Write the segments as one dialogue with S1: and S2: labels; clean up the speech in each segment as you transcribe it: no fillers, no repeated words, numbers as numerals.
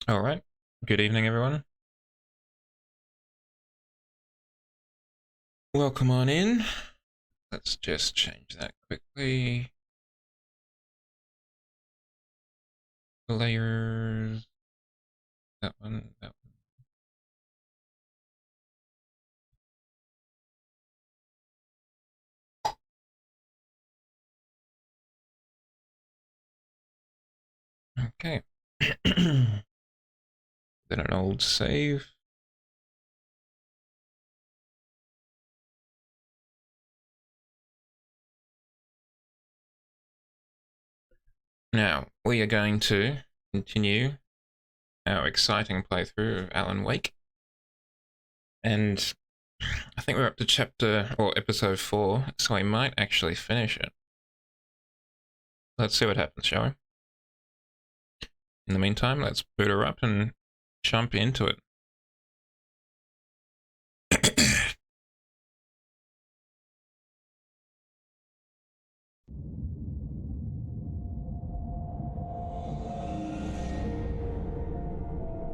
S1: All right. Good evening, everyone. Welcome on in. Let's just change that quickly. Layers. That one, that one. Okay. Then an old save. Now, we are going to continue our exciting playthrough of Alan Wake. And I think we're up to chapter, or episode 4, so we might actually finish it. Let's see what happens, shall we? In the meantime, let's boot her up and jump into it.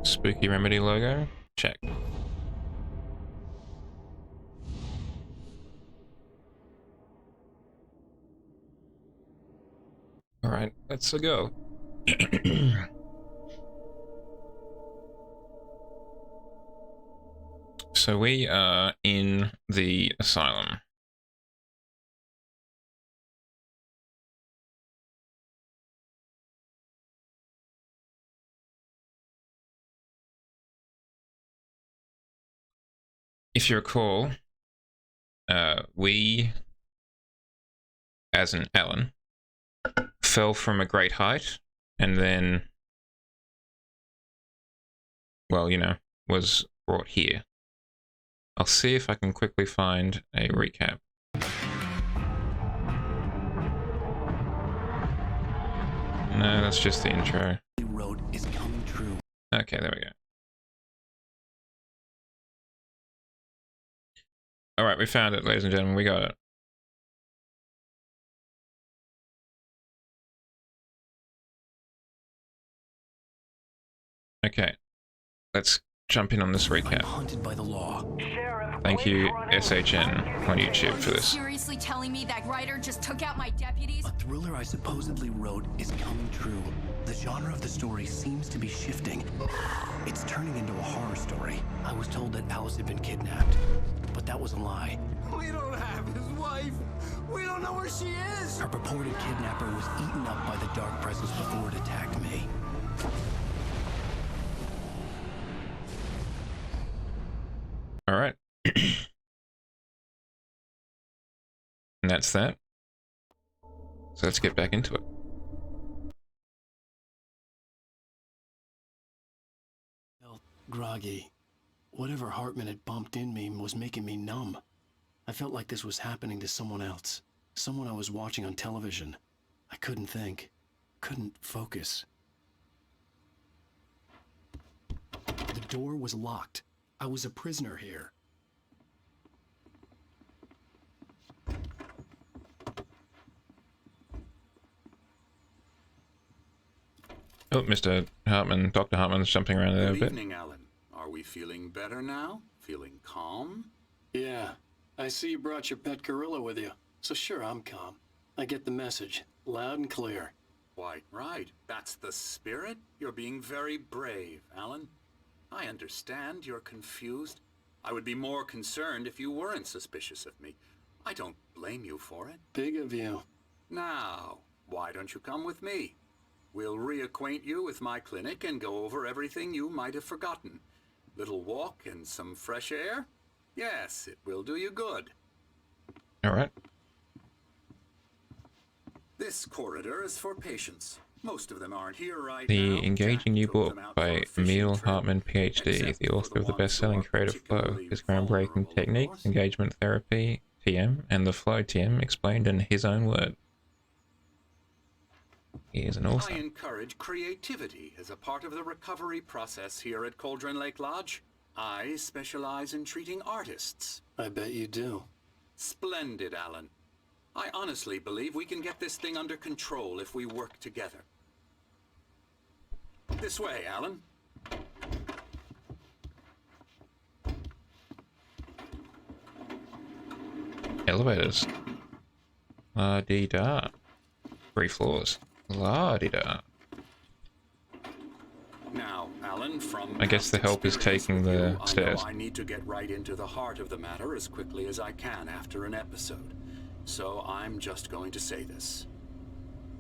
S1: Spooky Remedy logo, check. Alright, let's go. So we are in the asylum. If you recall, we, as in Alan, fell from a great height and then, well, you know, was brought here. I'll see if I can quickly find a recap. No, that's just the intro.
S2: Road is coming true.
S1: Okay, there we go. Alright, we found it, ladies and gentlemen, we got it. Okay, let's jump in on this recap.
S2: I'm haunted by the law.
S3: Sheriff,
S1: Thank you, SHN on YouTube for this.
S3: Seriously telling me that writer just took out my deputies?
S2: A thriller I supposedly wrote is coming true. The genre of the story seems to be shifting. It's turning into a horror story. I was told that Alice had been kidnapped, but that was a lie.
S4: We don't have his wife. We don't know where she is.
S2: Her purported kidnapper was eaten up by the dark presence before it attacked me.
S1: All right. And that's that. So let's get back into it.
S2: Felt groggy. Whatever Hartman had bumped in me was making me numb. I felt like this was happening to someone else. Someone I was watching on television. I couldn't think. Couldn't focus. The door was locked. I was a prisoner here.
S1: Oh, Mr. Hartman, Dr. Hartman's jumping around there a
S5: Good
S1: bit.
S5: evening, Alan. Are we feeling better now? Feeling calm?
S2: Yeah, I see you brought your pet gorilla with you. So sure, I'm calm. I get the message, loud and clear.
S5: Quite right. That's the spirit. You're being very brave, Alan. I understand you're confused. I would be more concerned if you weren't suspicious of me. I don't blame you for it.
S2: Big of you.
S5: Now, why don't you come with me? We'll reacquaint you with my clinic and go over everything you might have forgotten. Little walk and some fresh air? Yes, it will do you good.
S1: All right.
S5: This corridor is for patients. Most of them aren't here right
S1: The
S5: now.
S1: engaging new
S5: Jack took
S1: book
S5: them out
S1: by
S5: for a fishing
S1: Emil
S5: trip.
S1: Hartman, PhD,
S5: Except
S1: the
S5: for
S1: author of the
S5: ones who
S1: best-selling
S5: are
S1: Creative Flow,
S5: particularly
S1: his groundbreaking
S5: vulnerable, of
S1: techniques,
S5: course.
S1: engagement therapy, TM, and the Flow TM explained in his own word. He is an
S5: I
S1: author.
S5: encourage creativity as a part of the recovery process here at Cauldron Lake Lodge. I specialize in treating artists.
S2: I bet you do.
S5: Splendid, Alan. I honestly believe we can get this thing under control if we work together. This way, Alan.
S1: Elevators. La-dee-da. 3 floors. La-dee-da.
S5: Now, Alan, from
S1: I guess the
S5: past
S1: help is
S5: experience
S1: taking
S5: with
S1: the
S5: you,
S1: stairs.
S5: I know I need to get right into the heart of the matter as quickly as I can after an episode. So I'm just going to say this.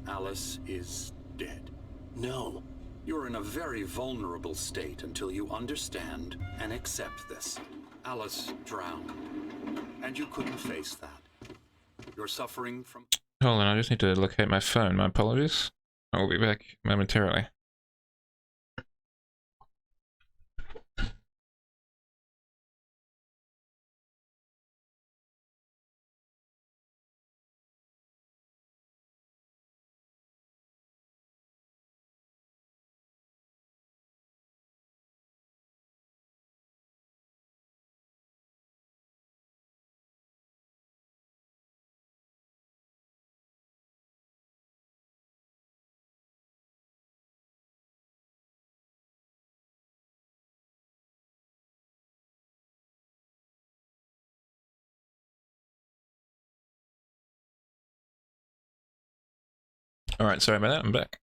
S5: Alice is dead.
S2: No.
S5: You're in a very vulnerable state until you understand and accept this. Alice drowned, and you couldn't face that. You're suffering from...
S1: Hold on, I just need to locate my phone. My apologies. I will be back momentarily. Alright, sorry about that, I'm back.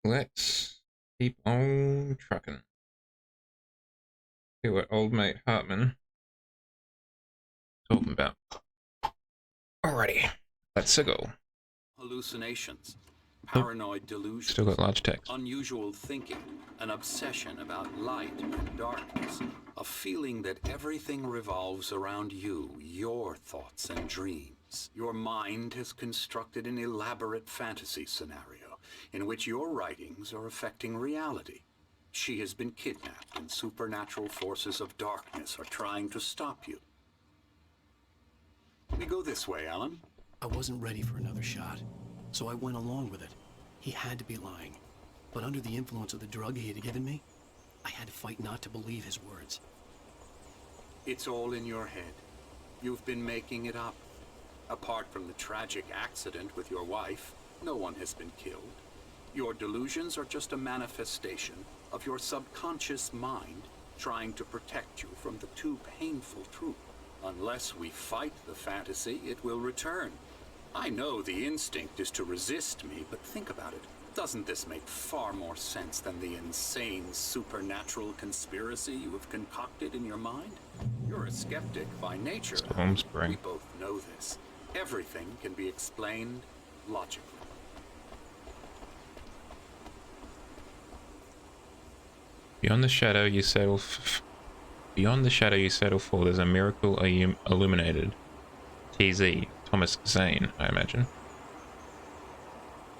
S1: Let's keep on trucking. See what old mate Hartman talking about. Alrighty, let's go.
S5: hallucinations, paranoid delusions,
S1: Still got large text.
S5: unusual thinking, an obsession about light and darkness, a feeling that everything revolves around you, your thoughts and dreams. Your mind has constructed an elaborate fantasy scenario in which your writings are affecting reality. She has been kidnapped and supernatural forces of darkness are trying to stop you. We go this way, Alan.
S2: I wasn't ready for another shot, so I went along with it. He had to be lying. But under the influence of the drug he had given me, I had to fight not to believe his words.
S5: It's all in your head. You've been making it up. Apart from the tragic accident with your wife, no one has been killed. Your delusions are just a manifestation of your subconscious mind trying to protect you from the too painful truth. Unless we fight the fantasy, it will return. I know the instinct is to resist me, but think about it. Doesn't this make far more sense than the insane supernatural conspiracy you have concocted in your mind? You're a skeptic by nature.
S1: Storm Spring.
S5: We both know this. Everything can be explained logically.
S1: Beyond the shadow you settle beyond the shadow you settle for, there's a miracle illuminated. TZ, Thomas Zane, I imagine.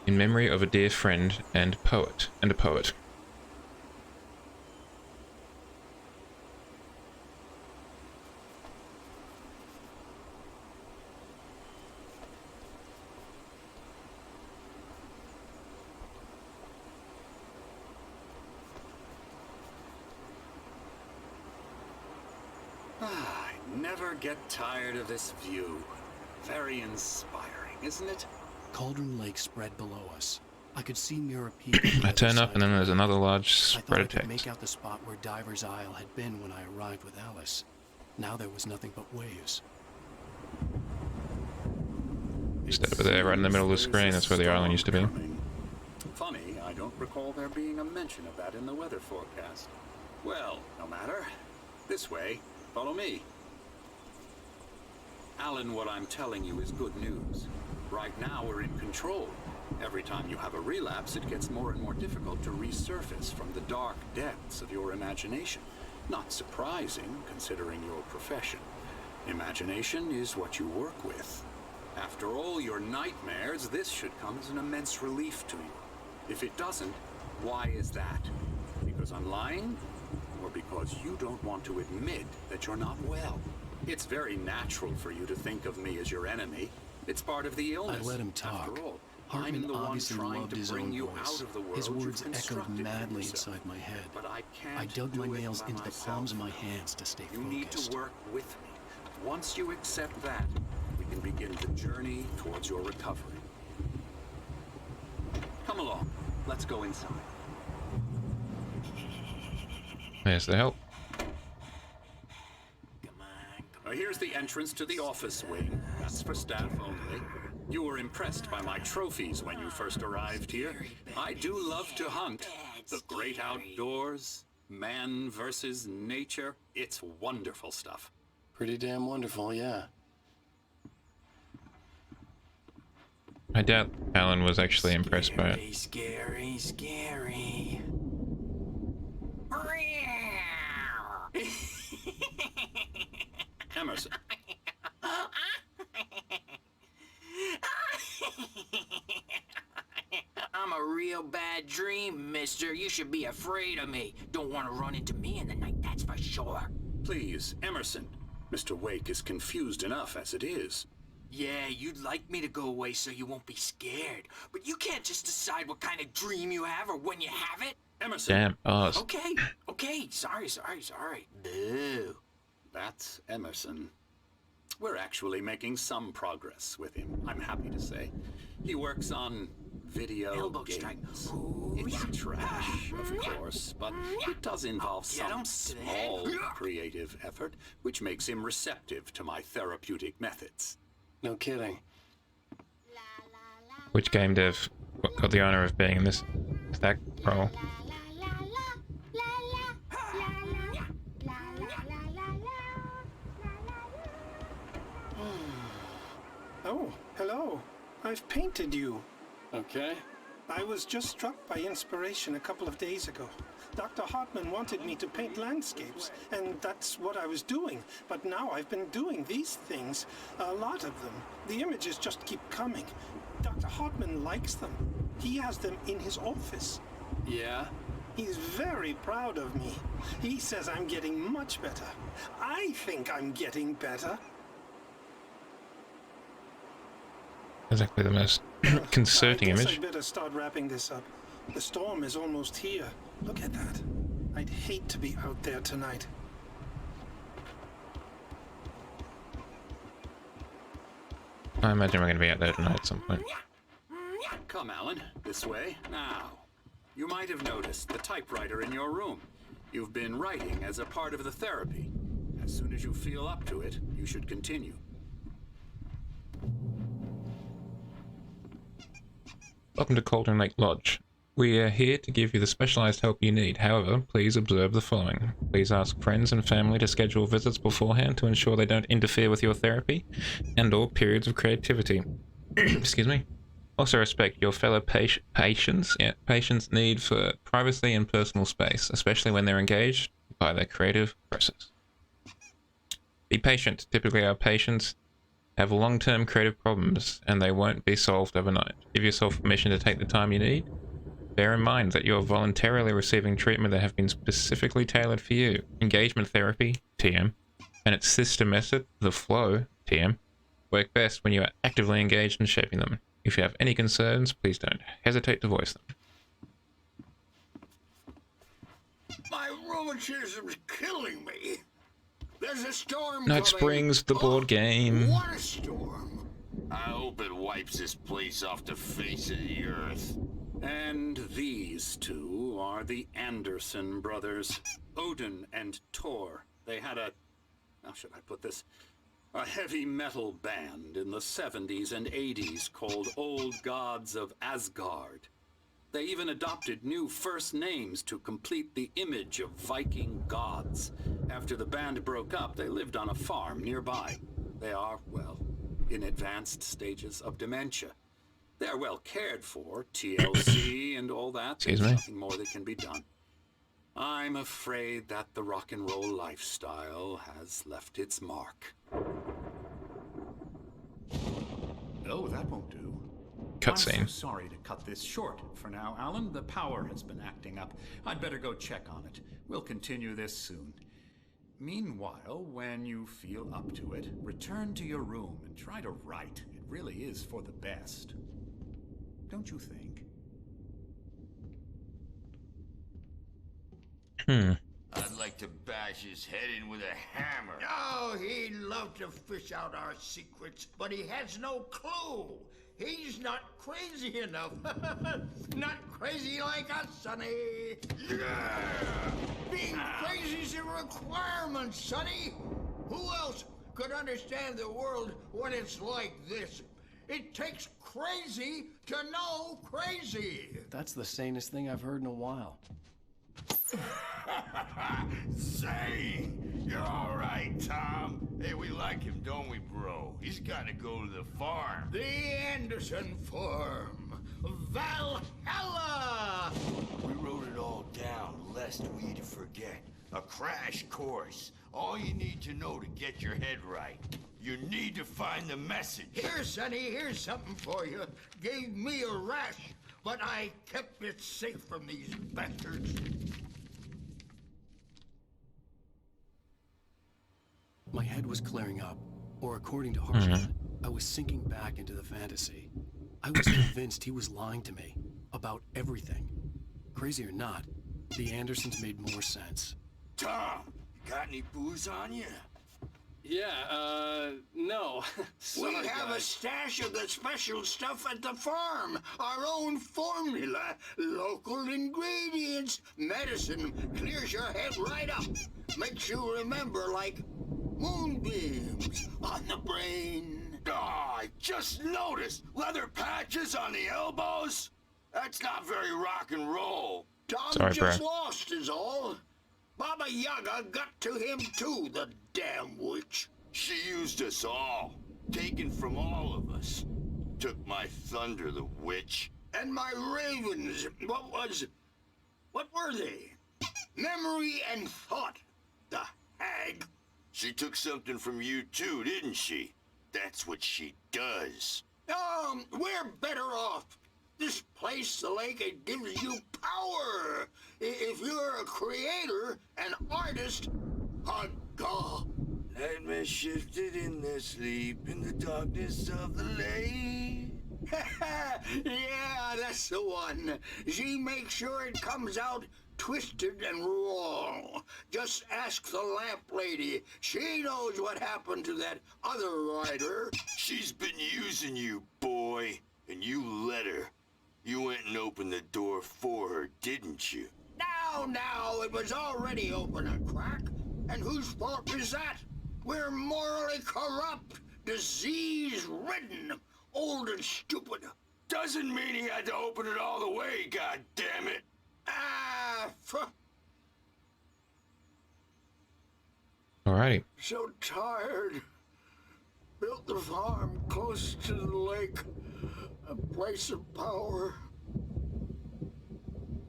S1: In memory of a dear friend and a poet.
S5: I never get tired of this view. Very inspiring, isn't it?
S2: Cauldron Lake spread below us. I could see Mirror Peak.
S1: I turn up and then there's another large
S2: I thought
S1: spread
S2: I
S1: of
S2: could
S1: text.
S2: make out the spot where Diver's Isle had been when I arrived with Alice. Now there was nothing but waves.
S1: Just over there, right in the middle of the screen, that's where the island used to be.
S5: Funny, I don't recall there being a mention of that in the weather forecast. Well, no matter. This way. Follow me. Alan, what I'm telling you is good news. Right now, we're in control. Every time you have a relapse, it gets more and more difficult to resurface from the dark depths of your imagination. Not surprising, considering your profession. Imagination is what you work with. After all your nightmares, this should come as an immense relief to you. If it doesn't, why is that? Because I'm lying? Or because you don't want to admit that you're not well? It's very natural for you to think of me as your enemy. It's part of the illness.
S2: I let him talk.
S5: After all,
S2: Hartman
S5: I'm the one
S2: obviously
S5: trying
S2: loved
S5: to
S2: his
S5: bring
S2: own
S5: you
S2: voice.
S5: out of the world
S2: His
S5: you've
S2: words echoed
S5: constructed for
S2: madly
S5: yourself.
S2: inside my head.
S5: But I can't
S2: I dug my
S5: do it
S2: nails
S5: by
S2: into the
S5: myself.
S2: palms of my hands to stay
S5: You
S2: focused.
S5: need to work with me. Once you accept that, we can begin the journey towards your recovery. Come along. Let's go inside.
S1: There's the help.
S5: Here's the entrance to the office wing. That's for staff only. You were impressed by my trophies when you first arrived here. I do love to hunt. The great outdoors, man versus nature. It's wonderful stuff.
S2: Pretty damn wonderful, yeah.
S1: I doubt Alan was actually impressed by it.
S2: Scary, scary.
S5: Emerson.
S6: I'm a real bad dream, mister. You should be afraid of me. Don't want to run into me in the night, that's for sure.
S5: Please, Emerson. Mr. Wake is confused enough as it is.
S6: Yeah, you'd like me to go away so you won't be scared. But you can't just decide what kind of dream you have or when you have it.
S5: Emerson.
S1: Damn, bars.
S6: Okay. Sorry. Boo.
S5: That's Emerson. We're actually making some progress with him, I'm happy to say. He works on video
S6: Elbow
S5: games.
S6: strike. Ooh,
S5: It's
S6: yeah.
S5: trash, of course, but it does involve
S6: Get him
S5: some
S6: to the head.
S5: small creative effort, which makes him receptive to my therapeutic methods.
S2: No kidding.
S1: Which game dev got the honor of being in this stack role?
S7: Oh, hello. I've painted you.
S2: Okay.
S7: I was just struck by inspiration a couple of days ago. Dr. Hartman wanted me to paint landscapes, and that's what I was doing. But now I've been doing these things, a lot of them. The images just keep coming. Dr. Hartman likes them. He has them in his office.
S2: Yeah?
S7: He's very proud of me. He says I'm getting much better. I think I'm getting better.
S1: Exactly the most concerning
S7: I guess
S1: image.
S7: I'd better start wrapping this up. The storm is almost here. Look at that. I'd hate to be out there tonight.
S1: I imagine we're going to be out there tonight at some point.
S5: Come, Alan, this way, now. You might have noticed the typewriter in your room. You've been writing as a part of the therapy. As soon as you feel up to it, you should continue.
S1: Welcome to Cauldron Lake Lodge. We are here to give you the specialized help you need. However, please observe the following. Please ask friends and family to schedule visits beforehand to ensure they don't interfere with your therapy and/or periods of creativity. Excuse me. Also respect your fellow patients' need for privacy and personal space, especially when they're engaged by their creative process. Be patient. Typically, our patients have long-term creative problems, and they won't be solved overnight. Give yourself permission to take the time you need. Bear in mind that you're voluntarily receiving treatment that have been specifically tailored for you. Engagement therapy, TM, and its sister method, the flow, TM, work best when you are actively engaged in shaping them. If you have any concerns, please don't hesitate to voice them.
S4: My rheumatism's killing me. There's a storm
S1: Night
S4: coming.
S1: Springs, the board game.
S4: What a storm.
S8: I hope it wipes this place off the face of the earth.
S5: And these two are the Anderson brothers, Odin and Thor. They had how should I put this? A heavy metal band in the 70s and 80s called Old Gods of Asgard. They even adopted new first names to complete the image of Viking gods. After the band broke up, they lived on a farm nearby. They are, well, in advanced stages of dementia. They're well cared for, TLC and all that.
S1: Excuse
S5: There's
S1: me?
S5: nothing more that can be done. I'm afraid that the rock and roll lifestyle has left its mark.
S9: Oh, that won't do.
S1: Cutscene.
S9: I'm so sorry to cut this short for now, Alan. The power has been acting up. I'd better go check on it. We'll continue this soon. Meanwhile, when you feel up to it, return to your room and try to write. It really is for the best. Don't you think?
S8: I'd like to bash his head in with a hammer.
S4: Oh, he'd love to fish out our secrets, but he has no clue. He's not crazy enough. Not crazy like us, Sonny. Yeah! Being crazy's a requirement, Sonny. Who else could understand the world when it's like this? It takes crazy to know crazy.
S2: That's the sanest thing I've heard in a while.
S8: Say, you're all right, Tom. Hey, we like him, don't we, bro? He's got to go to the farm.
S4: The Anderson Farm. Valhalla!
S8: We wrote it all down, lest we forget. A crash course. All you need to know to get your head right. You need to find the message.
S4: Here, Sonny, here's something for you. Gave me a rash, but I kept it safe from these bastards.
S2: My head was clearing up, or according to Hartman, I was sinking back into the fantasy. I was convinced he was lying to me about everything. Crazy or not, the Andersons made more sense.
S8: Tom, got any booze on you?
S10: Yeah, no.
S4: We
S10: Sorry,
S4: have a
S10: guys.
S4: stash of the special stuff at the farm. Our own formula. Local ingredients. Medicine clears your head right up. Makes you remember like moonbeams on the brain.
S8: Oh, I just noticed. Leather patches on the elbows? That's not very rock and roll.
S4: Tom
S1: Sorry,
S4: just
S1: bro.
S4: lost is all. Baba Yaga got to him too, the damn witch.
S8: She used us all. Taken from all of us. Took my thunder, the witch.
S4: And my ravens, what were they? Memory and thought, the hag.
S8: She took something from you too, didn't she? That's what she does.
S4: We're better off. This place, the lake, it gives you power. If you're a creator, an artist, a god.
S8: Nightmare shifted in their sleep in the darkness of the lake.
S4: Yeah, that's the one. She makes sure it comes out twisted and wrong. Just ask the lamp lady. She knows what happened to that other writer.
S8: She's been using you, boy, and you let her. You went and opened the door for her, didn't you?
S4: Now, it was already open a crack. And whose fault is that? We're morally corrupt, disease-ridden, old and stupid.
S8: Doesn't mean he had to open it all the way, God damn it!
S1: Alrighty.
S4: So tired. Built the farm close to the lake. A place of power.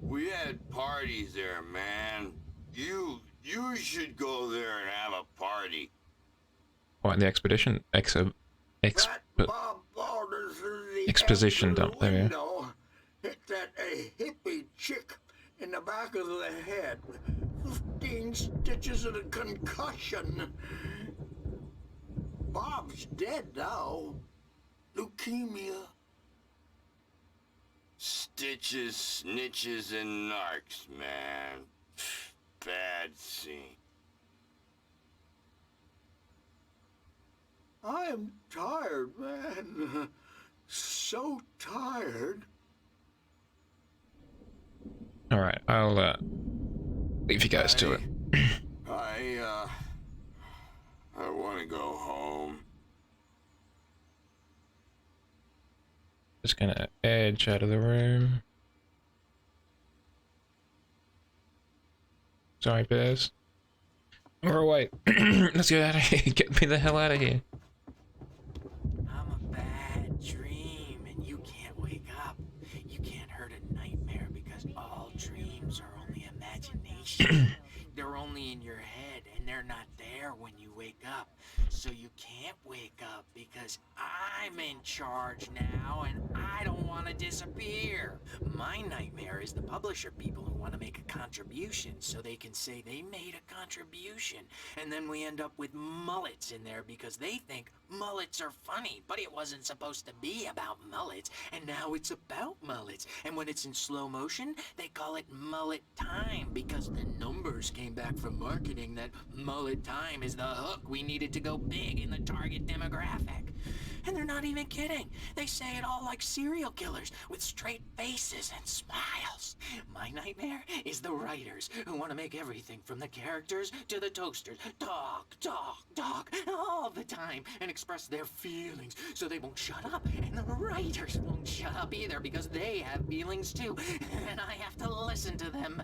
S8: We had parties there, man. You should go there and have a party.
S1: What, the expedition? Exposition dump, there we go.
S4: Hit that hippie chick in the back of the head. 15 stitches and a concussion. Bob's dead now. Leukemia.
S8: Stitches, snitches, and narcs, man. Bad scene.
S4: I am tired, man. So tired.
S1: Alright, I'll leave you guys to it.
S8: I want to go home.
S1: Just gonna edge out of the room. Sorry, bears. Or wait, let's get out of here. Get me the hell out of here.
S6: I'm a bad dream, and you can't wake up. You can't hurt a nightmare because all dreams are only imagination. They're only in your head, and they're not there when you wake up. So you can't wake up because I'm in charge now, and I don't want to disappear. My nightmare is the publisher people who want to make a contribution so they can say they made a contribution. And then we end up with mullets in there because they think mullets are funny, but it wasn't supposed to be about mullets, and now it's about mullets. And when it's in slow motion, they call it mullet time because the numbers came back from marketing that mullet time is the hook we needed to go big in the target demographic. And they're not even kidding. They say it all like serial killers with straight faces and smiles. My nightmare is the writers who want to make everything from the characters to the toasters talk all the time and express their feelings so they won't shut up. And the writers won't shut up either because they have feelings too. And I have to listen to them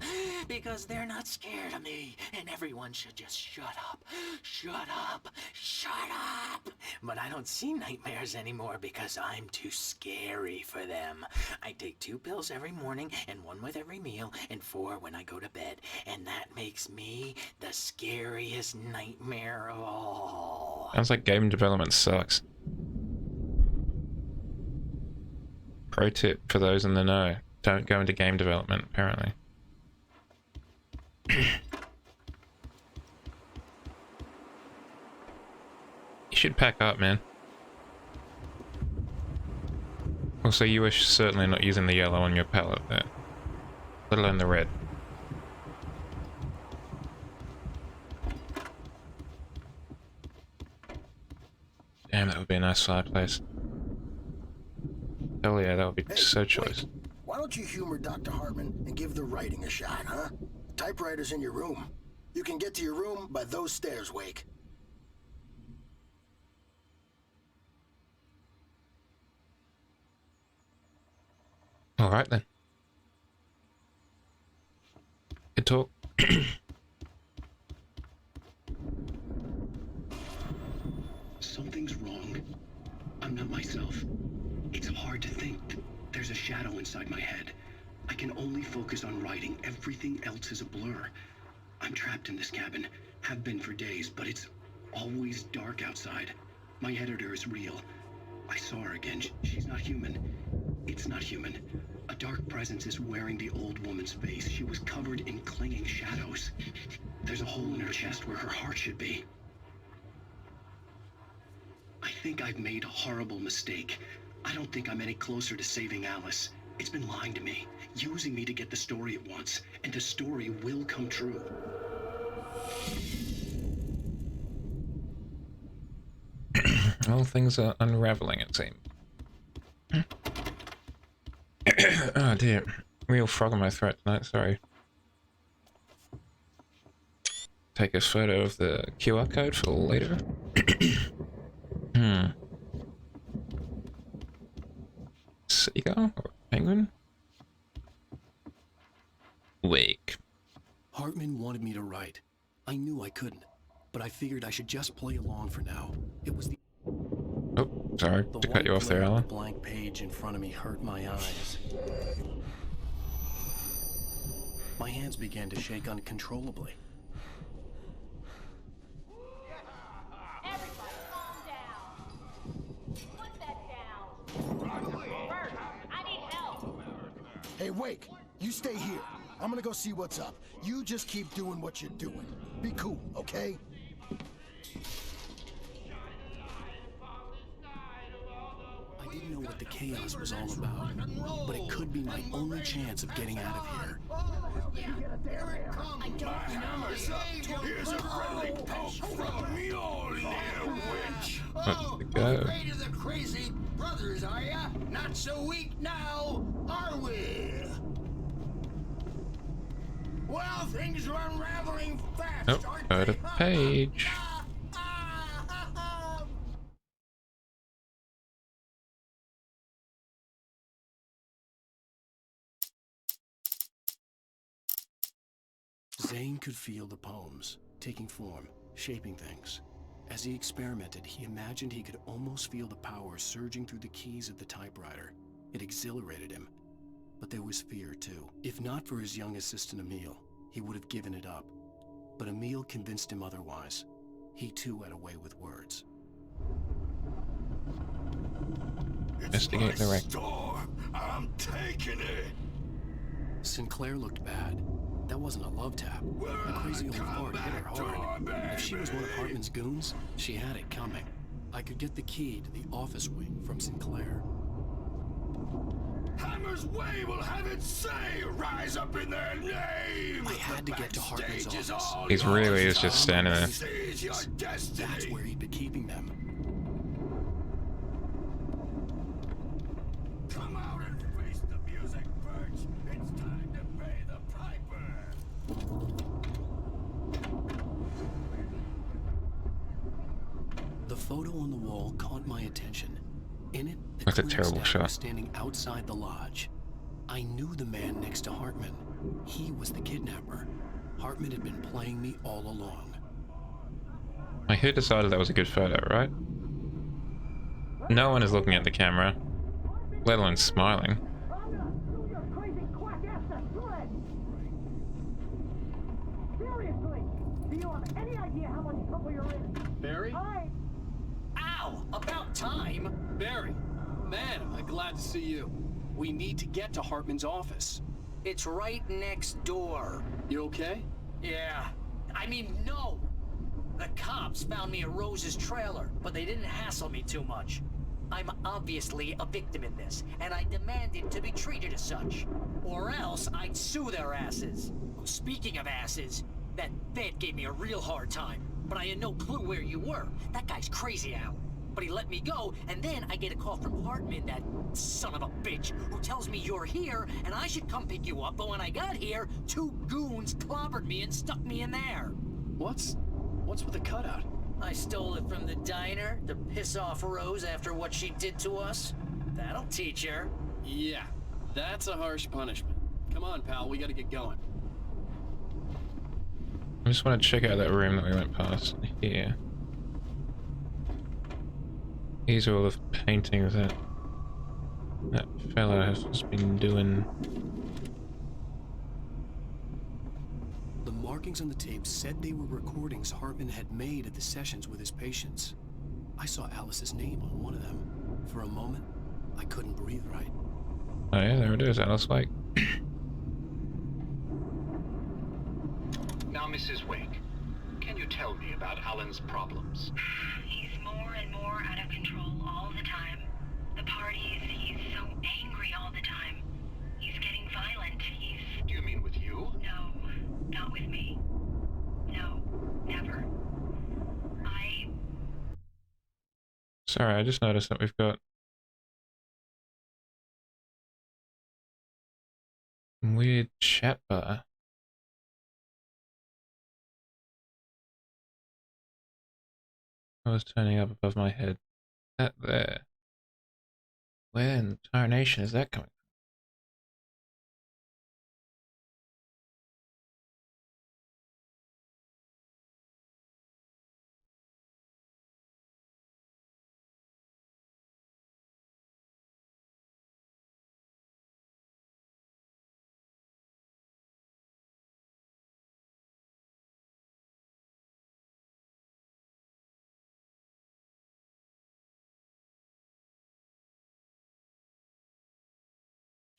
S6: because they're not scared of me. And everyone should just shut up. Shut up. Shut up. But I don't see nightmares anymore because I'm too scary for them. I take 2 pills every morning and 1 with every meal and 4 when I go to bed. And that makes me the scariest nightmare of all.
S1: Sounds like game development sucks. Pro tip for those in the know. Don't go into game development, apparently. You should pack up, man. Also, you were certainly not using the yellow on your palette there. Let alone the red. Damn, that would be a nice fireplace. Hell yeah, that would be so choice.
S2: Wait. Why don't you humor Dr. Hartman and give the writing a shot, huh? Typewriter's in your room. You can get to your room by those stairs, Wake.
S1: Alright then. Good talk.
S2: Something's wrong. I'm not myself. It's hard to think. There's a shadow inside my head. I can only focus on writing. Everything else is a blur. I'm trapped in this cabin. Have been for days, but it's always dark outside. My editor is real. I saw her again. She's not human. It's not human. A dark presence is wearing the old woman's face. She was covered in clinging shadows. There's a hole in her chest where her heart should be. I think I've made a horrible mistake. I don't think I'm any closer to saving Alice. It's been lying to me, using me to get the story it wants, and the story will come true.
S1: All things are unraveling, it seems. Oh dear. Real frog in my throat tonight, sorry. Take a photo of the QR code for later. Seagull or penguin? Wake.
S2: Hartman wanted me to write. I knew I couldn't, but I figured I should just play along for now. It was the
S1: Oh, sorry
S2: The
S1: to cut you
S2: white
S1: off there,
S2: glare of
S1: Alan.
S2: the blank page in front of me hurt my eyes. My hands began to shake uncontrollably.
S11: Everybody calm down. Put that down. Bert, I need help.
S12: Hey, Wake, you stay here. I'm gonna go see what's up. You just keep doing what you're doing. Be cool, okay?
S2: I didn't know what the chaos was all about, but it could be my only chance of getting out of here.
S11: I don't know.
S8: Here's a friendly poke from Mjolnir, witch.
S1: That's the
S4: As
S1: go.
S4: great as the crazy brothers, are ya? Not so weak now, are we? Well, things are unraveling fast,
S1: Nope,
S4: aren't
S1: go to
S4: they?
S1: page.
S2: Zane could feel the poems, taking form, shaping things. As he experimented, he imagined he could almost feel the power surging through the keys of the typewriter. It exhilarated him. But there was fear, too. If not for his young assistant Emil, he would have given it up. But Emil convinced him otherwise. He too had a way with words.
S1: Investigate the wreck.
S8: Storm. I'm taking it.
S2: Sinclair looked bad. That wasn't a love tap. The crazy old fart hit her hard. If she was one of Hartman's goons, she had it coming. I could get the key to the office wing from Sinclair.
S8: Hammer's Way will have its say. Rise up in their name.
S2: I had to get to Hartman's office.
S1: He's really is just standing there.
S8: Seize your destiny.
S2: That's where he'd been keeping them.
S8: Come out and face the music, Birch. It's time to pay the piper.
S2: The photo on the wall caught my attention. In it, the
S1: That's a
S2: clear
S1: terrible
S2: staff
S1: shot.
S2: was standing outside the lodge. I knew the man next to Hartman. He was the kidnapper. Hartman had been playing me all along.
S1: Like, who decided that was a good photo, right? No one is looking at the camera, let alone smiling.
S11: Seriously, do you have any idea how much trouble you're in?
S10: Barry?
S6: Ow! About time!
S10: Barry, man, I'm glad to see you. We need to get to Hartman's office.
S6: It's right next door.
S10: You okay?
S6: Yeah. I mean, no! The cops found me at Rose's trailer, but they didn't hassle me too much. I'm obviously a victim in this, and I demanded to be treated as such. Or else I'd sue their asses. Speaking of asses, that vet gave me a real hard time, but I had no clue where you were. That guy's crazy, Al. But he let me go, and then I get a call from Hartman, that son of a bitch, who tells me you're here, and I should come pick you up, but when I got here, 2 goons clobbered me and stuck me in there.
S10: What's with the cutout?
S6: I stole it from the diner to piss off Rose after what she did to us. That'll teach her.
S10: Yeah, that's a harsh punishment. Come on, pal, we gotta get going.
S1: I just want to check out that room that we went past here. These are all the paintings that fella has just been doing.
S2: The markings on the tape said they were recordings Hartman had made at the sessions with his patients. I saw Alice's name on one of them. For a moment, I couldn't breathe right.
S1: Oh yeah, there it is, Alice Wake.
S13: Now, Mrs. Wake, can you tell me about Alan's problems?
S14: He's more and more out of control all the time. The parties, he's so angry all the time. He's getting violent.
S13: Do you mean with you?
S14: No, not with me. No, never.
S1: Sorry, I just noticed that we've got Weird chat bar. I was turning up above my head. That there. Where in tarnation is that coming from?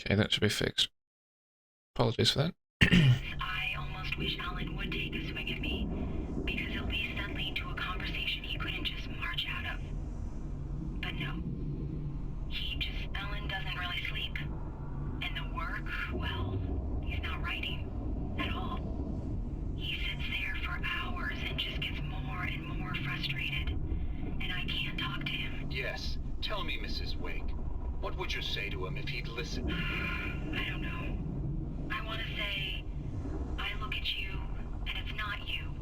S1: Okay, that should be fixed. Apologies for that.
S14: I almost wish Alan would take a swing at me, because at least that lead to a conversation he couldn't just march out of. But no. Alan doesn't really sleep. And the work, well, he's not writing at all. He sits there for hours and just gets more and more frustrated. And I can't talk to him.
S13: Yes. Tell me, Mrs. Wake. What would you say to him if he'd listen?
S14: I don't know. I want to say, I look at you, and it's not you.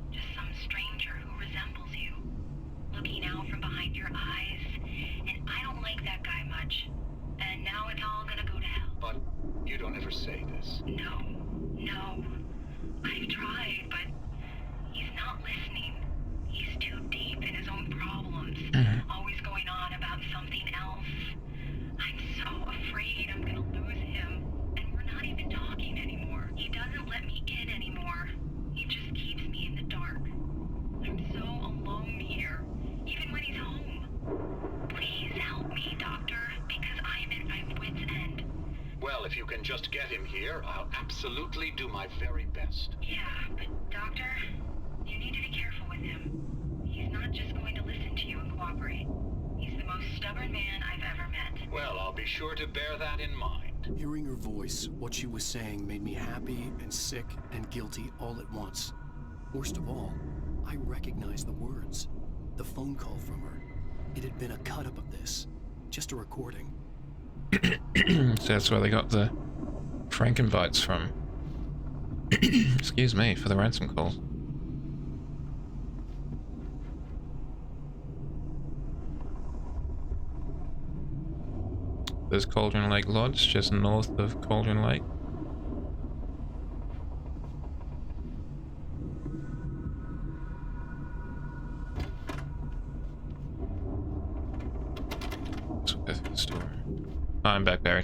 S14: Just some stranger who resembles you. Looking out from behind your eyes, and I don't like that guy much. And now it's all gonna go to hell.
S13: But you don't ever say this.
S14: No. I've tried, but he's not listening. He's too deep in his own problems. Always going on about something else. I'm so afraid I'm gonna lose him. And we're not even talking anymore. He doesn't let me in anymore. He just keeps me in the dark. I'm so alone here, even when he's home. Please help me, Doctor, because I'm at my wit's end.
S13: Well, if you can just get him here, I'll absolutely do my very best.
S14: Yeah, but Doctor, you need to be careful with him. He's not just going to listen to you and cooperate. He's the most stubborn man I've ever met.
S13: Well, I'll be sure to bear that in mind.
S2: Hearing her voice, what she was saying made me happy and sick and guilty all at once. Worst of all, I recognized the words. The phone call from her. It had been a cut-up of this. Just a recording.
S1: So that's where they got the Frankenbites from. Excuse me for the ransom calls. There's Cauldron Lake Lodge, just north of Cauldron Lake. Let's go through the store. Oh, I'm back, Barry.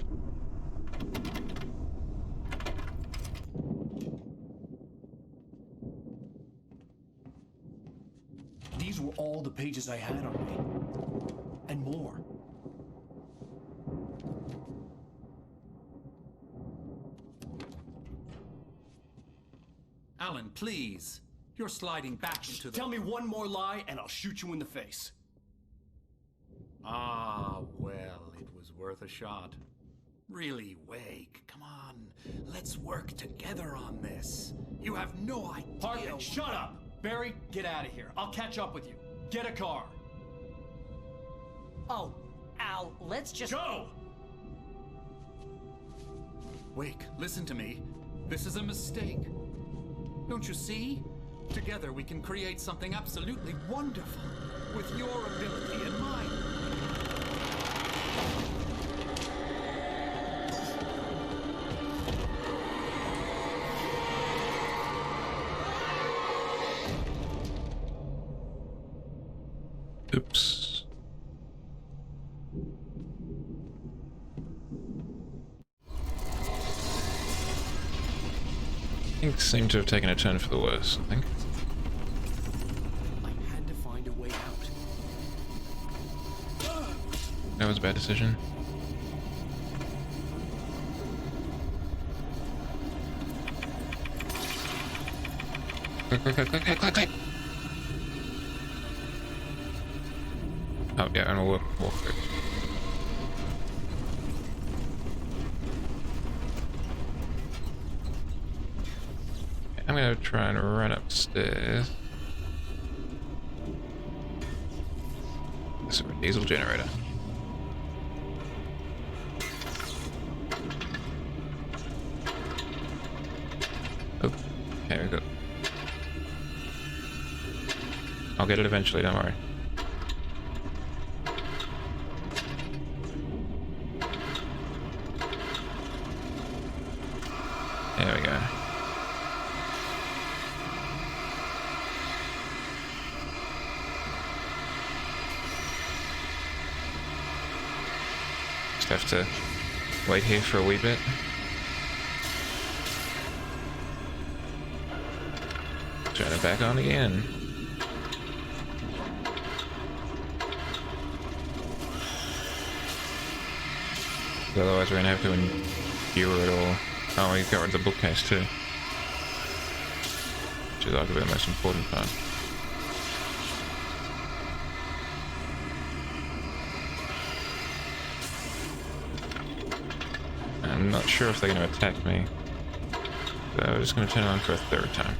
S2: These were all the pages I had on me. And more.
S9: Alan, please. You're sliding back into the...
S2: Tell me one more lie and I'll shoot you in the face.
S9: Ah, well, it was worth a shot. Really, Wake, come on. Let's work together on this. You have no idea...
S2: Hartman, shut up! Barry, get out of here. I'll catch up with you. Get a car.
S15: Oh, Al, let's just...
S2: Go!
S9: Wake, listen to me. This is a mistake. Don't you see? Together we can create something absolutely wonderful. With your ability and mine.
S1: Oops. Things seem to have taken a turn for the worse, I think.
S2: I had to find a way out.
S1: That was a bad decision. Quick. Oh yeah, and we'll walk through. Okay, I'm gonna try and run upstairs. This is a diesel generator. Okay, we've got... I'll get it eventually, don't worry. There we go. Just have to wait here for a wee bit. Turn it back on again. Otherwise we're gonna have to endure it all. Oh, we got rid of the bookcase too. Which is arguably the most important part. I'm not sure if they're gonna attack me. So I'm just gonna turn it on for a third time.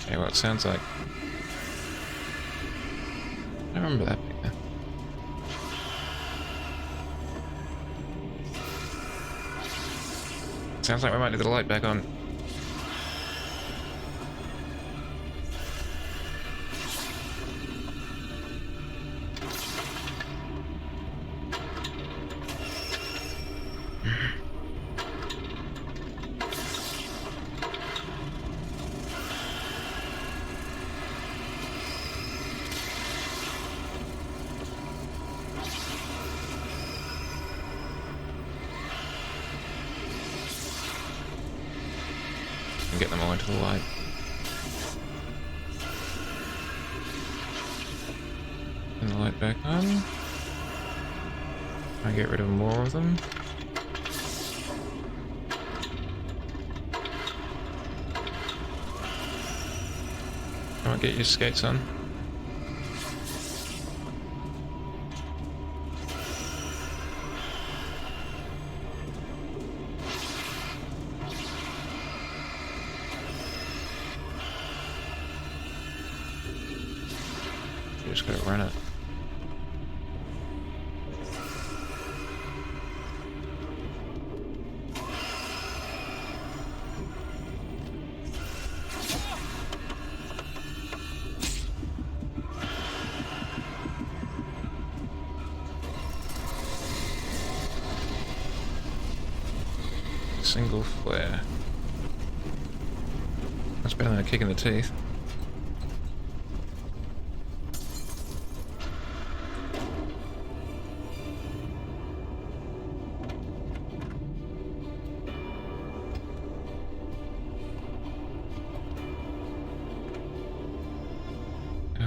S1: Okay, well, it sounds like... I remember that bit there. Sounds like we might need the light back on. And get them all into the light. Turn the light back on. I get rid of more of them. Come on, get your skates on. Just gotta run it. Single flare. That's better than a kick in the teeth.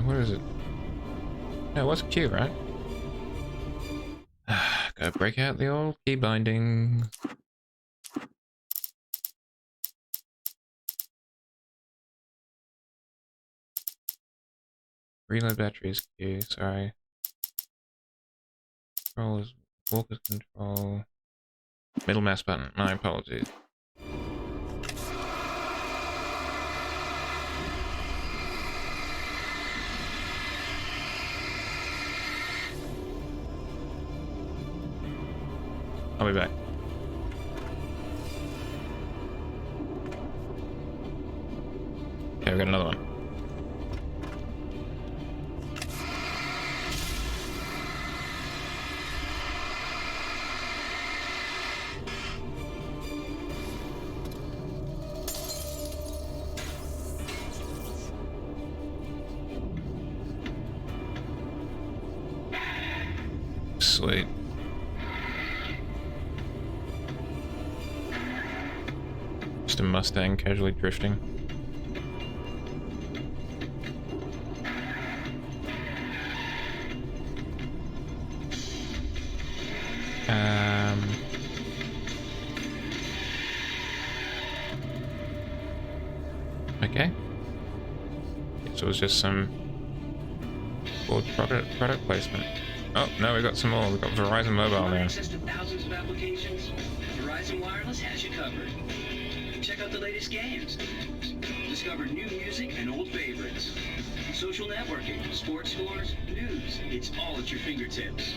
S1: What is it? No, what's Q, right? Gotta break out the old key binding. Reload batteries, Q, sorry. Control is walker's control. Middle mouse button, my apologies. I'll be back. Okay, we got another one. Sweet. Just a Mustang casually drifting. Okay. So it was just some board product placement. Oh, no, we got some more. We've got Verizon Mobile now.
S16: Access to thousands of applications. Verizon Wireless has you covered. check out the latest games. Discover new music and old favorites. Social networking, sports scores, news. It's all at your fingertips.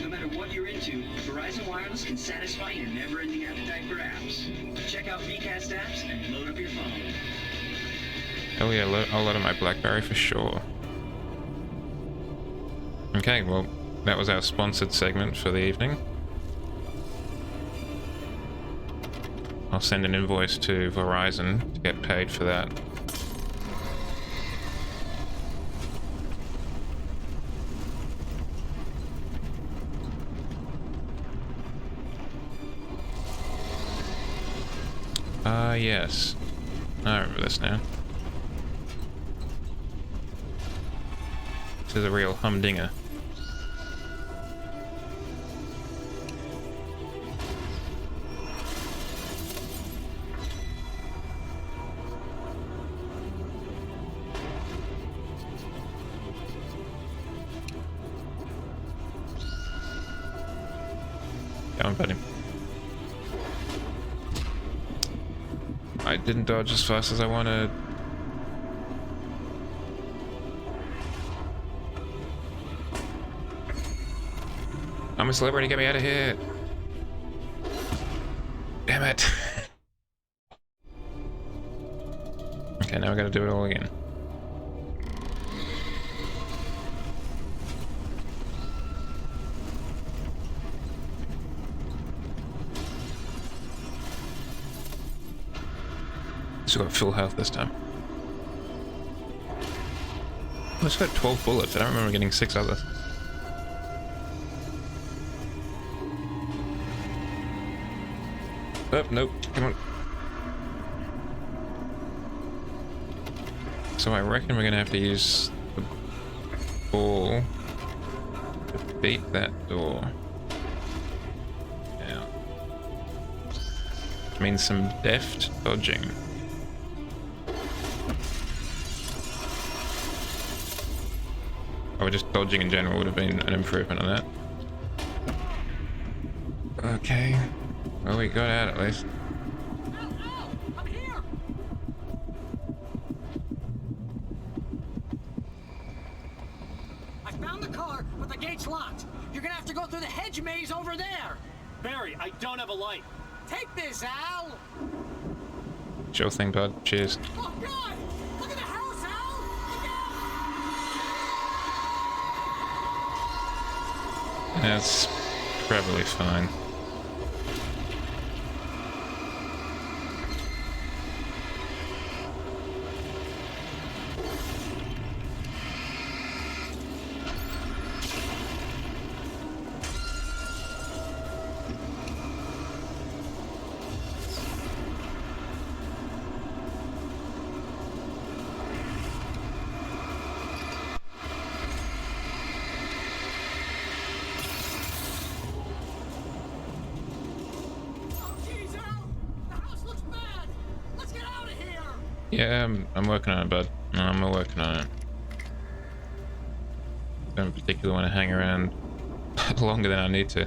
S16: No matter what you're into, Verizon Wireless can satisfy your never-ending appetite for apps. Check out VCast apps and load up your phone.
S1: Oh yeah, I'll load on my BlackBerry for sure. Okay, well, that was our sponsored segment for the evening. I'll send an invoice to Verizon to get paid for that. Yes. I remember this now. This is a real humdinger. Come on, buddy. I didn't dodge as fast as I wanted. I'm a celebrity, get me out of here! Damn it! Okay, now I gotta do it all again. Still got full health this time. I just got 12 bullets. I don't remember getting 6 others. Oh, nope. Come on. So I reckon we're gonna have to use the ball to beat that door. Yeah. Which means some deft dodging. Or just dodging in general would have been an improvement on that. Okay. Well, we got out at least.
S10: I'm here. I found the car, but the gate's locked. You're gonna have to go through the hedge maze over there.
S6: Barry, I don't have a light.
S10: Take this, Al.
S1: Sure thing, bud. Cheers.
S10: Oh God! Look at the house, Al.
S1: That's probably fine. Yeah, I'm working on it, bud. I'm working on it. Don't particularly want to hang around longer than I need to.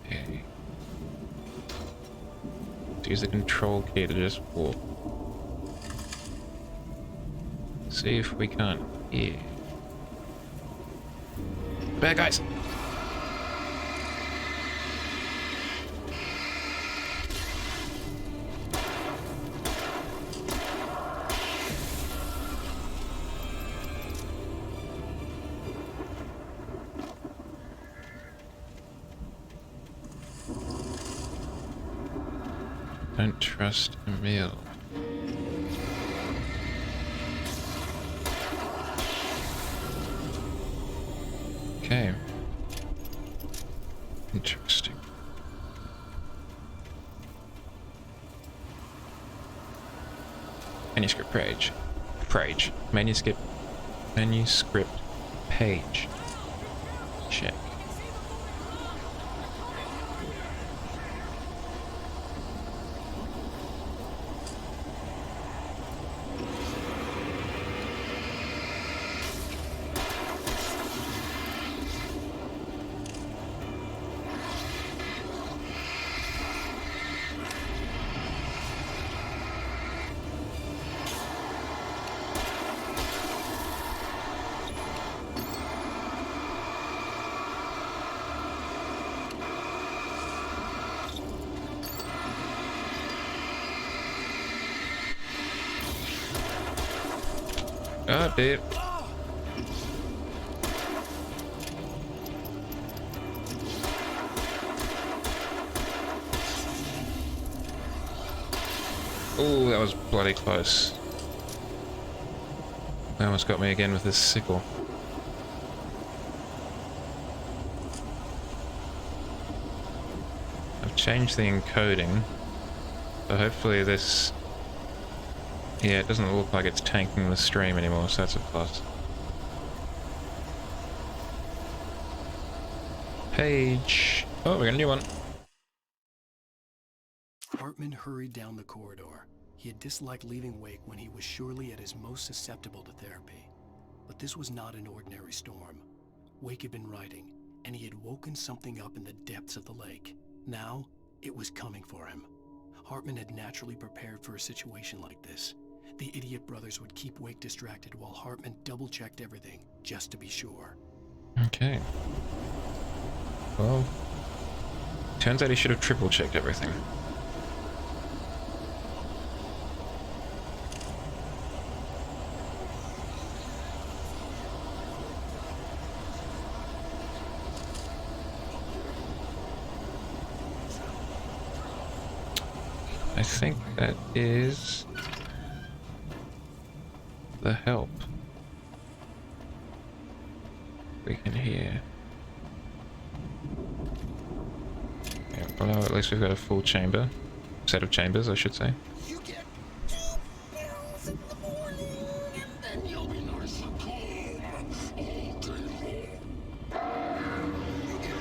S1: Okay. Let's use the control key to just walk. See if we can't hear. Bad guys! Don't trust Emil. Okay. Interesting. Manuscript page. Manuscript page. Check. What, dude? Oh, that was bloody close. They almost got me again with this sickle. I've changed the encoding, so hopefully this... Yeah, it doesn't look like it's tanking the stream anymore, so that's a plus. Page... Oh, we got a new one.
S2: Hartman hurried down the corridor. He had disliked leaving Wake when he was surely at his most susceptible to therapy. But this was not an ordinary storm. Wake had been writing, and he had woken something up in the depths of the lake. Now, it was coming for him. Hartman had naturally prepared for a situation like this. The idiot brothers would keep Wake distracted while Hartman double-checked everything, just to be sure.
S1: Okay. Well, turns out he should have triple-checked everything. I think that is the help we can hear. Yeah, well, at least we've got a full chamber, set of chambers, I should say.
S4: You get 2 pills in the morning, and then you'll be nice and calm all day long. You get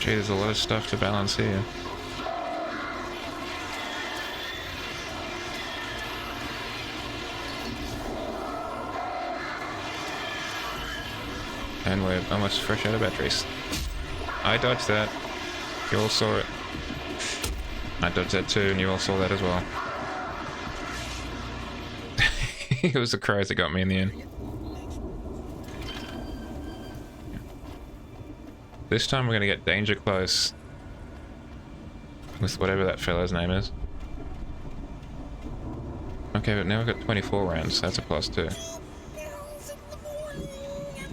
S1: Gee, there's a lot of stuff to balance here. And we're almost fresh out of batteries. I dodged that. You all saw it. I dodged that too, and you all saw that as well. It was the crows that got me in the end. This time we're gonna get danger close with whatever that fellow's name is. Okay, but now we've got 24 rounds, so that's a plus 2.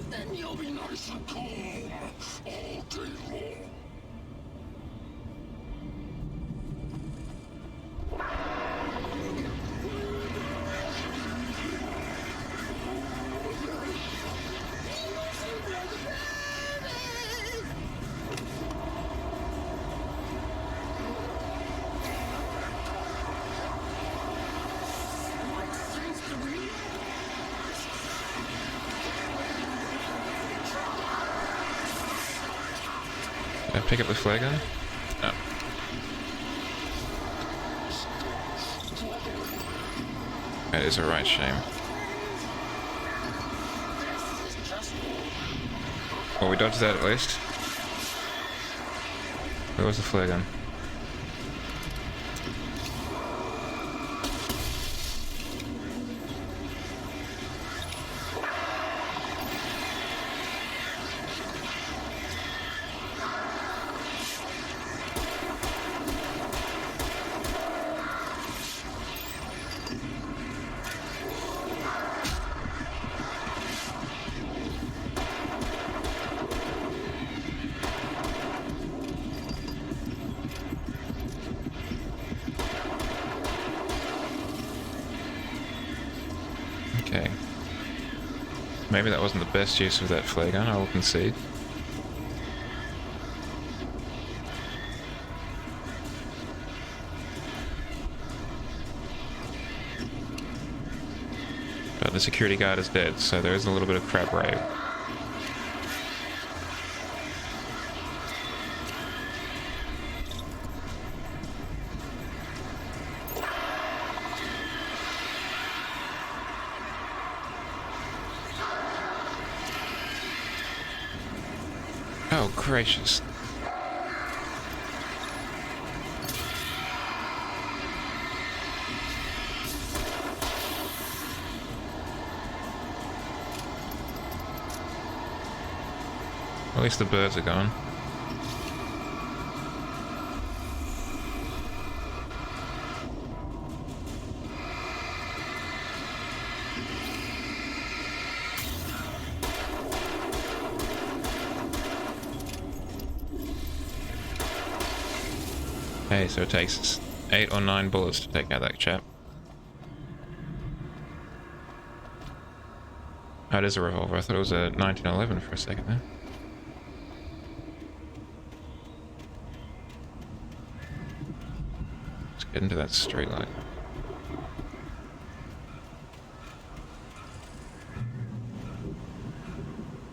S4: then you'll be nice and calm all day long.
S1: Did I pick up the flare gun? No. That is a right shame. Well, we dodged that at least. Where was the flare gun? Okay. Maybe that wasn't the best use of that flare gun, I will concede. But the security guard is dead, so there is a little bit of crab rape. Oh, gracious. At least the birds are gone. Okay, so it takes 8 or 9 bullets to take out that chap. Oh, it is a revolver. I thought it was a 1911 for a second there. Let's get into that street light.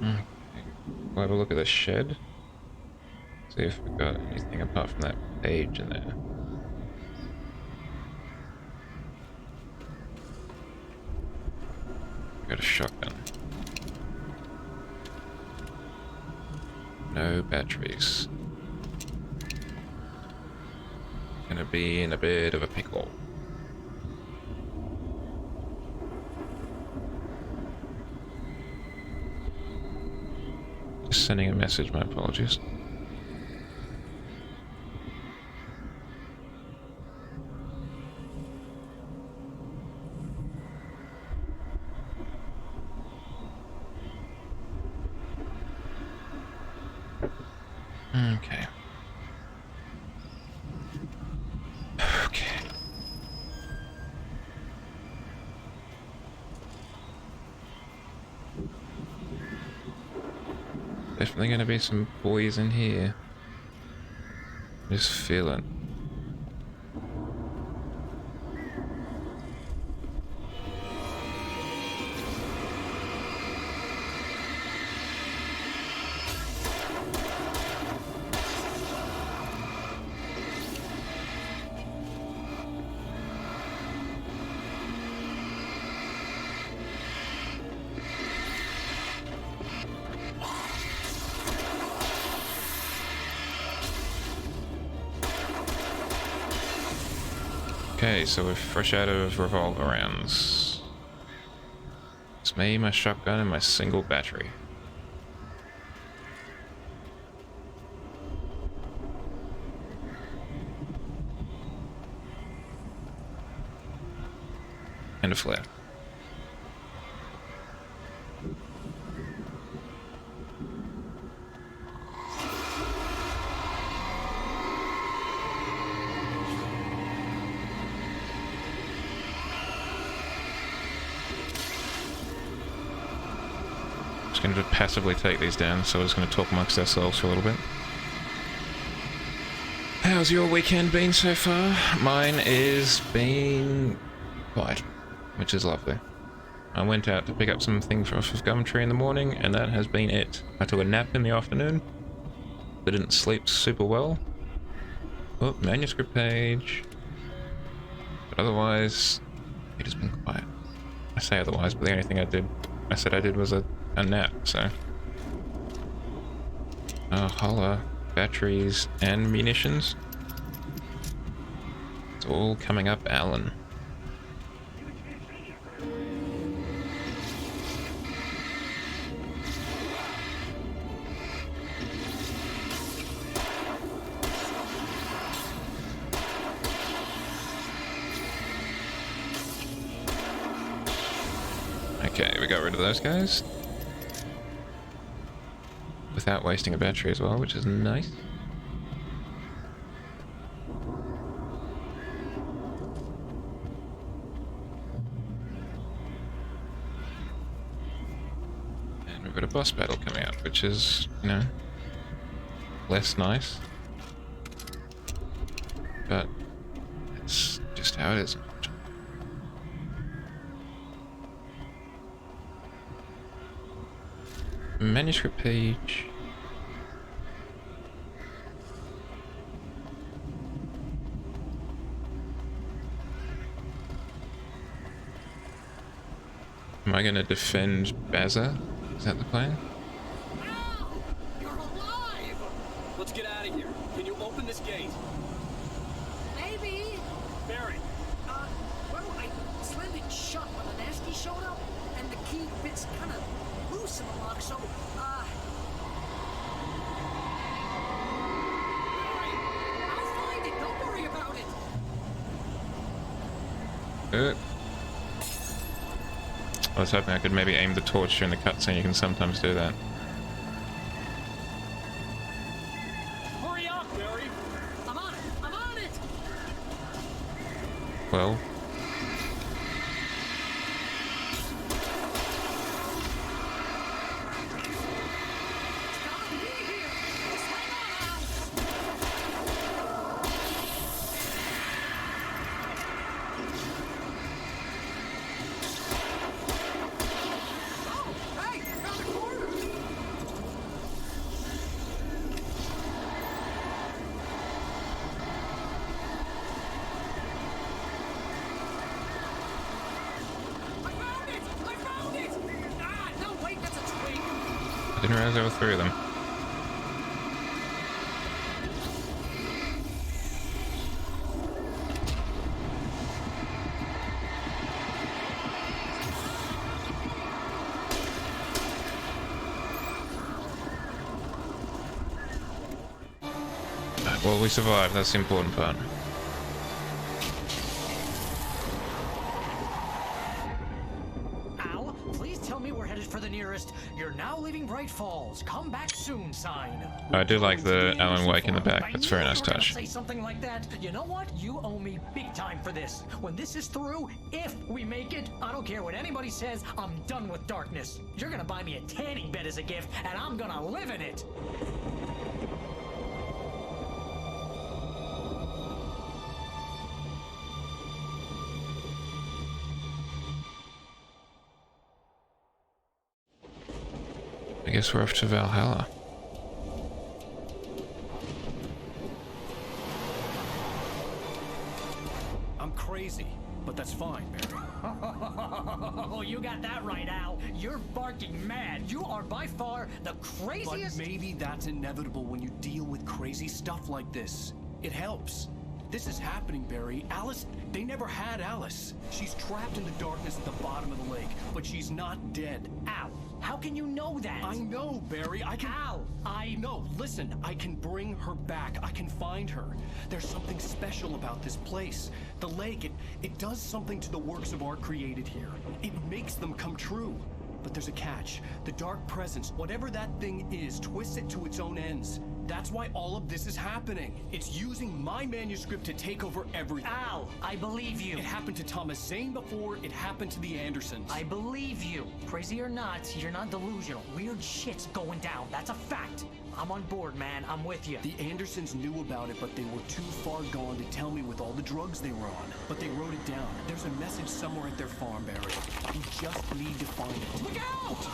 S1: Okay. We'll have a look at the shed. See if we've got anything apart from that page in there. Got a shotgun. No batteries. Gonna be in a bit of a pickle. Just sending a message, my apologies. Okay. Okay. Definitely gonna be some boys in here. Just feel it. Okay, so we're fresh out of revolver rounds. It's me, my shotgun, and my single battery. And a flare. Just going to passively take these down, so we're just going to talk amongst ourselves for a little bit. How's your weekend been so far? Mine is been quiet, which is lovely. I went out to pick up something from off of Gumtree in the morning, and that has been it. I took a nap in the afternoon, but didn't sleep super well. Oh, manuscript page. But otherwise, it has been quiet. I say otherwise, but the only thing I said I did was a nap, so. Oh, holla. Batteries and munitions. It's all coming up, Alan. Okay, we got rid of those guys. Without wasting a battery as well, which is nice. And we've got a boss battle coming up, which is, you know, less nice. But it's just how it is. Manuscript page. Am I gonna defend Baza? Is that the plan?
S4: You're alive!
S10: Let's get out of here. Can you open this gate?
S6: Maybe.
S10: Barry.
S6: Well, I slammed it shut when the nasty showed up, and the key fits kind of loose in the lock, so, Barry, I'll find it. Don't worry about it.
S1: I was hoping I could maybe aim the torch during the cutscene. You can sometimes do that.
S10: Hurry up, Barry.
S6: I'm on it. I'm on it.
S1: Well. I didn't realize there were 3 of them. Well, we survived, that's the important part.
S6: Al, please tell me we're headed for the nearest "You're now leaving Bright Falls. Come back soon" sign.
S1: I do like the Alan Wake in the back. That's a very nice touch.
S6: Say something like that. You know what? You owe me big time for this. When this is through, if we make it, I don't care what anybody says, I'm done with darkness. You're gonna buy me a tanning bed as a gift, and I'm gonna live in it.
S1: I guess we're off to Valhalla.
S2: I'm crazy, but that's fine, Barry.
S6: Oh, you got that right, Al. You're barking mad. You are by far the craziest.
S2: But maybe that's inevitable when you deal with crazy stuff like this. It helps. This is happening, Barry. Alice, they never had Alice. She's trapped in the darkness at the bottom of the lake, but she's not dead.
S6: Al, how can you know that?
S2: I know, Barry. I can...
S6: Al,
S2: No, listen. I can bring her back. I can find her. There's something special about this place. The lake, it does something to the works of art created here. It makes them come true. But there's a catch. The dark presence, whatever that thing is, twists it to its own ends. That's why all of this is happening. It's using my manuscript to take over everything.
S6: Al, I believe you.
S2: It happened to Thomas Zane before. It happened to the Andersons.
S6: I believe you. Crazy or not, you're not delusional. Weird shit's going down. That's a fact. I'm on board, man. I'm with you.
S2: The Andersons knew about it, but they were too far gone to tell me with all the drugs they were on. But they wrote it down. There's a message somewhere at their farm, Barry. We just need to find it.
S6: Look out!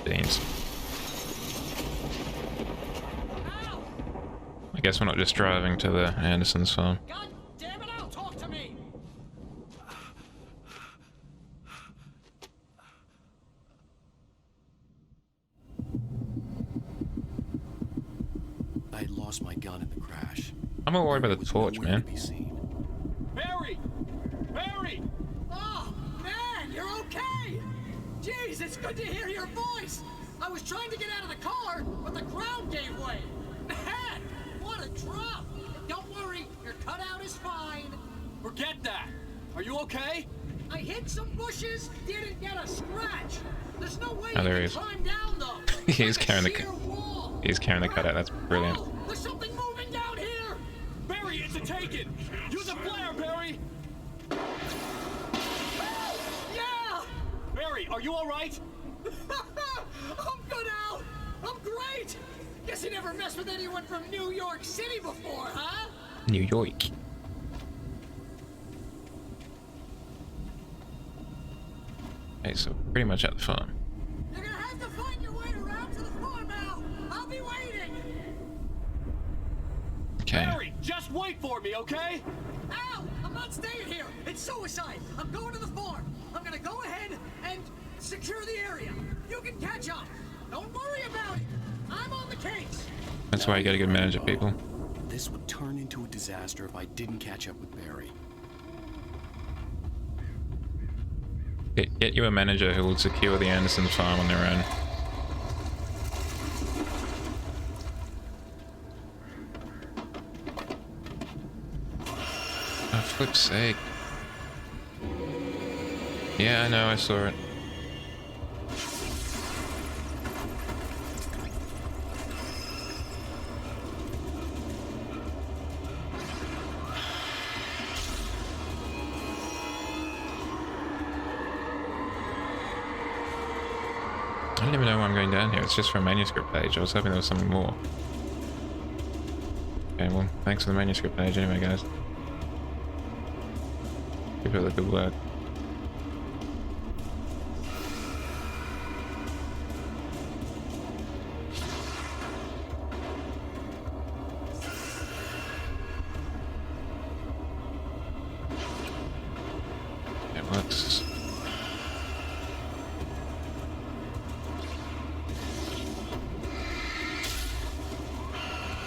S1: Beans. I guess we're not just driving to the Andersons farm.
S6: God damn it, Al, talk to me!
S2: I had lost my gun in the crash.
S1: I'm not worried about the torch, man.
S10: Barry! Barry!
S6: Oh, man, you're okay! Jeez, it's good to hear your voice! I was trying to get out of the car, but the ground gave way! Man, what a drop! Don't worry, your cutout is fine.
S10: Forget that! Are you okay?
S6: I hit some bushes, didn't get a scratch. There's no way
S1: Oh, there
S6: you
S1: he is.
S6: can climb down, though.
S1: He's carrying the cutout. That's brilliant.
S6: Oh, there's something moving down here!
S10: Barry, it's a taken! Use a flare, Barry!
S6: Yeah!
S10: Barry, are you alright?
S6: I'm good, Al! I'm great! Guess you never messed with anyone from New York City before, huh?
S1: New York. Okay, so pretty much at the farm.
S6: You're gonna have to find your way around to the farm, Al! I'll be waiting!
S1: Okay.
S10: Barry, just wait for me, okay?
S6: Al! I'm not staying here! It's so
S10: aside. I'm going to the farm. I'm gonna go ahead and secure the area. You can catch up. Don't worry about it. I'm on the case.
S1: That's why you gotta get manager, people.
S2: This would turn into a disaster if I didn't catch up with Barry.
S1: Get you a manager who will secure the Anderson farm on their own. Oh, flip's sake. Yeah, I know, I saw it. I don't even know why I'm going down here. It's just for a manuscript page. I was hoping there was something more. Okay, well, thanks for the manuscript page anyway, guys. Keep up the good work. Okay, well, let's...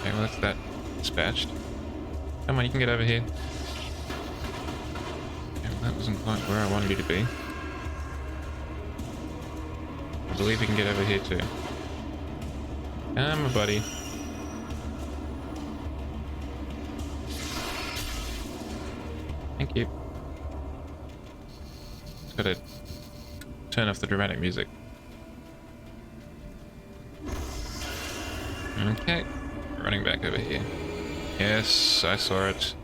S1: Okay, well, that's that dispatched. Come on, you can get over here. Okay, well, that wasn't quite where I wanted you to be. I believe you can get over here too. Come on, buddy. Thank you. Just gotta turn off the dramatic music. Okay. Running back over here. Yes, I saw it.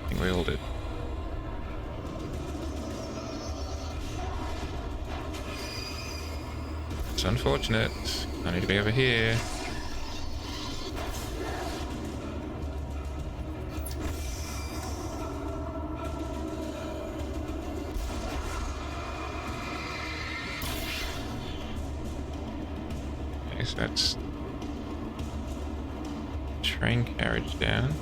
S1: I think we all did. It's unfortunate. I need to be over here. So that's train carriage down,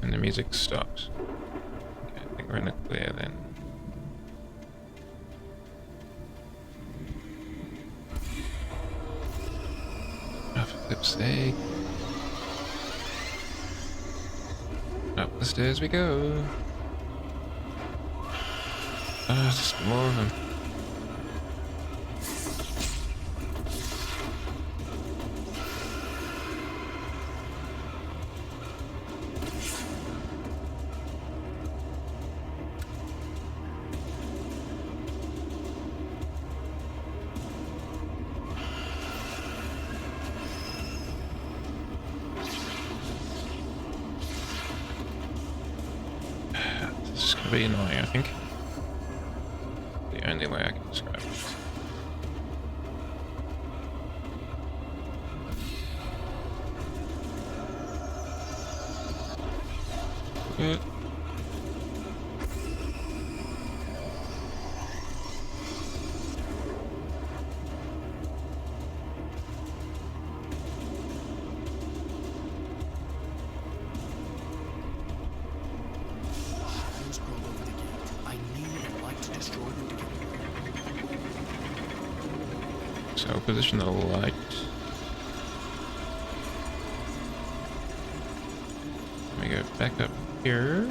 S1: and the music stopped. Okay, I think we're in the clear then. Oh, for flip's sake. Up the stairs we go. Oh, just more of them. This is gonna be annoying, I think. The only way I can describe it. Good. So position the light. Let me go back up here.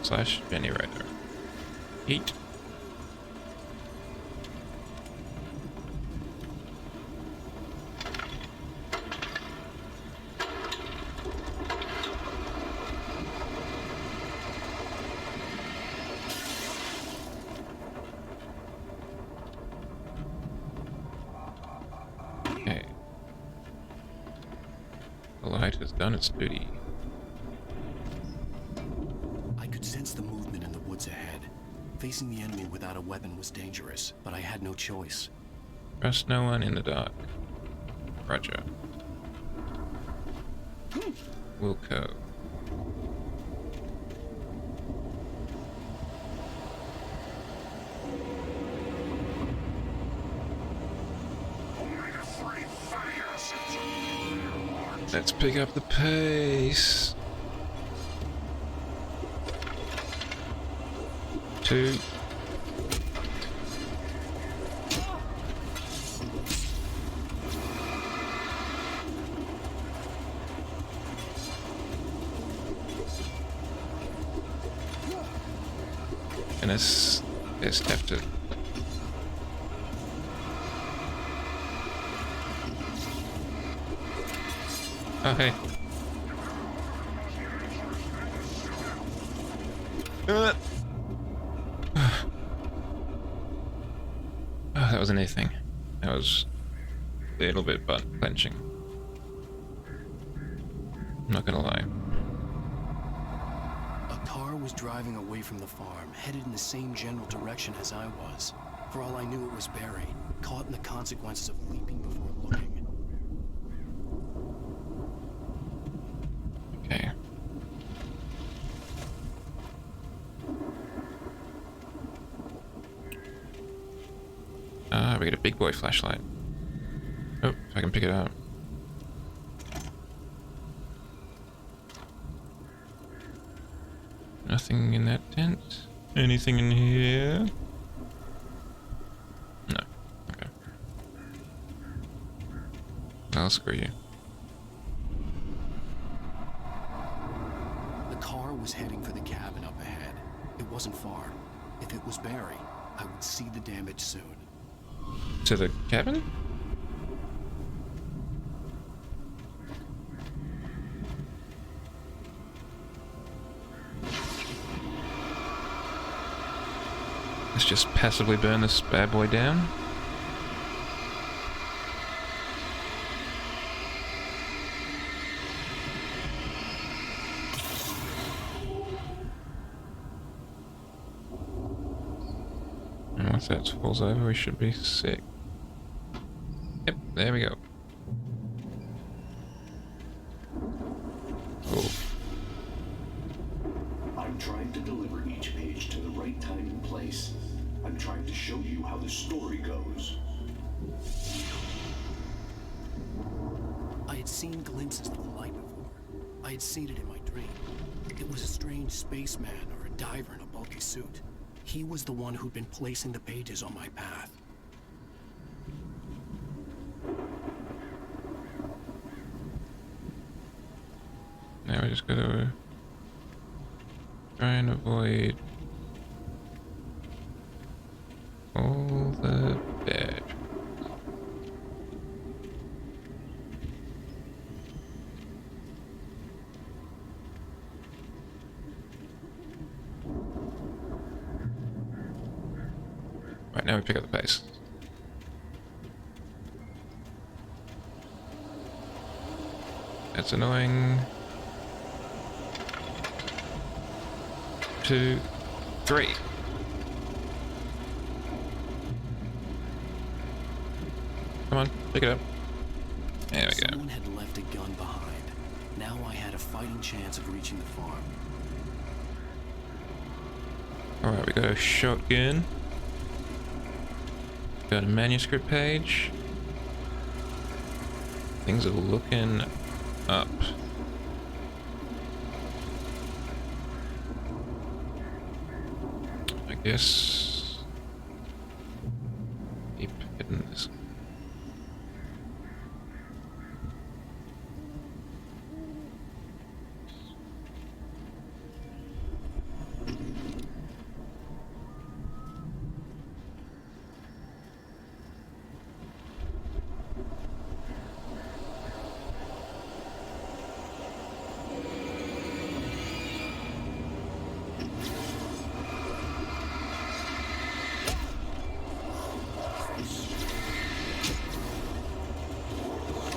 S1: Slash generator. Heat. Okay. The light has done its duty.
S2: I could sense the movement in the woods ahead. Facing the enemy without a weapon was dangerous, but I had no choice.
S1: Trust no one in the dark. Roger. Wilco. Let's pick up the pace. 2. And it's kept it. Okay. Oh, that wasn't anything. That was a little bit butt clenching. I'm not gonna lie.
S2: A car was driving away from the farm, headed in the same general direction as I was. For all I knew, it was Barry, caught in the consequences of leaping before looking.
S1: Okay. We get a big boy flashlight. Oh, if I can pick it up. Nothing in that tent. Anything in here? No. Okay. I'll screw you.
S2: The car was heading for the cabin up ahead. It wasn't far. If it was Barry, I would see the damage soon.
S1: To the cabin? Let's just passively burn this bad boy down. And once that falls over, we should be sick. Yep, there we go. Cool.
S17: I'm trying to deliver each page to the right time and place. I'm trying to show you how the story goes.
S2: I had seen glimpses of the light before. I had seen it in my dream. It was a strange spaceman or a diver in a bulky suit. He was the one who'd been placing the pages on my path.
S1: Now we just gotta try and avoid all the bad. Right, now we pick up the pace. That's annoying. 2, 3. Come on, pick it up. There we go.
S2: Someone had left a gun behind. Now I had a fighting chance of reaching the farm.
S1: Alright, we got a shotgun. Got a manuscript page. Things are looking up. I guess keep hitting this.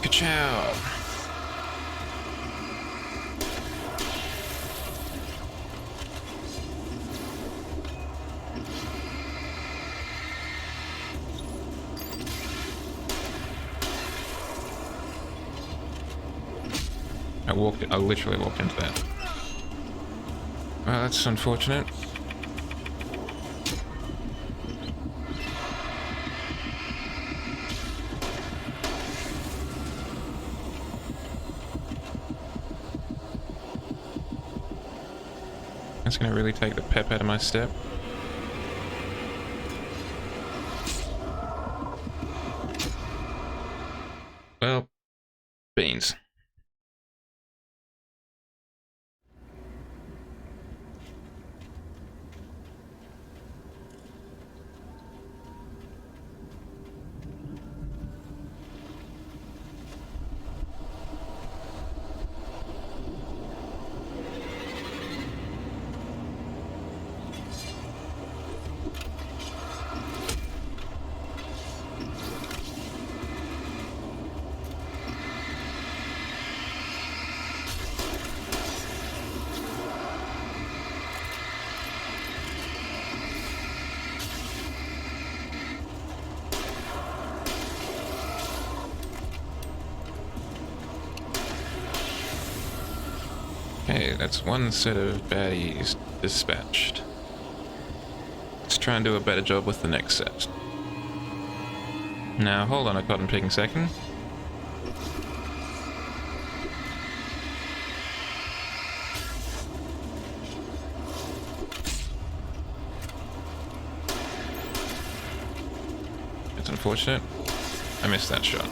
S1: Ka-chow! I literally walked into that. Well, that's unfortunate. That's gonna really take the pep out of my step. Well, beans. Okay, that's one set of baddies dispatched. Let's try and do a better job with the next set. Now, hold on a cotton picking second. It's unfortunate. I missed that shot.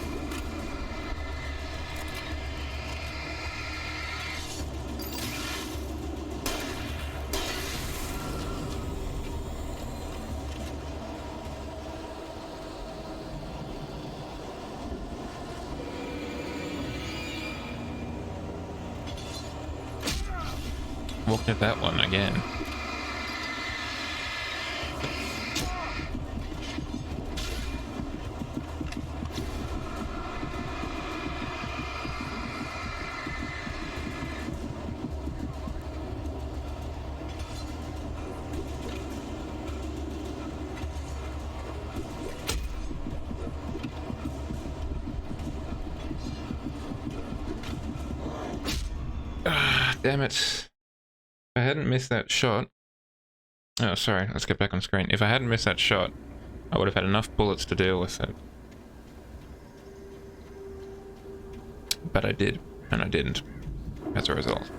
S1: Walked at that one again. Ah, damn it. If I hadn't missed that shot... Oh, sorry, let's get back on screen. If I hadn't missed that shot, I would have had enough bullets to deal with it. But I did, and I didn't, as a result.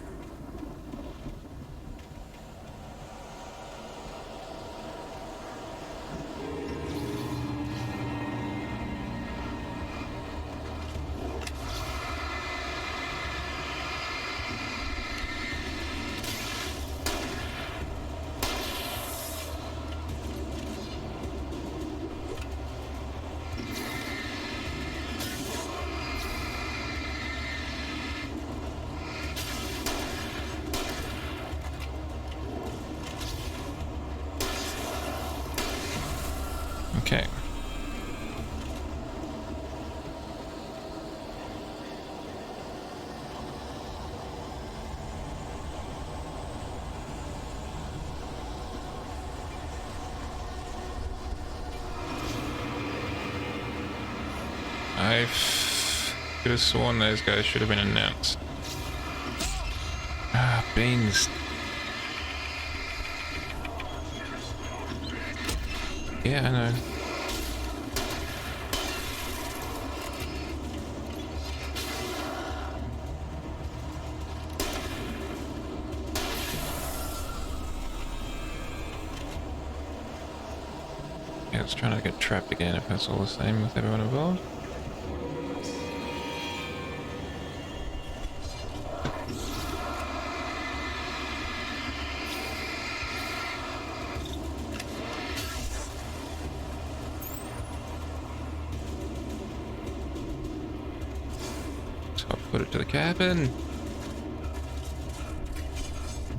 S1: Okay. I could have sworn those guys should have been announced. Ah, beans. Yeah, I know. Yeah, it's trying to get trapped again if that's all the same with everyone involved. Put it to the cabin.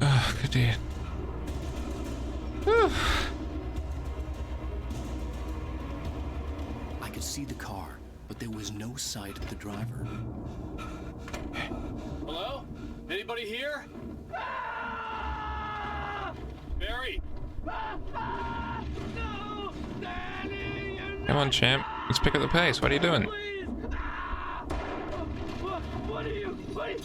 S1: Oh, good dear.
S2: I could see the car, but there was no sight of the driver.
S18: Hello? Anybody here? Barry!
S1: Come on, champ. Let's pick up the pace. What are you doing?
S18: What are you? Please!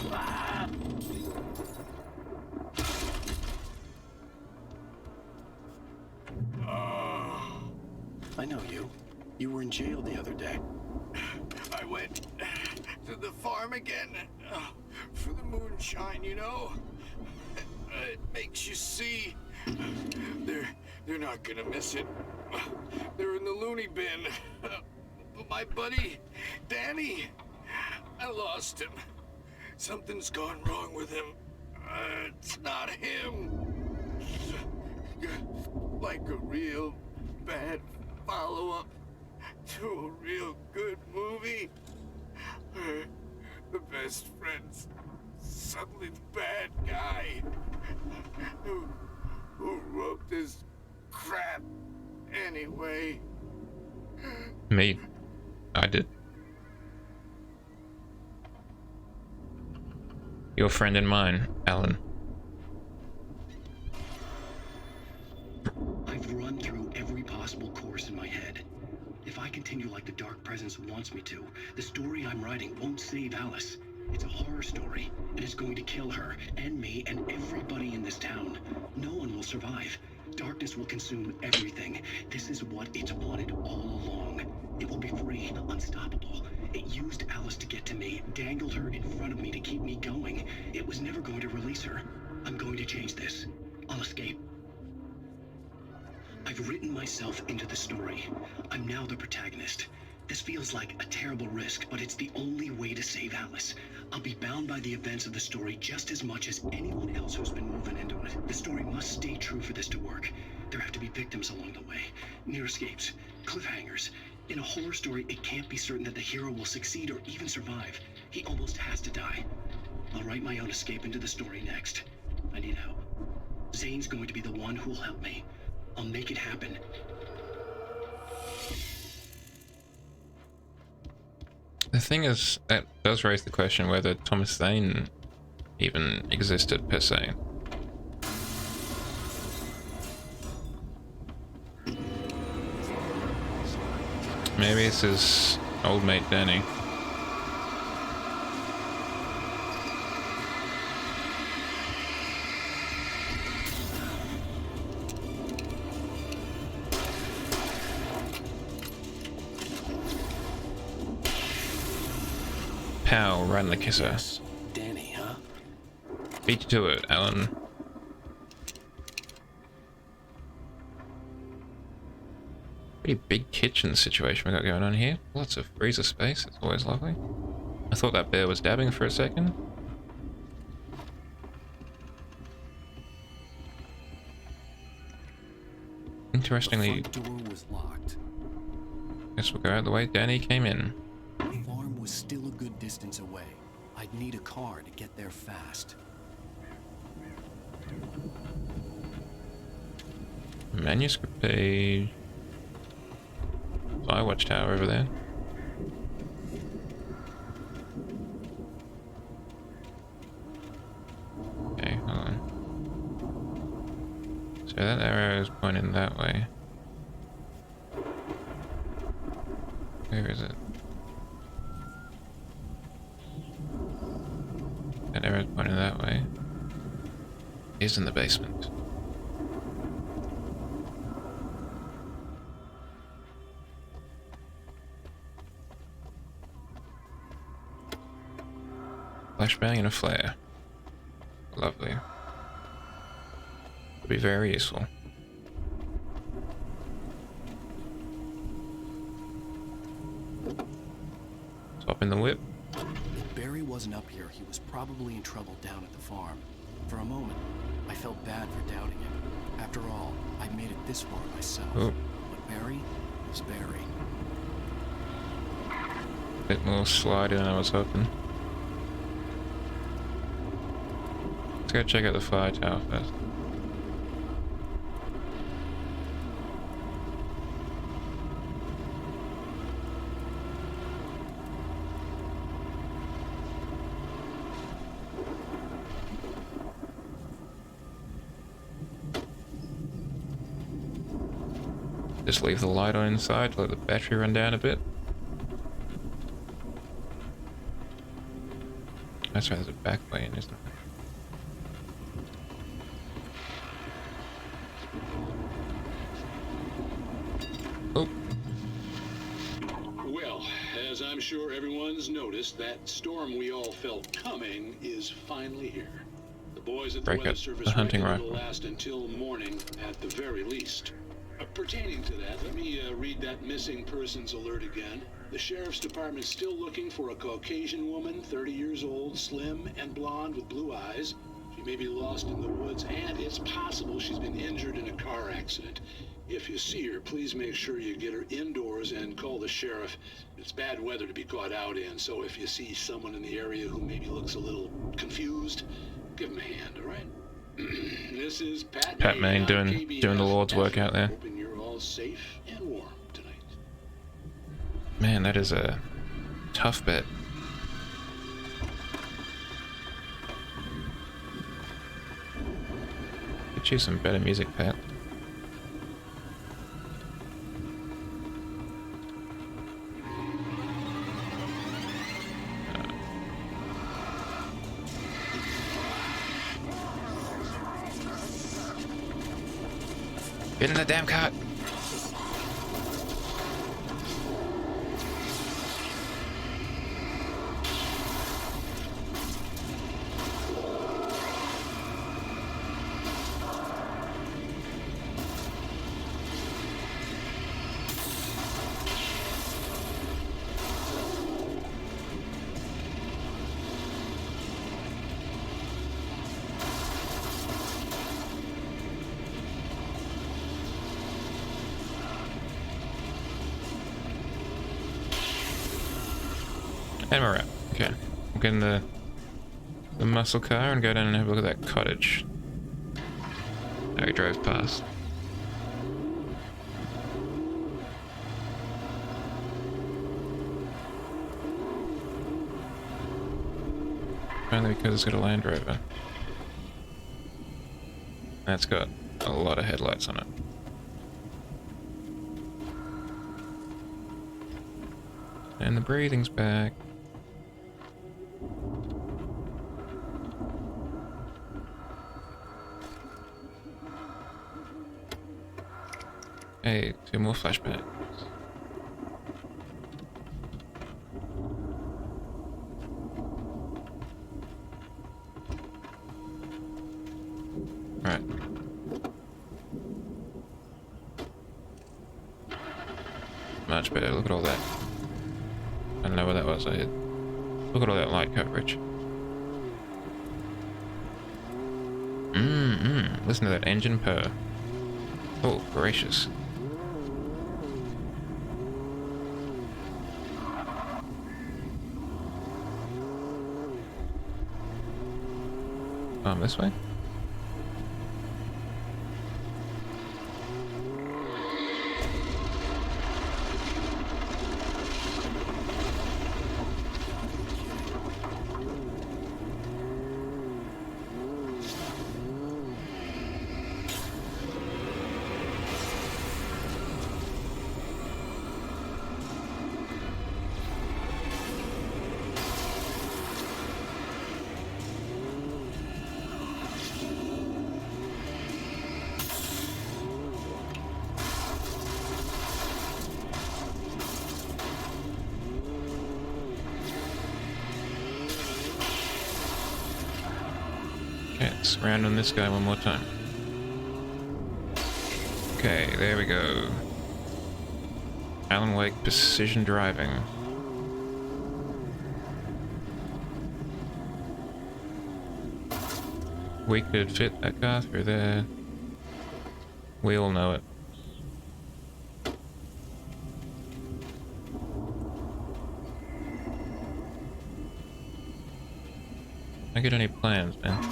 S2: I know you. You were in jail the other day.
S8: I went to the farm again for the moonshine, you know.
S19: It makes you see. They're not gonna miss it. They're in the loony bin. But my buddy, Danny, I lost him. Something's gone wrong with him. It's not him. Like a real bad follow-up to a real good movie. The best friend's suddenly the bad guy. Who wrote this crap anyway?
S1: Me. I did. Your friend and mine, Alan.
S17: I've run through every possible course in my head. If I continue like the Dark Presence wants me to, the story I'm writing won't save Alice. It's a horror story, and it's going to kill her, and me, and everybody in this town. No one will survive. Darkness will consume everything. This is what it's wanted all along. It will be free, unstoppable. It used Alice to get to me, dangled her in front of me to keep me going. It was never going to release her. I'm going to change this. I'll escape. I've written myself into the story. I'm now the protagonist. This feels like a terrible risk, but it's the only way to save Alice. I'll be bound by the events of the story just as much as anyone else who's been woven into it. The story must stay true for this to work. There have to be victims along the way, near escapes, cliffhangers. In a horror story, it can't be certain that the hero will succeed or even survive. He almost has to die. I'll write my own escape into the story next. I need help. Zane's going to be the one who'll help me. I'll make it happen.
S1: The thing is, that does raise the question whether Thomas Zane even existed per se. Maybe it's his old mate Danny. Pow, ran the kisser.
S2: Yes, Danny, huh?
S1: Beat you to it, Alan. Pretty big kitchen situation we got going on here. Lots of freezer space, it's always lovely. I thought that bear was dabbing for a second. Interestingly,
S2: The front door was locked.
S1: guess we'll go out the way Danny came in.
S2: The farm was still a good distance away. I'd need a car to get there fast.
S1: Manuscript page. Fire watchtower over there. Okay, hold on. So that arrow is pointing that way. Where is it? That arrow is pointing that way. Is in the basement. Flashbang and a flare. Lovely. Would be very useful. Hop in the whip.
S2: If Barry wasn't up here, he was probably in trouble down at the farm. For a moment, I felt bad for doubting him. After all, I made it this far myself.
S1: Ooh.
S2: But Barry was Barry.
S1: Bit more slidey than I was hoping. Let's go check out the fire tower first. Just leave the light on inside to let the battery run down a bit. That's right, there's a back way in, isn't there? Oh.
S13: Well, as I'm sure everyone's noticed, that storm we all felt coming is finally here. The boys at the
S1: break
S13: Weather
S1: up
S13: Service
S1: the hunting
S13: reckon it'll
S1: rifle.
S13: last until morning at the very least. Pertaining to that, let me read that missing persons alert again. The Sheriff's Department's still looking for a Caucasian woman, 30 years old, slim and blonde with blue eyes. She may be lost in the woods, and it's possible she's been injured in a car accident. If you see her, please make sure you get her indoors and call the sheriff. It's bad weather to be caught out in, so if you see someone in the area who maybe looks a little confused, give him a hand, all right? This is
S1: Pat Main doing the Lord's work out there.
S13: Hoping you're all safe and warm tonight.
S1: Man, that is a tough bet. Could use some better music, Pat. Get in the damn cart! And we're out. Okay. We'll get in the muscle car and go down and have a look at that cottage. There we drove past. Only because it's got a Land Rover. That's got a lot of headlights on it. And the breathing's back. Hey, 2 more flashbacks. Right. Much better, look at all that. I don't know what that was. Look at all that light coverage. Listen to that engine purr. Oh, gracious. This way? Okay, let's round on this guy one more time. Okay, there we go. Alan Wake precision driving. We could fit that car through there. We all know it. I get any plans, man?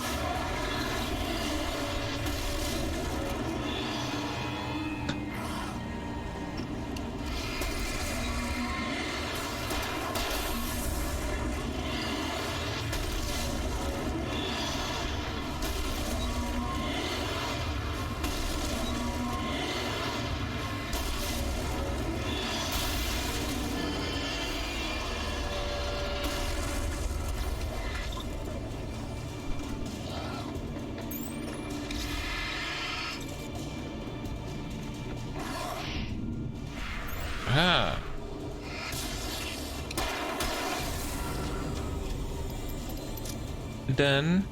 S1: Ah. Done.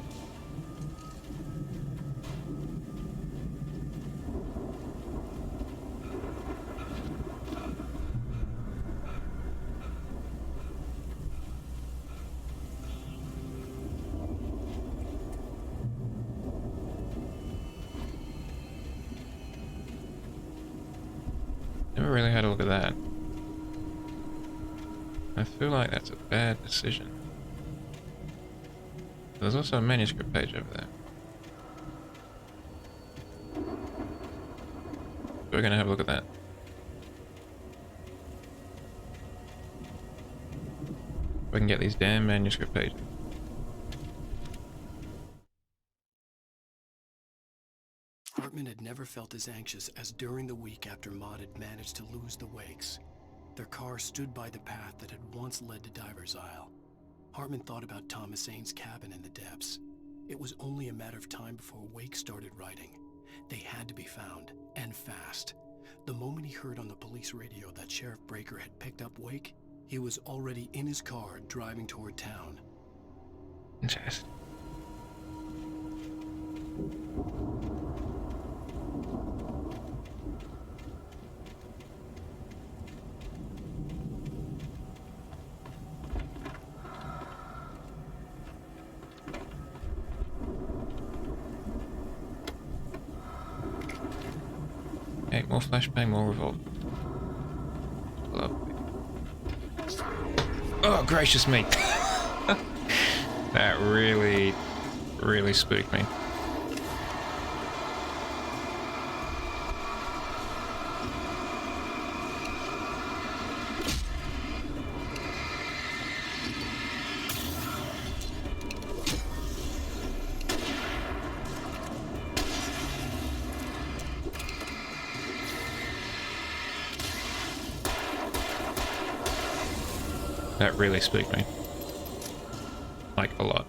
S1: never really had a look at that. I feel like that's a bad decision. There's also a manuscript page over there. We're gonna have a look at that. We can get these damn manuscript pages.
S2: Hartman had never felt as anxious as during the week after Maud had managed to lose the Wakes. Their car stood by the path that had once led to Diver's Isle. Hartman thought about Thomas Ains's cabin in the depths. It was only a matter of time before Wake started writing. They had to be found, and fast. The moment he heard on the police radio that Sheriff Breaker had picked up Wake, he was already in his car driving toward town.
S1: Interesting. Okay, more flashbang, more revolt. Lovely. Oh, gracious me! That really spooked me. That really spooked me. Like, a lot.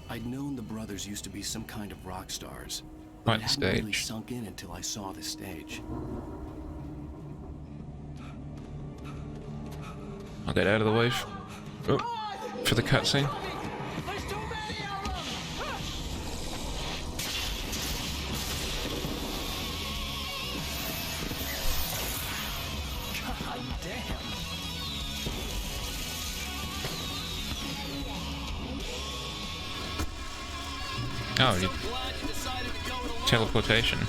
S2: I'd known the brothers used to be some kind of rock stars,
S1: but
S2: it hadn't really sunk in until I saw the stage.
S1: I'll get out of the way for the cutscene. Oh, you... teleportation.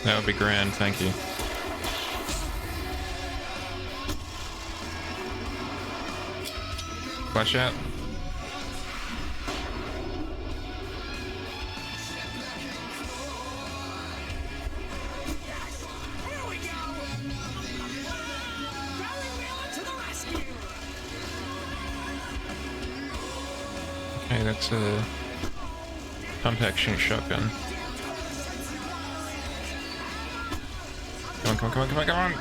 S1: That would be grand, thank you. Flash out. Okay, that's a pump action shotgun. Come on, come on, come on, come on!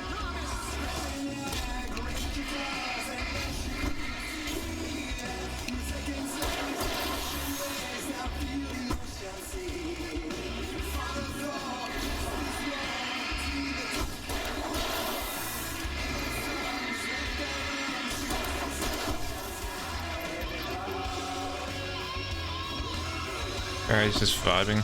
S1: Alright, he's just vibing.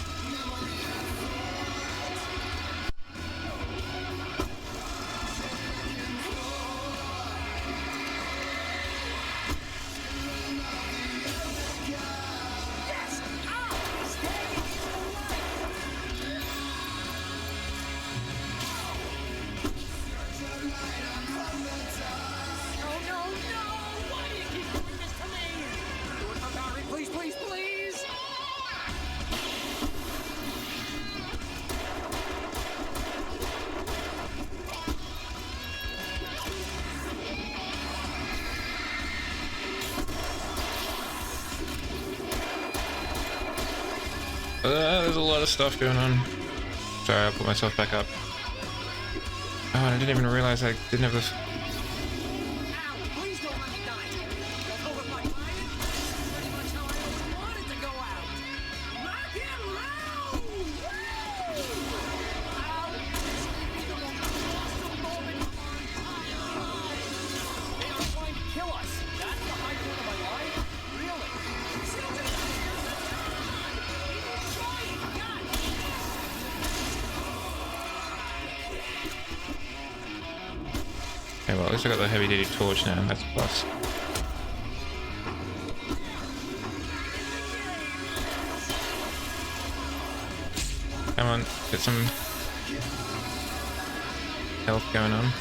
S1: There's a lot of stuff going on. Sorry, I'll put myself back up. Oh, and I didn't even realize I didn't have this. Okay, well, at least I got the heavy-duty torch now. That's a plus. Come on, get some health going on.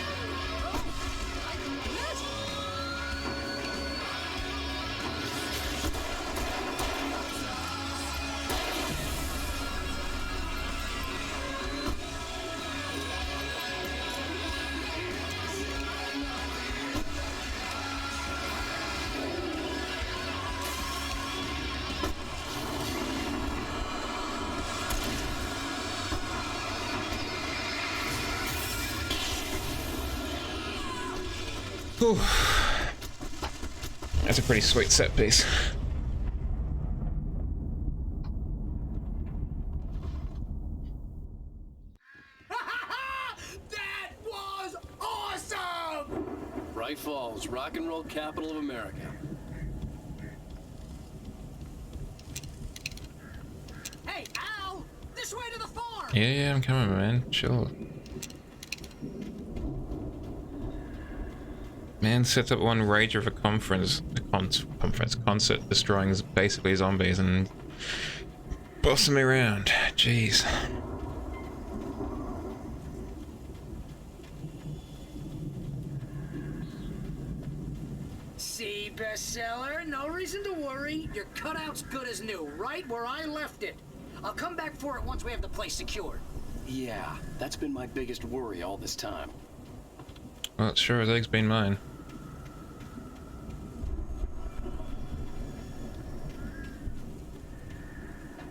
S1: Whew. That's a pretty sweet set piece.
S10: That was awesome!
S20: Bright Falls, rock and roll capital of America.
S10: Hey, Al! This way to the farm!
S1: Yeah, I'm coming, man. Chill. Man sets up one rage of a concert, destroying basically zombies and bossing me around. Jeez.
S10: See, bestseller, no reason to worry. Your cutout's good as new, right where I left it. I'll come back for it once we have the place secured.
S17: Yeah, that's been my biggest worry all this time.
S1: Well, it sure as egg's been mine.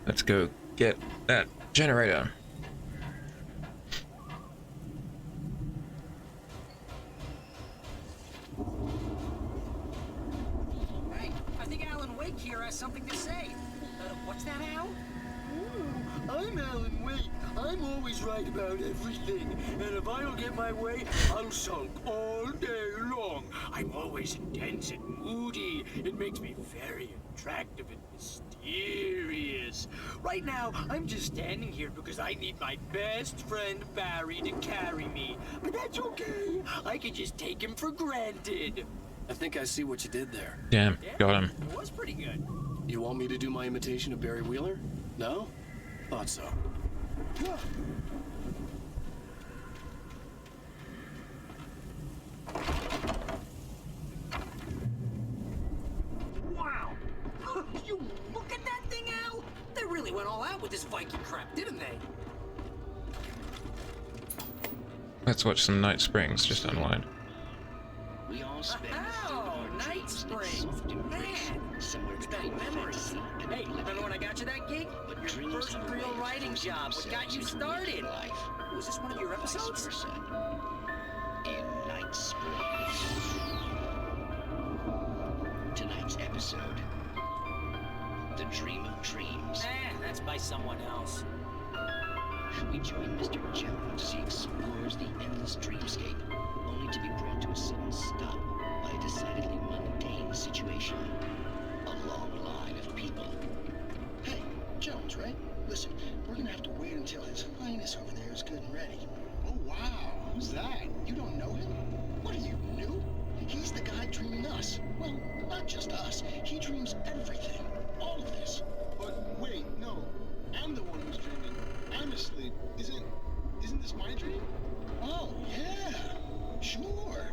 S1: Let's go get that generator.
S10: Hey, I think Alan Wake here has something to say. What's that, Al?
S21: I'm Alan Wake. I'm always right about everything. And if I don't get my way, I'll sulk all day long. I'm always intense and moody. It makes me very attractive and mysterious. Right now, I'm just standing here because I need my best friend Barry to carry me. But that's okay. I can just take him for granted.
S17: I think I see what you did there.
S1: Damn, got him.
S10: It was pretty good.
S17: You want me to do my imitation of Barry Wheeler? No? Thought so.
S10: Wow! You look at that thing, Al! They really went all out with this Viking crap, didn't they?
S1: Let's watch some Night Springs just unwind.
S17: We all spend
S10: Night Springs! Man! It's that memory. Hey, remember when I got you that gig? Your first real writing job. What got you started? Was this one of your episodes?
S17: In Night Springs. Tonight's episode, The Dream of Dreams.
S10: That's by someone else.
S17: We join Mr. Jones as he explores the endless dreamscape, only to be brought to a sudden stop by a decidedly mundane situation. A long line of people.
S12: Hey, Jones, right? Listen, we're gonna have to wait until His Highness over there is good and ready. Oh, wow. Who's that? You don't know him? What are you, new? He's the guy dreaming us. Well, not just us. He dreams everything. All of this.
S22: But wait, no. I'm the one who's dreaming. I'm asleep. Isn't this my dream?
S12: Oh, yeah. Sure.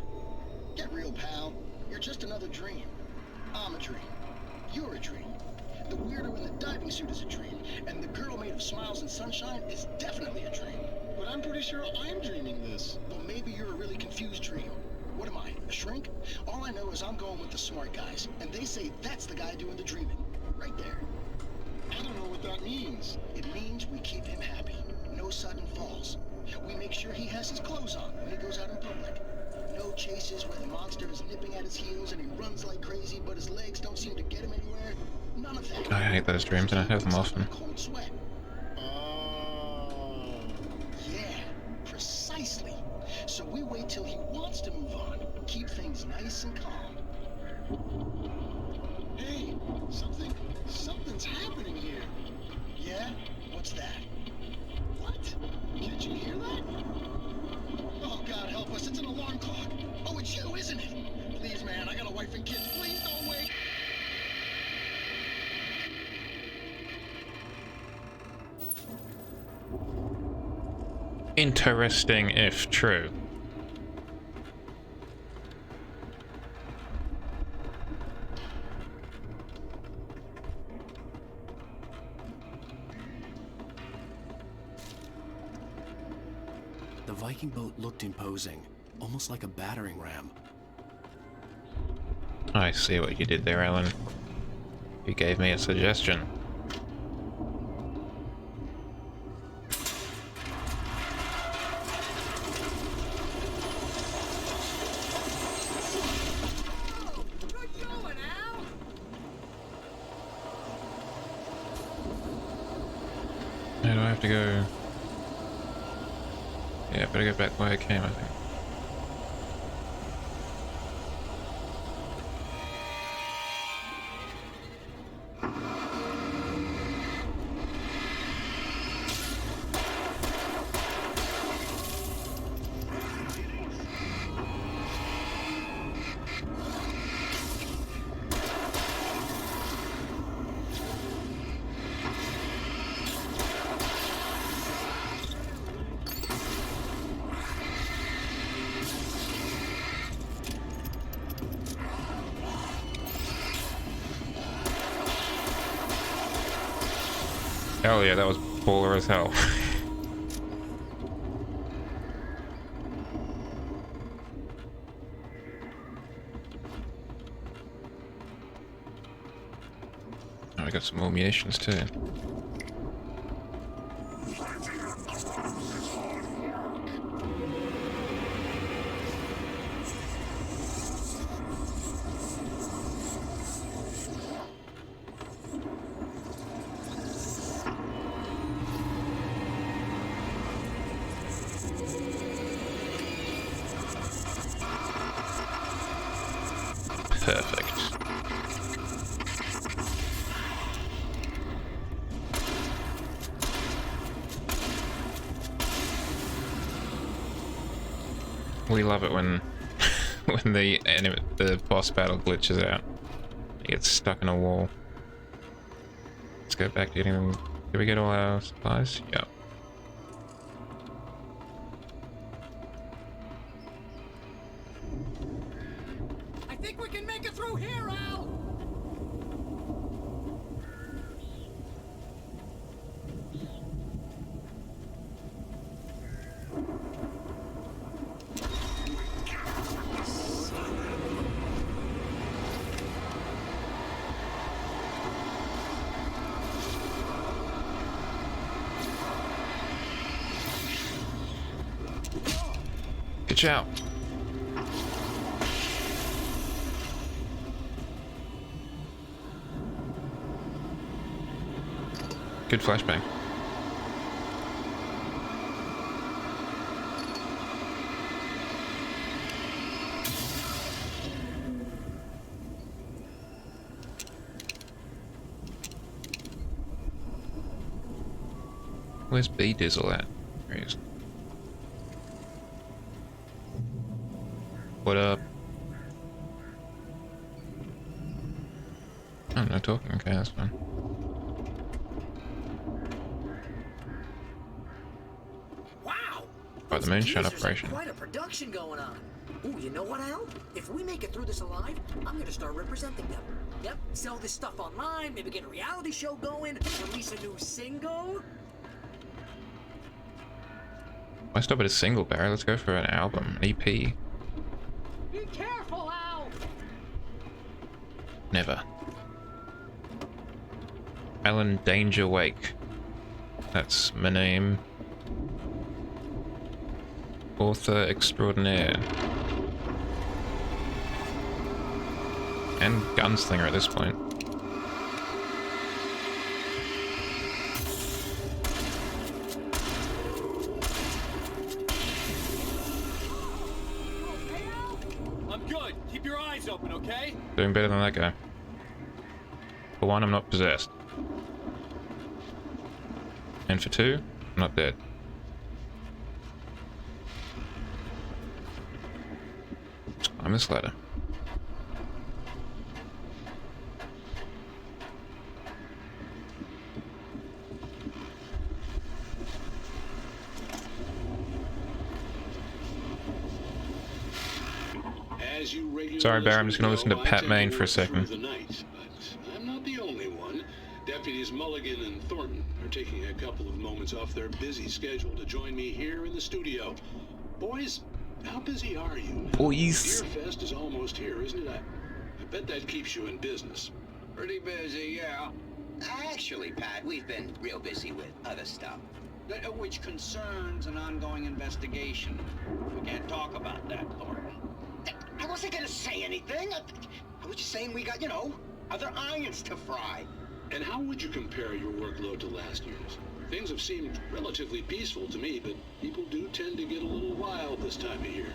S12: Get real, pal. You're just another dream. I'm a dream. You're a dream. The weirdo in the diving suit is a dream, and the girl made of smiles and sunshine is definitely a dream.
S22: But I'm pretty sure I'm dreaming this.
S12: Well, maybe you're a really confused dream. What am I, a shrink? All I know is I'm going with the smart guys, and they say that's the guy doing the dreaming. Right there.
S22: I don't know what that means.
S12: It means we keep him happy. No sudden falls. We make sure he has his clothes on when he goes out in public. No chases where the monster is nipping at his heels and he runs like crazy, but his legs don't seem to get him anywhere. None of that.
S1: I hate those dreams and I have them often.
S12: Cold sweat. Yeah, precisely. So we wait till he wants to move on. Keep things nice and calm.
S22: Hey, something's happening here.
S12: Yeah? What's that?
S22: What? Can't you hear that?
S12: Oh, God help us, it's an alarm clock. Oh,
S1: interesting if true.
S2: The Viking boat looked imposing, almost like a battering ram.
S1: I see what you did there, Alan. You gave me a suggestion. Where do I have to go? Yeah, better go back where I came, I think. Hell yeah, that was baller as hell. Oh, I got some more munitions too. Perfect. We love it when when the boss battle glitches out. He gets stuck in a wall. Let's go back to getting them. Did we get all our supplies? Yep.
S10: I think we can make it through here, Al!
S1: Good job. Good flashbang. Where's B-Dizzle at? There he is. What up? Oh, no talking. Okay, that's fine.
S10: Wow!
S1: By the moonshot operation.
S10: Quite a production going on. Ooh, you know what, Al? If we make it through this alive, I'm gonna start representing them. Yep, sell this stuff online, maybe get a reality show going, release a new single.
S1: Why stop at a single, Barry? Let's go for an album, an EP.
S10: Be careful, Al!
S1: Never. Alan Danger Wake. That's my name. Author extraordinaire. And gunslinger at this point.
S18: I'm good. Keep your eyes open, okay?
S1: Doing better than that guy. For one, I'm not possessed. And for two, I'm not dead. Let's climb this ladder.
S13: As you regular
S1: Sorry, Barry, I'm just going to
S13: listeners
S1: listen to
S13: know, I
S1: Pat
S13: tend
S1: Main
S13: to
S1: for a
S13: work through
S1: second.
S13: the night, but I'm not the only one. Deputies Mulligan and Thornton are taking a couple of moments off their busy schedule to join me here in the studio. Boys, how busy are you?
S1: Boys.
S13: Deerfest is almost here, isn't it? I bet that keeps you in business.
S3: Pretty busy, yeah. Actually, Pat, we've been real busy with other stuff, which concerns an ongoing investigation. We can't talk about that, Thornton. I wasn't gonna say anything. I was just saying we got, other irons to fry.
S13: And how would you compare your workload to last year's? Things have seemed relatively peaceful to me, but people do tend to get a little wild this time of year.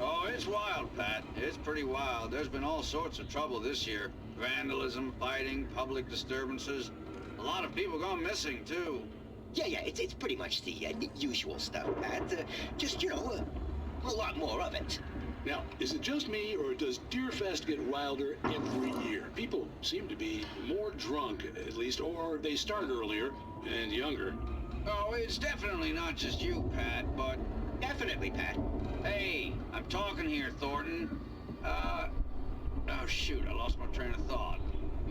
S3: Oh, it's wild, Pat. It's pretty wild. There's been all sorts of trouble this year. Vandalism, fighting, public disturbances. A lot of people gone missing, too. Yeah, it's pretty much the usual stuff, Pat. Just, a lot more of it.
S13: Now, is it just me, or does Deerfest get wilder every year? People seem to be more drunk, at least, or they start earlier and younger.
S3: Oh, it's definitely not just you, Pat, but... Definitely, Pat. Hey, I'm talking here, Thornton. Oh, shoot, I lost my train of thought.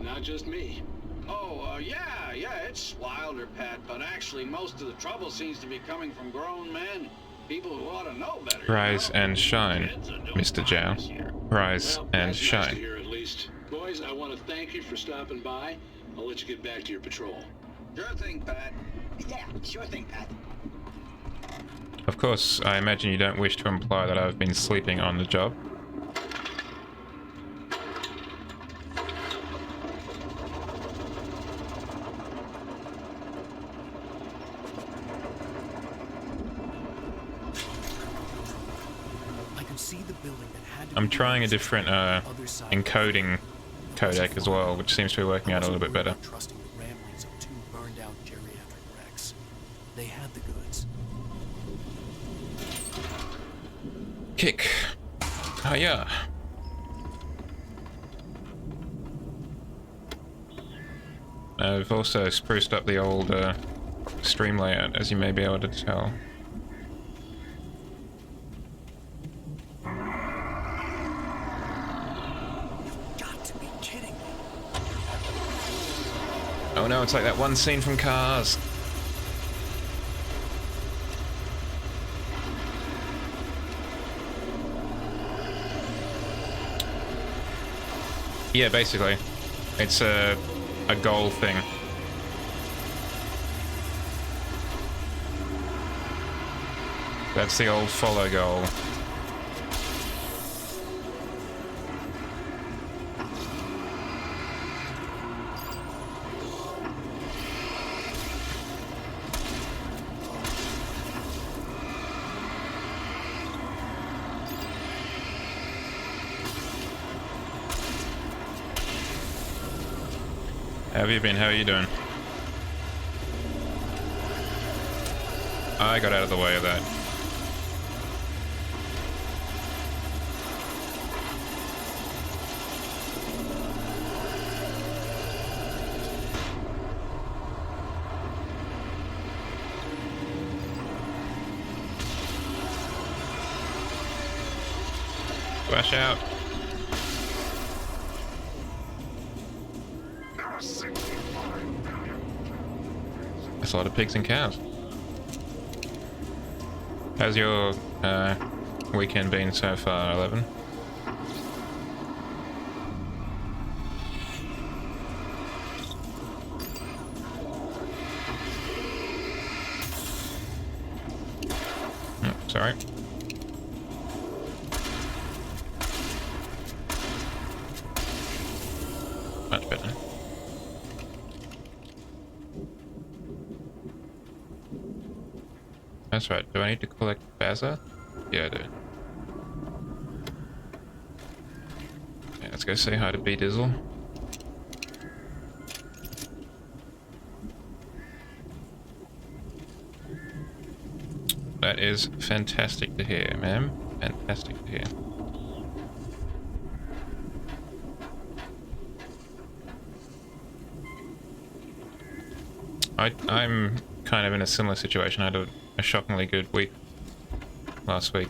S13: Not just me.
S3: Oh, yeah, it's wilder, Pat, but actually most of the trouble seems to be coming from grown men. People who ought to know better.
S1: Rise and shine, Mr. Jow. Rise and shine.
S13: Nice to hear, at least. Boys, I want to thank you for stopping by. I'll let you get back to your patrol.
S3: Sure thing, Pat. Yeah, sure thing, Pat.
S1: Of course, I imagine you don't wish to imply that I've been sleeping on the job. I'm trying a different encoding codec as well, which seems to be working out a little bit better.
S2: Trusting the ramblings of two burned-out geriatric wrecks. They had the goods.
S1: Kick. Oh yeah. I've also spruced up the old stream layout, as you may be able to tell. Oh no, it's like that one scene from Cars. Yeah, basically. It's a goal thing. That's the old follow goal. How have you been? How are you doing? I got out of the way of that. Flash out. That's a lot of pigs and cows. How's your weekend been so far, 11? Sorry. Much better. That's right. Do I need to collect Baza? Yeah, I do. Yeah, let's go say hi to B-Dizzle. That is fantastic to hear, ma'am. Fantastic to hear. I'm kind of in a similar situation. I had a shockingly good week last week.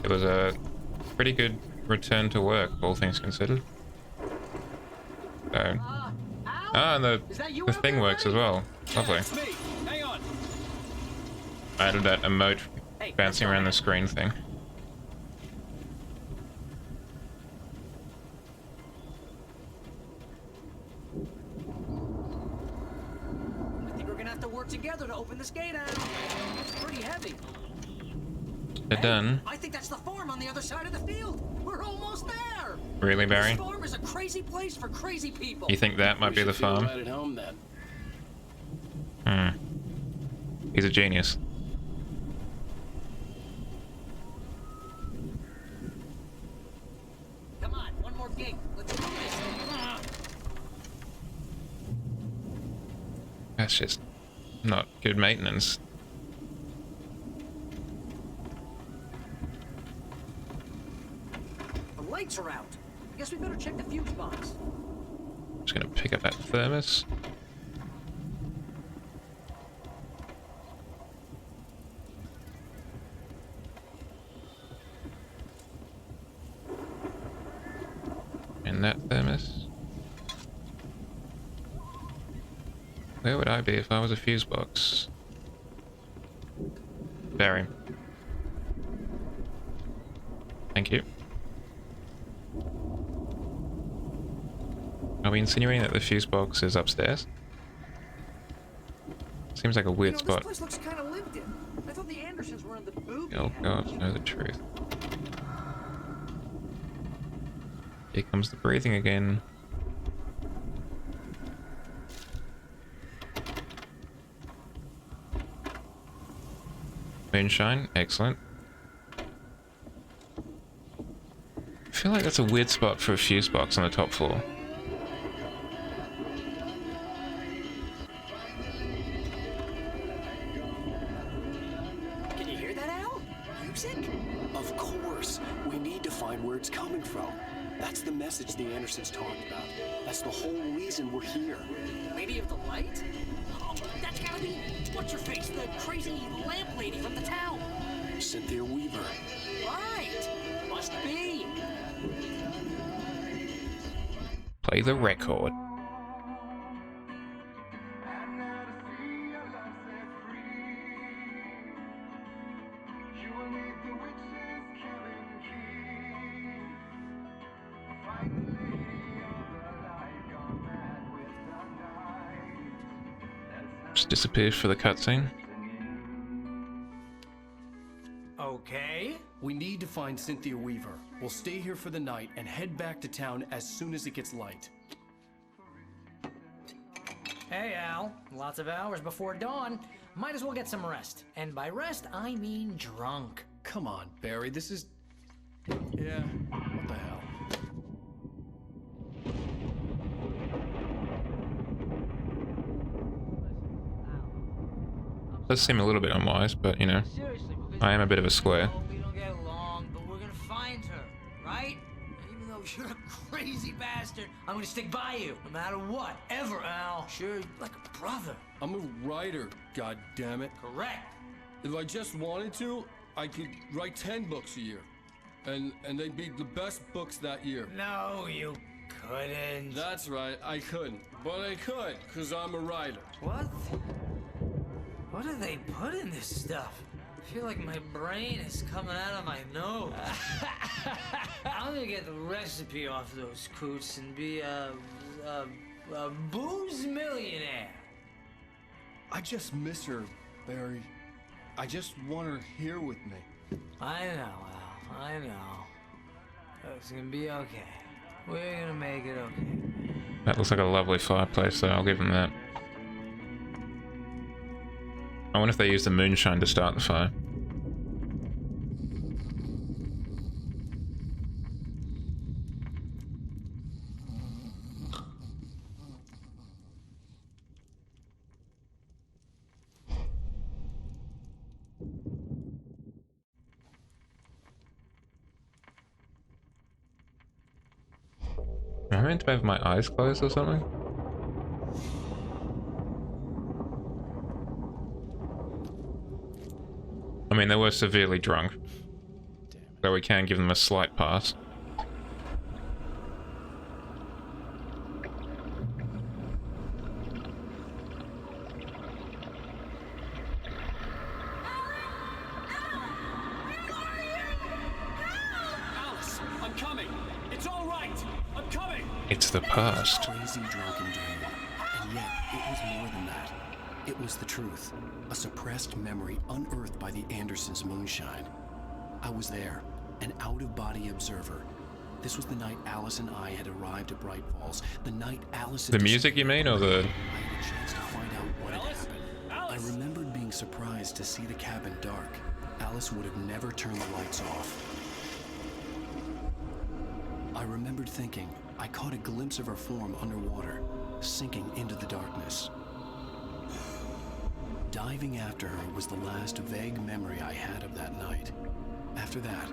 S1: It was a pretty good return to work, all things considered. So, and the thing works as well. Lovely.
S18: Hang on.
S1: I added that emote bouncing around the screen thing.
S10: I think we're gonna have to work together to open this gate out. It's pretty heavy.
S1: They're done.
S10: I think that's the farm on the other side of the field. We're almost there.
S1: Really, Barry?
S10: This farm is a crazy place for crazy people.
S1: You think that might be the farm?
S22: Right at home then.
S1: He's a genius.
S10: Come on, one more gate. Let's do this.
S1: That's just not good maintenance.
S10: The lights are out. I guess we better check the fuse box.
S1: Just gonna pick up that thermos. And that thermos. Where would I be if I was a fuse box? Barry. Thank you. Are we insinuating that the fuse box is upstairs? Seems like a weird spot.
S10: This place looks kind of lived in. I thought the Andersons were in the booth.
S1: Oh god, know the truth. Here comes the breathing again. Moonshine, excellent. I feel like that's a weird spot for a fuse box on the top floor.
S10: Can you hear that, Al? Music?
S17: Of course. We need to find where it's coming from. That's the message the Andersons talked about. That's the whole reason we're here.
S10: Lady of the Light? Oh, that's gotta be what's-her-face, the crazy lamp lady from the town.
S17: Cynthia Weaver.
S10: Right. Must be.
S1: Play the record. Just disappears for the cutscene.
S2: Okay. We need to find Cynthia Weaver. We'll stay here for the night and head back to town as soon as it gets light.
S15: Hey, Al. Lots of hours before dawn. Might as well get some rest. And by rest, I mean drunk.
S2: Come on, Barry. This is... Yeah, what the hell?
S1: Does seem a little bit unwise, but you know, I am a bit of a square.
S15: We don't get along, but we're gonna find her, right? And even though you're a crazy bastard, I'm gonna stick by you, no matter what, ever, Al. Sure, like a brother.
S5: I'm a writer, goddammit.
S15: Correct.
S5: If I just wanted to, I could write 10 books a year. And they'd be the best books that year.
S15: No, you couldn't.
S5: That's right, I couldn't. But I could, because I'm a writer.
S15: What? What do they put in this stuff? I feel like my brain is coming out of my nose. I'm gonna get the recipe off those coots and be a booze millionaire.
S5: I just miss her, Barry. I just want her here with me.
S15: I know, Al. I know. It's gonna be okay. We're gonna make it okay.
S1: That looks like a lovely fireplace, so I'll give them that. I wonder if they use the moonshine to start the fire. Am I meant to have my eyes closed or something? I mean, they were severely drunk. So we can give them a slight pass.
S18: Alice, I'm coming. It's all right. I'm coming.
S1: It's the past.
S2: Crazy drunken dream, and yet it was more than that. It was the truth, a suppressed memory unearthed by the Andersons' moonshine. I was there, an out-of-body observer. This was the night Alice and I had arrived at Bright Falls. The night Alice.
S1: The music, you mean, or the?
S2: I had a chance to find out what had happened. I remembered being surprised to see the cabin dark. Alice would have never turned the lights off. I remembered thinking I caught a glimpse of her form underwater, sinking into the darkness. Diving after her was the last vague memory I had of that night. After that,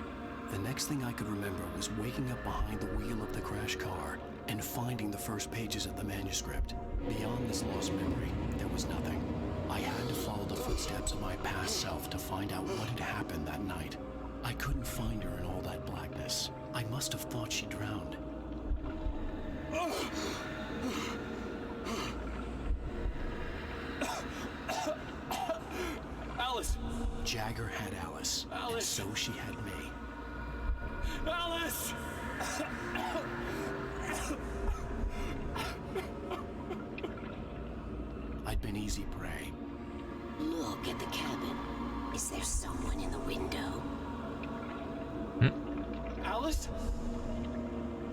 S2: the next thing I could remember was waking up behind the wheel of the crash car and finding the first pages of the manuscript. Beyond this lost memory, there was nothing. I had to follow the footsteps of my past self to find out what had happened that night. I couldn't find her in all that blackness. I must have thought she drowned.
S18: Alice!
S2: Jagger had Alice, and so she had me.
S18: Alice!
S2: I'd been easy prey.
S7: Look at the cabin. Is there someone in the window?
S18: Alice?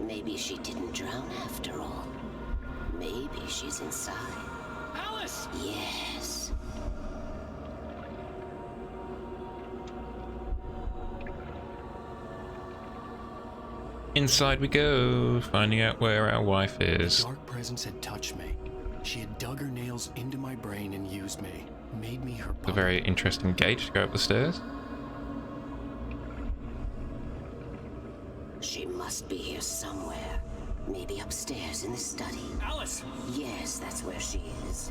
S7: Maybe she didn't drown after all. Maybe she's inside.
S18: Alice!
S7: Yes.
S1: Inside we go, finding out where our wife is.
S2: The dark presence had touched me. She had dug her nails into my brain and used me, made me her puppet.
S1: A very interesting gate to go up the stairs.
S7: She must be here somewhere. Maybe upstairs in the study.
S18: Alice!
S7: Yes, that's where she is.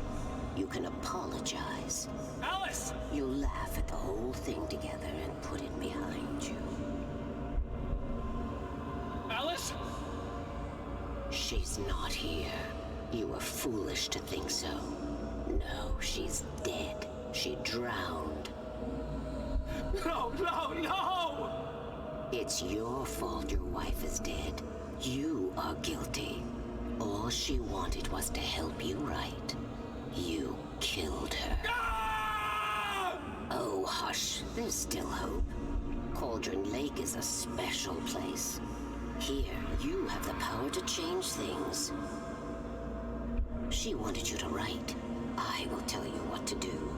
S7: You can apologize.
S18: Alice!
S7: You'll laugh at the whole thing together and put it behind you.
S18: Alice?
S7: She's not here. You were foolish to think so. No, she's dead. She drowned.
S18: No, no, no!
S7: It's your fault your wife is dead. You are guilty. All she wanted was to help you right. You killed her.
S18: Ah!
S7: Oh, hush. There's still hope. Cauldron Lake is a special place. Here, you have the power to change things. She wanted you to write. I will tell you what to do.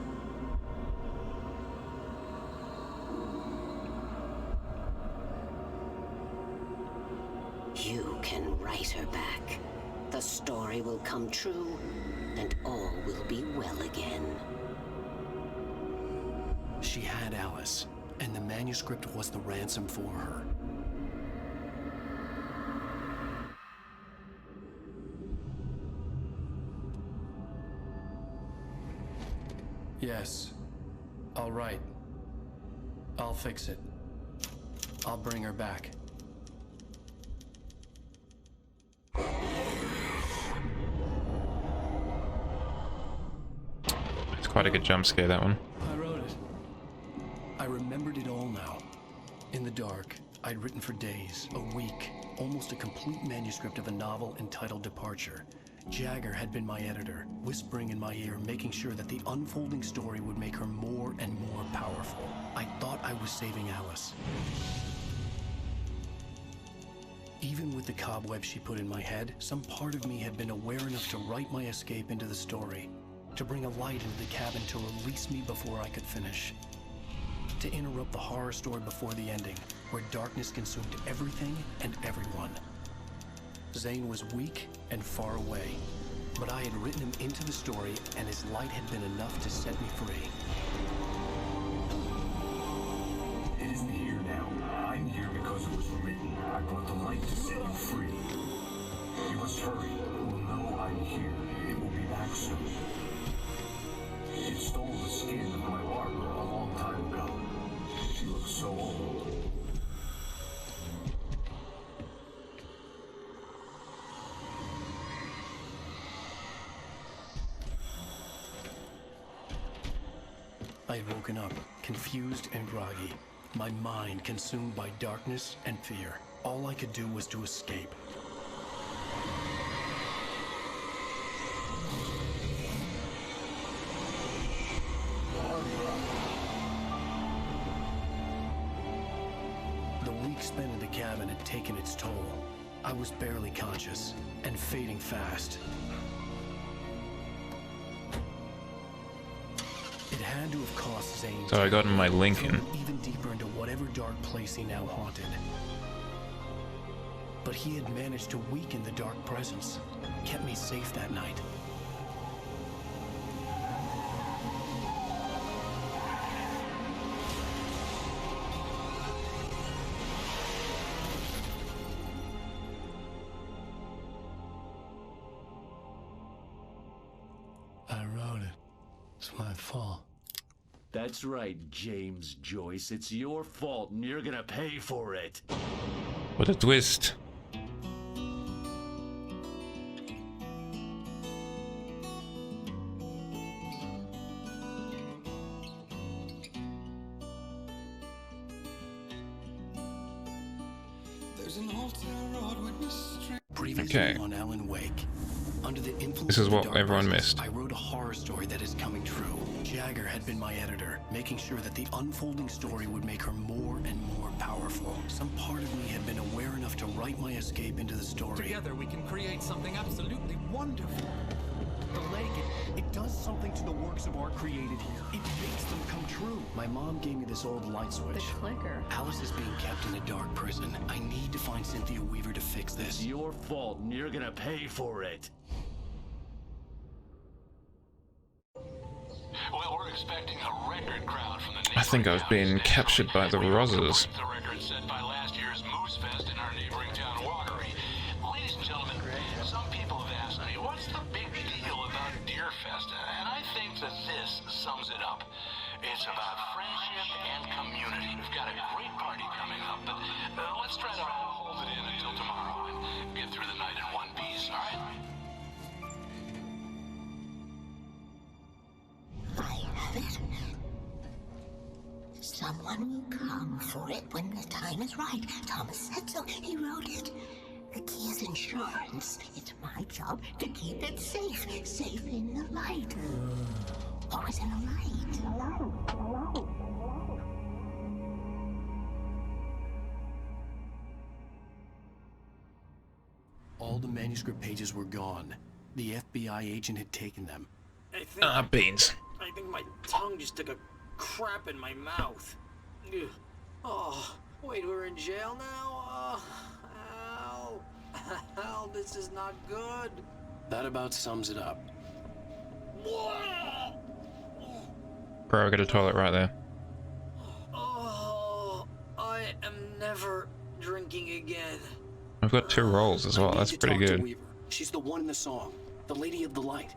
S7: You can write her back. The story will come true, and all will be well again.
S2: She had Alice, and the manuscript was the ransom for her. Yes. All right. I'll fix it. I'll bring her back.
S1: It's quite a good jump scare, that one.
S2: I wrote it. I remembered it all now. In the dark, I'd written for days, a week, almost a complete manuscript of a novel entitled Departure. Jagger had been my editor, whispering in my ear, making sure that the unfolding story would make her more and more powerful. I thought I was saving Alice. Even with the cobwebs she put in my head, some part of me had been aware enough to write my escape into the story, to bring a light into the cabin to release me before I could finish, to interrupt the horror story before the ending, where darkness consumed everything and everyone. Zane was weak and far away, but I had written him into the story, and his light had been enough to set me free.
S11: It isn't here now. I'm here because it was written. I brought the light to set you free. You must hurry. It will know I'm here. It will be back soon. It stole the skin of my Barbara a long time ago. She looks so old.
S2: I had woken up, confused and groggy, my mind consumed by darkness and fear. All I could do was to escape. The week spent in the cabin had taken its toll. I was barely conscious and fading fast. It had to have cost Zane.
S1: So I got in my Lincoln.
S2: Even deeper into whatever dark place he now haunted. But he had managed to weaken the dark presence, kept me safe that night. I wrote it. It's my fault.
S9: That's right, James Joyce. It's your fault, and you're gonna pay for it.
S1: What a twist.
S2: Previously
S1: Okay.
S2: on Alan Wake. Under the influence
S1: This is
S2: of the
S1: what
S2: dark
S1: everyone
S2: presence,
S1: missed.
S2: I wrote a horror story that is coming true. Jagger had been my editor, making sure that the unfolding story would make her more and more powerful. Some part of me had been aware enough to write my escape into the story.
S14: Together we can create something absolutely wonderful.
S2: The lake, it does something to the works of art created here. It makes them come true. My mom gave me this old light switch.
S23: The clicker.
S2: Alice is being kept in a dark prison. I need to find Cynthia Weaver to fix this.
S9: It's your fault, and you're gonna pay for it.
S24: Well, we're expecting a record crowd from the
S1: I think I was being captured by the Rozzers.
S24: the record set by last year's Moose Fest in our neighboring town, Walkery. Ladies and gentlemen, some people have asked me, what's the big deal about Deer Fest? And I think that this sums it up. It's about friendship and community. We've got a great party coming up, but let's try to hold it in until tomorrow and get through the night in one piece, all right?
S7: I have it. Someone will come for it when the time is right. Thomas said so. He wrote it. The key is insurance. It's my job to keep it safe. Safe in the light. Always in the light.
S2: All the manuscript pages were gone. The FBI agent had taken them.
S1: Beans.
S6: I think my tongue just took a crap in my mouth. Ugh. Oh, wait, we're in jail now? Ow. Ow, this is not good.
S2: That about sums it up.
S1: Bro, I got a toilet right there.
S6: Oh, I am never drinking again.
S1: I've got 2 rolls as well.
S2: I need
S1: That's
S2: to
S1: pretty
S2: talk to
S1: good.
S2: Weaver. She's the one in the song. The Lady of the Light.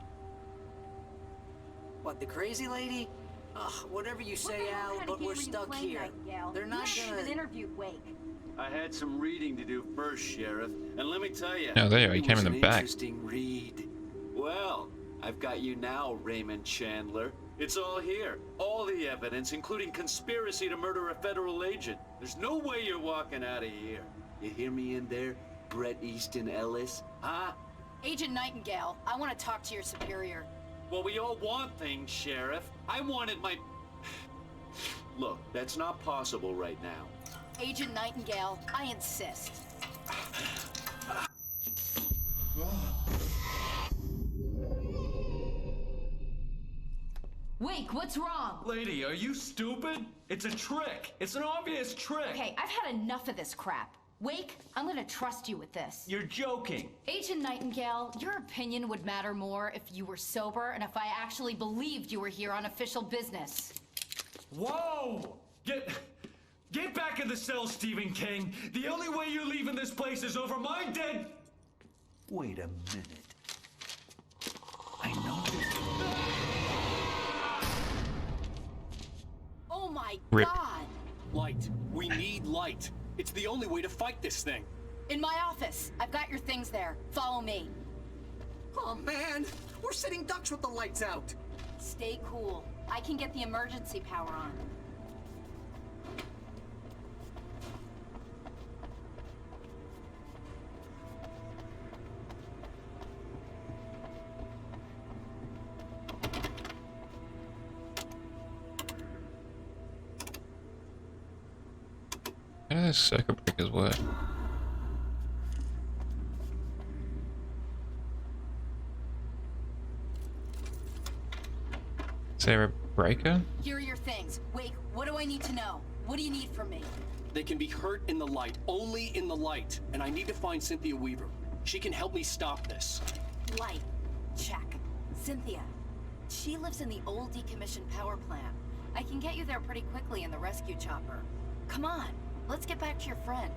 S6: What, the crazy lady? Ugh, whatever you say, Al, but we're stuck here. They're not gonna...
S23: interview Wake.
S9: I had some reading to do first, Sheriff, and let me tell you.
S1: Oh, there you are. He came in the back.
S9: Interesting read. Well, I've got you now, Raymond Chandler. It's all here. All the evidence, including conspiracy to murder a federal agent. There's no way you're walking out of here. You hear me in there, Bret Easton Ellis? Huh?
S23: Agent Nightingale, I want to talk to your superior.
S9: Well, we all want things, Sheriff. I wanted my... Look, that's not possible right now.
S23: Agent Nightingale, I insist.
S25: Wake, what's wrong?
S5: Lady, are you stupid? It's a trick. It's an obvious trick.
S23: Okay, I've had enough of this crap. Wake, I'm gonna trust you with this.
S5: You're joking.
S23: Agent Nightingale, your opinion would matter more if you were sober and if I actually believed you were here on official business.
S5: Whoa! Get back in the cell, Stephen King. The only way you're leaving this place is over my dead...
S9: Wait a minute.
S2: I know this.
S23: Oh my
S1: Rip.
S23: God!
S18: Light. We need light. It's the only way to fight this thing.
S23: In my office. I've got your things there. Follow me.
S10: Oh man, we're sitting ducks with the lights out.
S23: Stay cool. I can get the emergency power on.
S1: How do those circuit breakers work? Is there a breaker?
S23: Here are your things. Wake, what do I need to know? What do you need from me?
S20: They can be hurt in the light, only in the light. And I need to find Cynthia Weaver. She can help me stop this.
S23: Light. Check. Cynthia. She lives in the old decommissioned power plant. I can get you there pretty quickly in the rescue chopper. Come on, let's get back to your friend.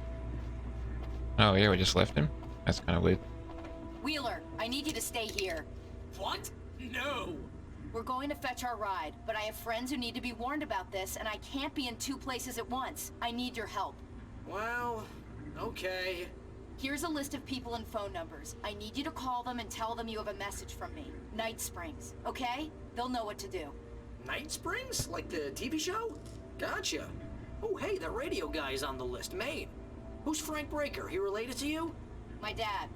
S1: Oh yeah, we just left him? That's kind of weird.
S23: Wheeler, I need you to stay here.
S10: What? No!
S23: We're going to fetch our ride, but I have friends who need to be warned about this, and I can't be in 2 places at once. I need your help.
S10: Well, okay.
S23: Here's a list of people and phone numbers. I need you to call them and tell them you have a message from me. Night Springs, okay? They'll know what to do.
S10: Night Springs? Like the TV show? Gotcha. Oh, hey, the radio guy's on the list, Maine. Who's Frank Breaker? He related to you?
S23: My dad.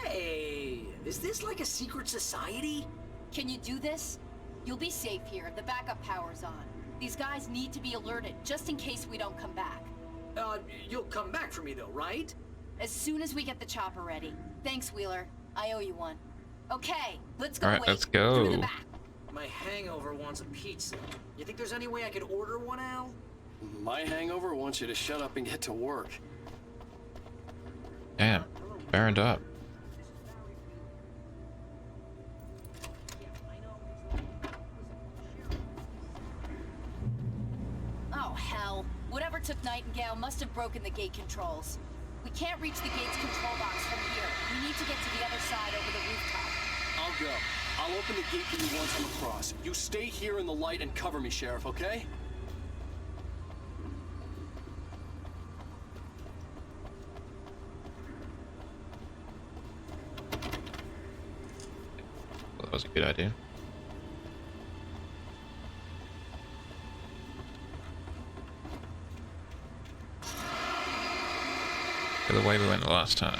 S10: Hey, is this like a secret society?
S23: Can you do this? You'll be safe here if the backup power's on. These guys need to be alerted, just in case we don't come back.
S10: You'll come back for me though, right?
S23: As soon as we get the chopper ready. Thanks, Wheeler. I owe you one. Okay, let's go.
S1: Alright, let's go.
S23: Through the back.
S10: My hangover wants a pizza. You think there's any way I could order one, Al?
S20: My hangover wants you to shut up and get to work.
S1: Damn, burned up.
S23: Oh, hell. Whatever took Nightingale must have broken the gate controls. We can't reach the gate's control box from here. We need to get to the other side over the rooftop.
S20: I'll go. I'll open the gate for you once I'm across. You stay here in the light and cover me, Sheriff, okay?
S1: Well, that was a good idea. The way we went last time.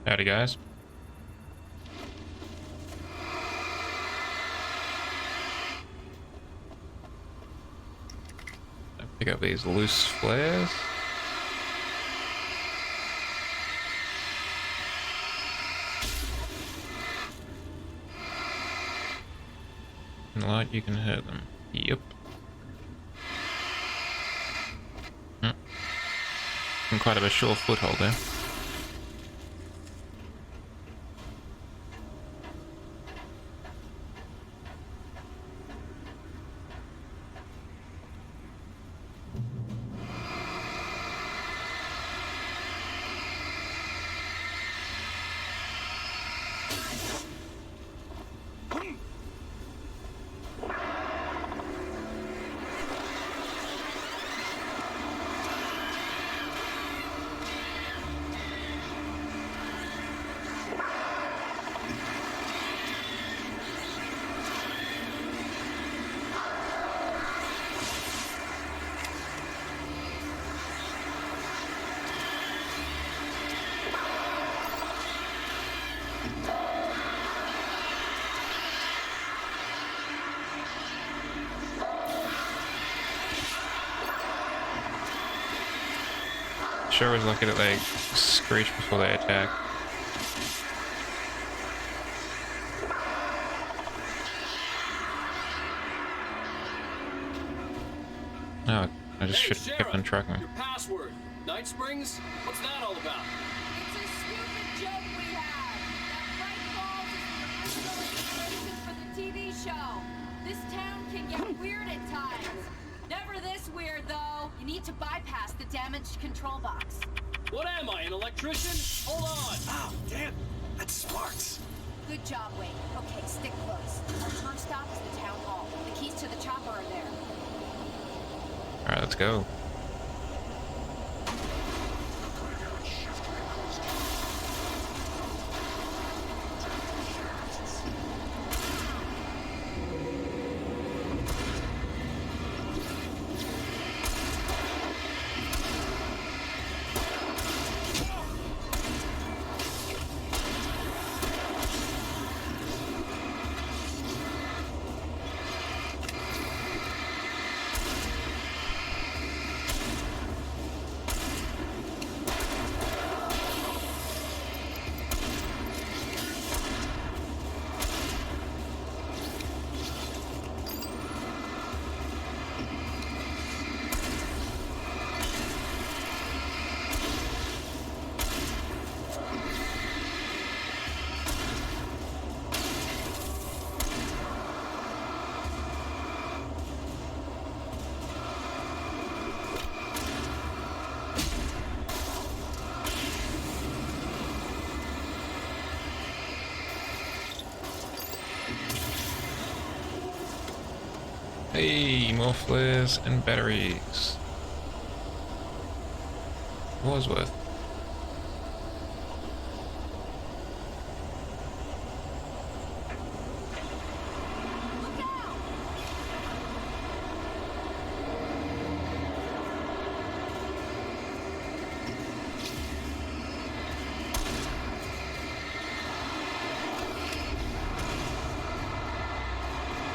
S1: Howdy, guys. Pick up these loose flares. In the light, you can hurt them. Yep. And quite of a sure foothold there. Sure was lucky that they screech before they attack. No, I just should have kept on trucking.
S20: Your password. Night Springs? What's that all about?
S23: It's a stupid joke we have. That Bright Falls is the original inspiration for the TV show. This town can get weird at times. Never this weird, though. You need to bypass the damaged control box.
S20: What am I, an electrician? Hold on!
S21: Oh, damn! That's Sparks!
S23: Good job, Wade. Okay, stick close. Our turn stop is the town hall. The keys to the chopper are there.
S1: Alright, let's go. Hey, more flares and batteries. Wadsworth.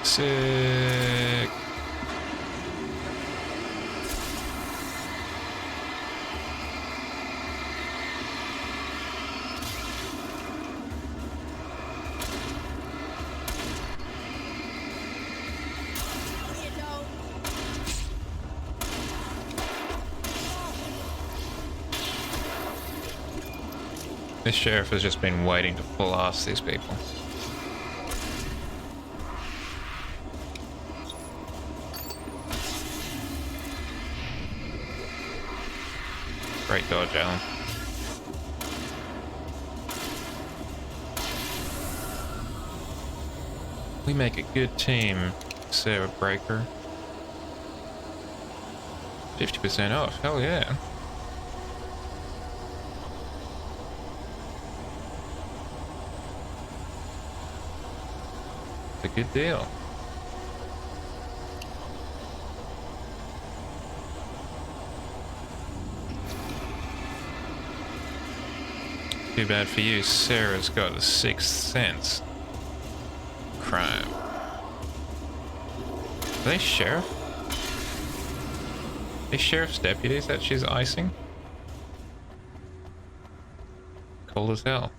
S1: Sick. This sheriff has just been waiting to blast these people. Great dodge, Alan. We make a good team, Sarah Breaker. 50% off, hell yeah. It's a good deal. Too bad for you, Sarah's got a sixth sense. Crime. Are they sheriff? Are they sheriff's deputies that she's icing? Cold as hell.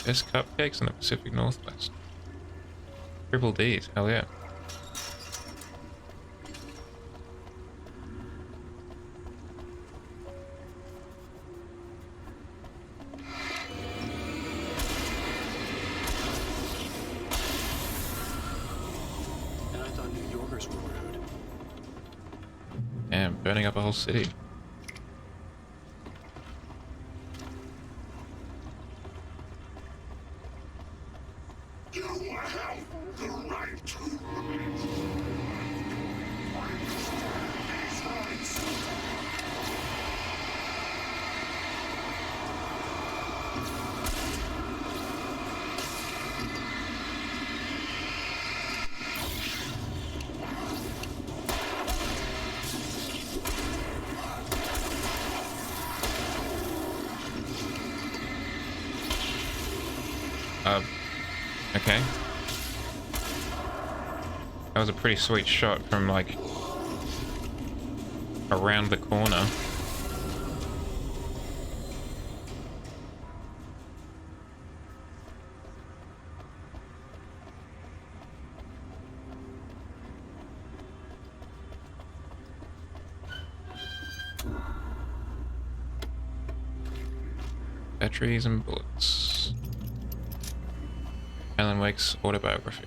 S1: Best cupcakes in the Pacific Northwest. Triple D's, hell yeah.
S2: And I thought New Yorkers were rude.
S1: Damn, burning up a whole city. Okay. That was a pretty sweet shot from, like, around the corner. Batteries and bullets. Alan Wake's autobiography.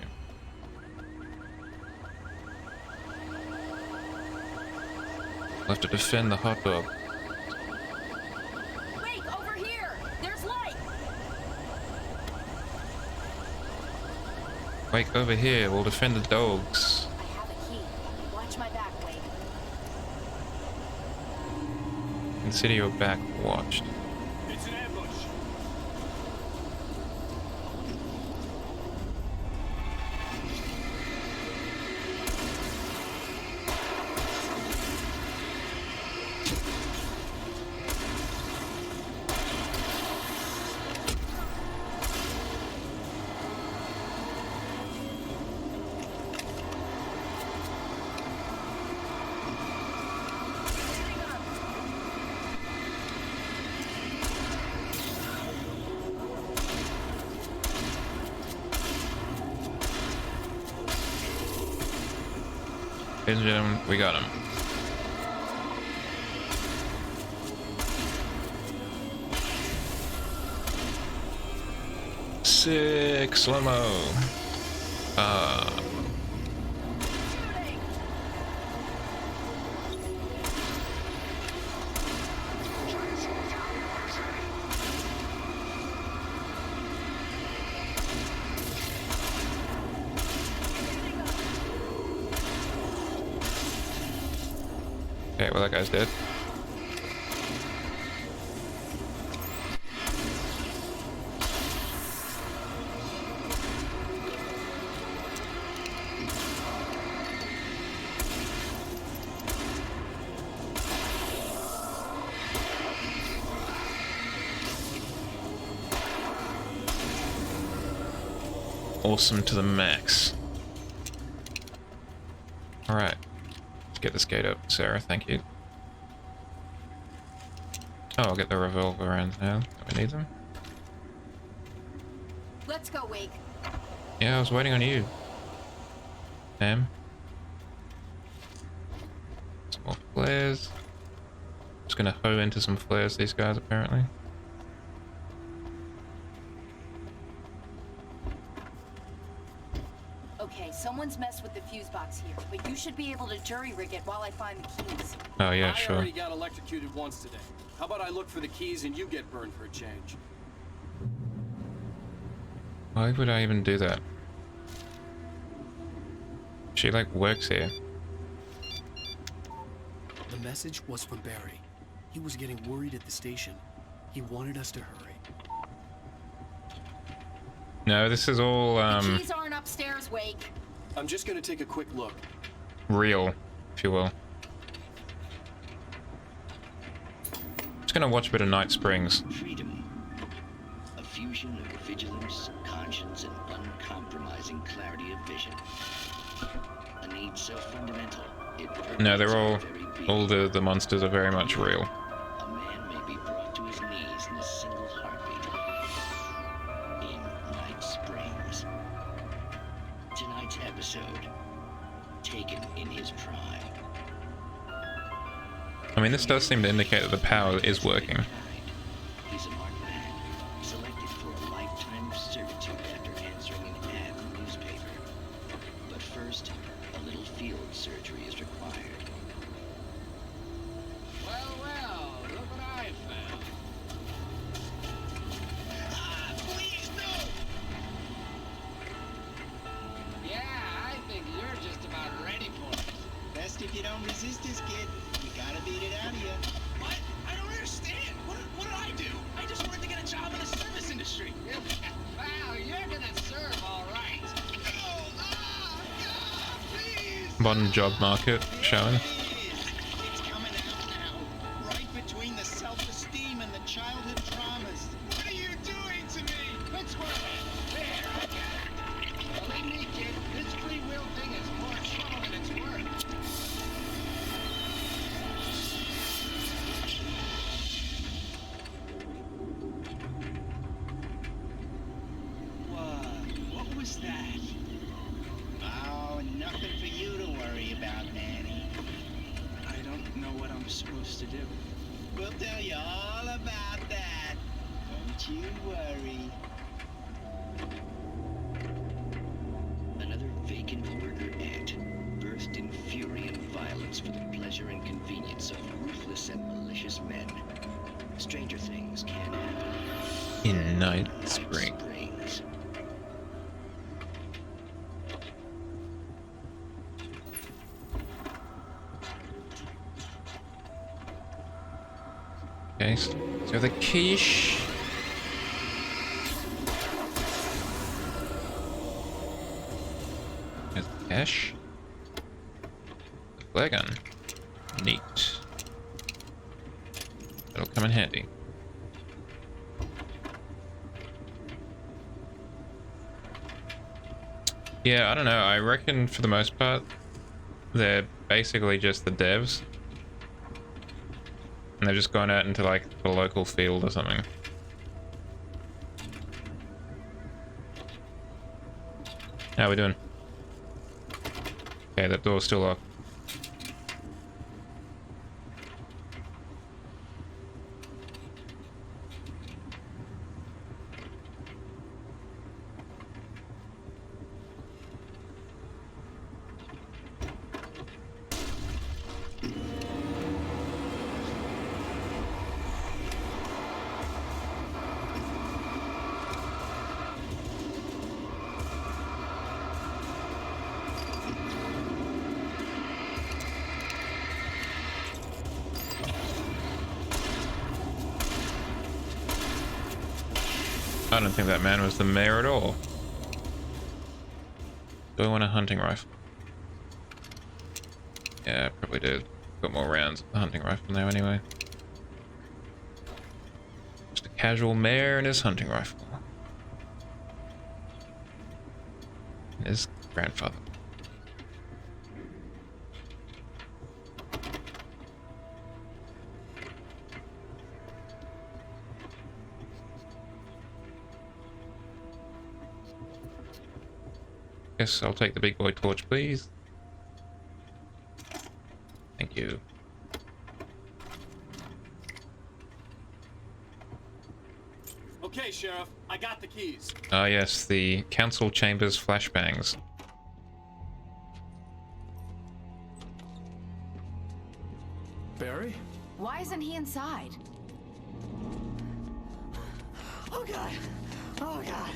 S1: have to defend the hot dog.
S23: Wait, over here! There's light!
S1: Wake over here, we'll defend the dogs.
S23: I have a key. Watch my back, Wade.
S1: Consider your back watched.
S5: It's an ambush.
S1: Ladies and gentlemen, we got him. Sick slow-mo. Okay, well that guy's dead. Awesome to the max. Alright. Let's get this gate up, Sarah, thank you. Oh, I'll get the revolver rounds now. Do we need them?
S23: Let's go, Wake.
S1: Yeah, I was waiting on you. Sam. Some more flares. Just gonna hoe into some flares, these guys, apparently.
S23: Okay, someone's messed with the fuse box here, but you should be able to jury rig it while I find the keys.
S1: Oh yeah,
S20: I
S1: sure.
S20: already got electrocuted once today. How about I look for the keys and you get burned for a change?
S1: Why would I even do that? She like works here.
S2: The message was from Barry. He was getting worried at the station. He wanted us to hurry.
S1: No, this is all
S23: The keys aren't upstairs, Wake.
S20: I'm just gonna take a quick look.
S1: real, if you will. Just gonna watch a bit of Night Springs.
S17: Freedom. A fusion of vigilance, conscience, and uncompromising clarity of vision. A need so fundamental, it
S1: No, they're all the monsters are very much real.
S17: a man may be brought to his knees in a single heartbeat. In Night Springs. Tonight's episode, taken in his prime.
S1: I mean, this does seem to indicate that the power is working.
S17: He's a marked man, selected for a lifetime of servitude after answering an ad in the newspaper. But first, a little field surgery is required.
S10: Well, look what I found.
S12: Please, no!
S10: Yeah, I think you're just about ready for it.
S12: Best if you don't resist this, kid. You gotta beat it out of you.
S10: What? I don't understand. What did I do? I just wanted to get a job in the service industry. Wow, you're gonna serve all right.
S1: Modern job market showing.
S12: It's coming out now. Right between the self-esteem and the childhood traumas. What are you doing to me?
S10: It's worth it. There, I got it. Believe me, kid, this free will thing is more trouble than it's worth.
S12: What was that? Oh, nothing for you to worry about, Manny.
S20: I don't know what I'm supposed to do.
S12: We'll tell you all about that. Don't you worry.
S17: Another vacant worker ant, birthed in fury and violence. violence for the pleasure and convenience of ruthless and malicious men. Stranger things can happen.
S1: In Night Spring. Okay, so the quiche. There's the cash. The flare gun. Neat. That'll come in handy. Yeah, I don't know. I reckon for the most part, they're basically just the devs. And they've just gone out into like the local field or something. How are we doing? Okay, that door's still locked. I don't think that man was the mayor at all. Do I want a hunting rifle? Yeah, I probably did. Got more rounds of the hunting rifle now anyway. Just a casual mayor and his hunting rifle. And his grandfather. Yes, I'll take the big boy torch, please. Thank you.
S9: Okay, Sheriff, I got the keys.
S1: Ah, yes, the council chambers flashbangs.
S2: Barry?
S23: Why isn't he inside?
S10: Oh God! Oh God!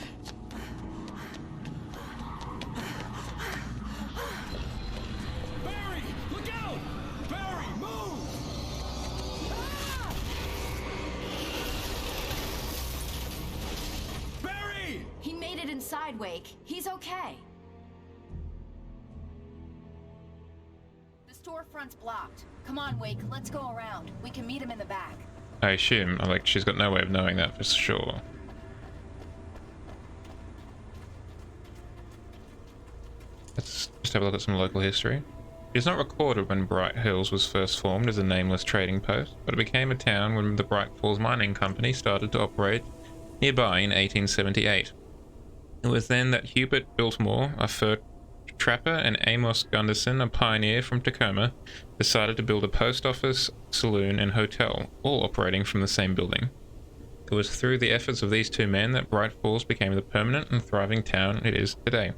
S5: Barry, look out! Barry, move! Barry!
S23: He made it inside, Wake. He's okay. The storefront's blocked. Come on, Wake. Let's go around. We can meet him in the back.
S1: I assume, like, she's got no way of knowing that for sure. Let's just have a look at some local history. It is not recorded when Bright Hills was first formed as a nameless trading post, but it became a town when the Bright Falls Mining Company started to operate nearby in 1878. It was then that Hubert Biltmore, a fur trapper, and Amos Gunderson, a pioneer from Tacoma, decided to build a post office, saloon, and hotel, all operating from the same building. It was through the efforts of these two men that Bright Falls became the permanent and thriving town it is today.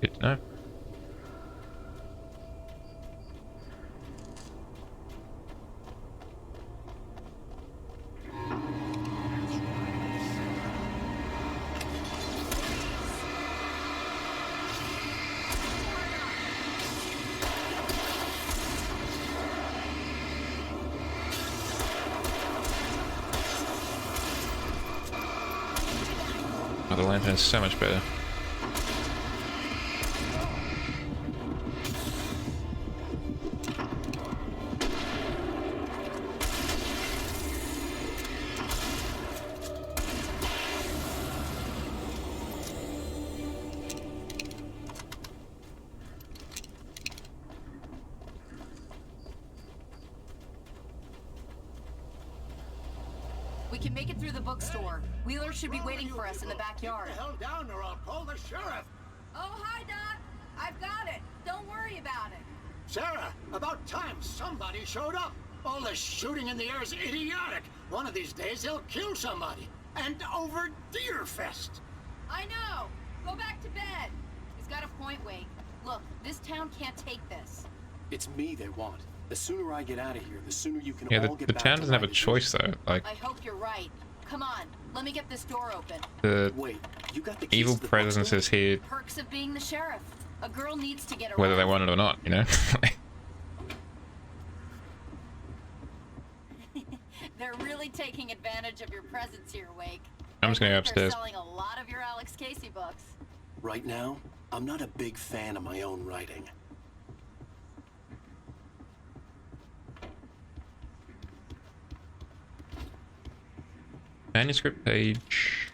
S1: Good to know. Oh, the lantern is so much better.
S23: We can make it through the bookstore. Wheeler should be waiting for us in the backyard.
S21: Get the hell down or I'll call the sheriff.
S23: Oh, hi, Doc. I've got it. Don't worry about it.
S21: Sarah, about time somebody showed up. All this shooting in the air is idiotic. One of these days they'll kill somebody. And over Deerfest.
S23: I know. Go back to bed. He's got a point, Wake. Look, Look, this town can't take this.
S20: It's me they want. The sooner I get out of here, the sooner you can
S1: Yeah,
S20: all
S1: the
S20: get back
S1: town
S20: to
S1: doesn't have a
S20: my
S1: choice though. Like,
S23: I hope you're right. Come on, let me get this door open.
S1: the
S20: Wait, you got the keys
S1: evil
S20: to the
S1: presence
S20: bookstore?
S1: is here
S23: Perks of being the sheriff. A girl needs to get around.
S1: whether they want it or not, you know?
S23: They're really taking advantage of your presence here, Wake.
S1: I'm just gonna go
S23: They're
S1: upstairs.
S23: selling a lot of your Alex Casey books.
S20: Right now, I'm not a big fan of my own writing.
S1: Manuscript page.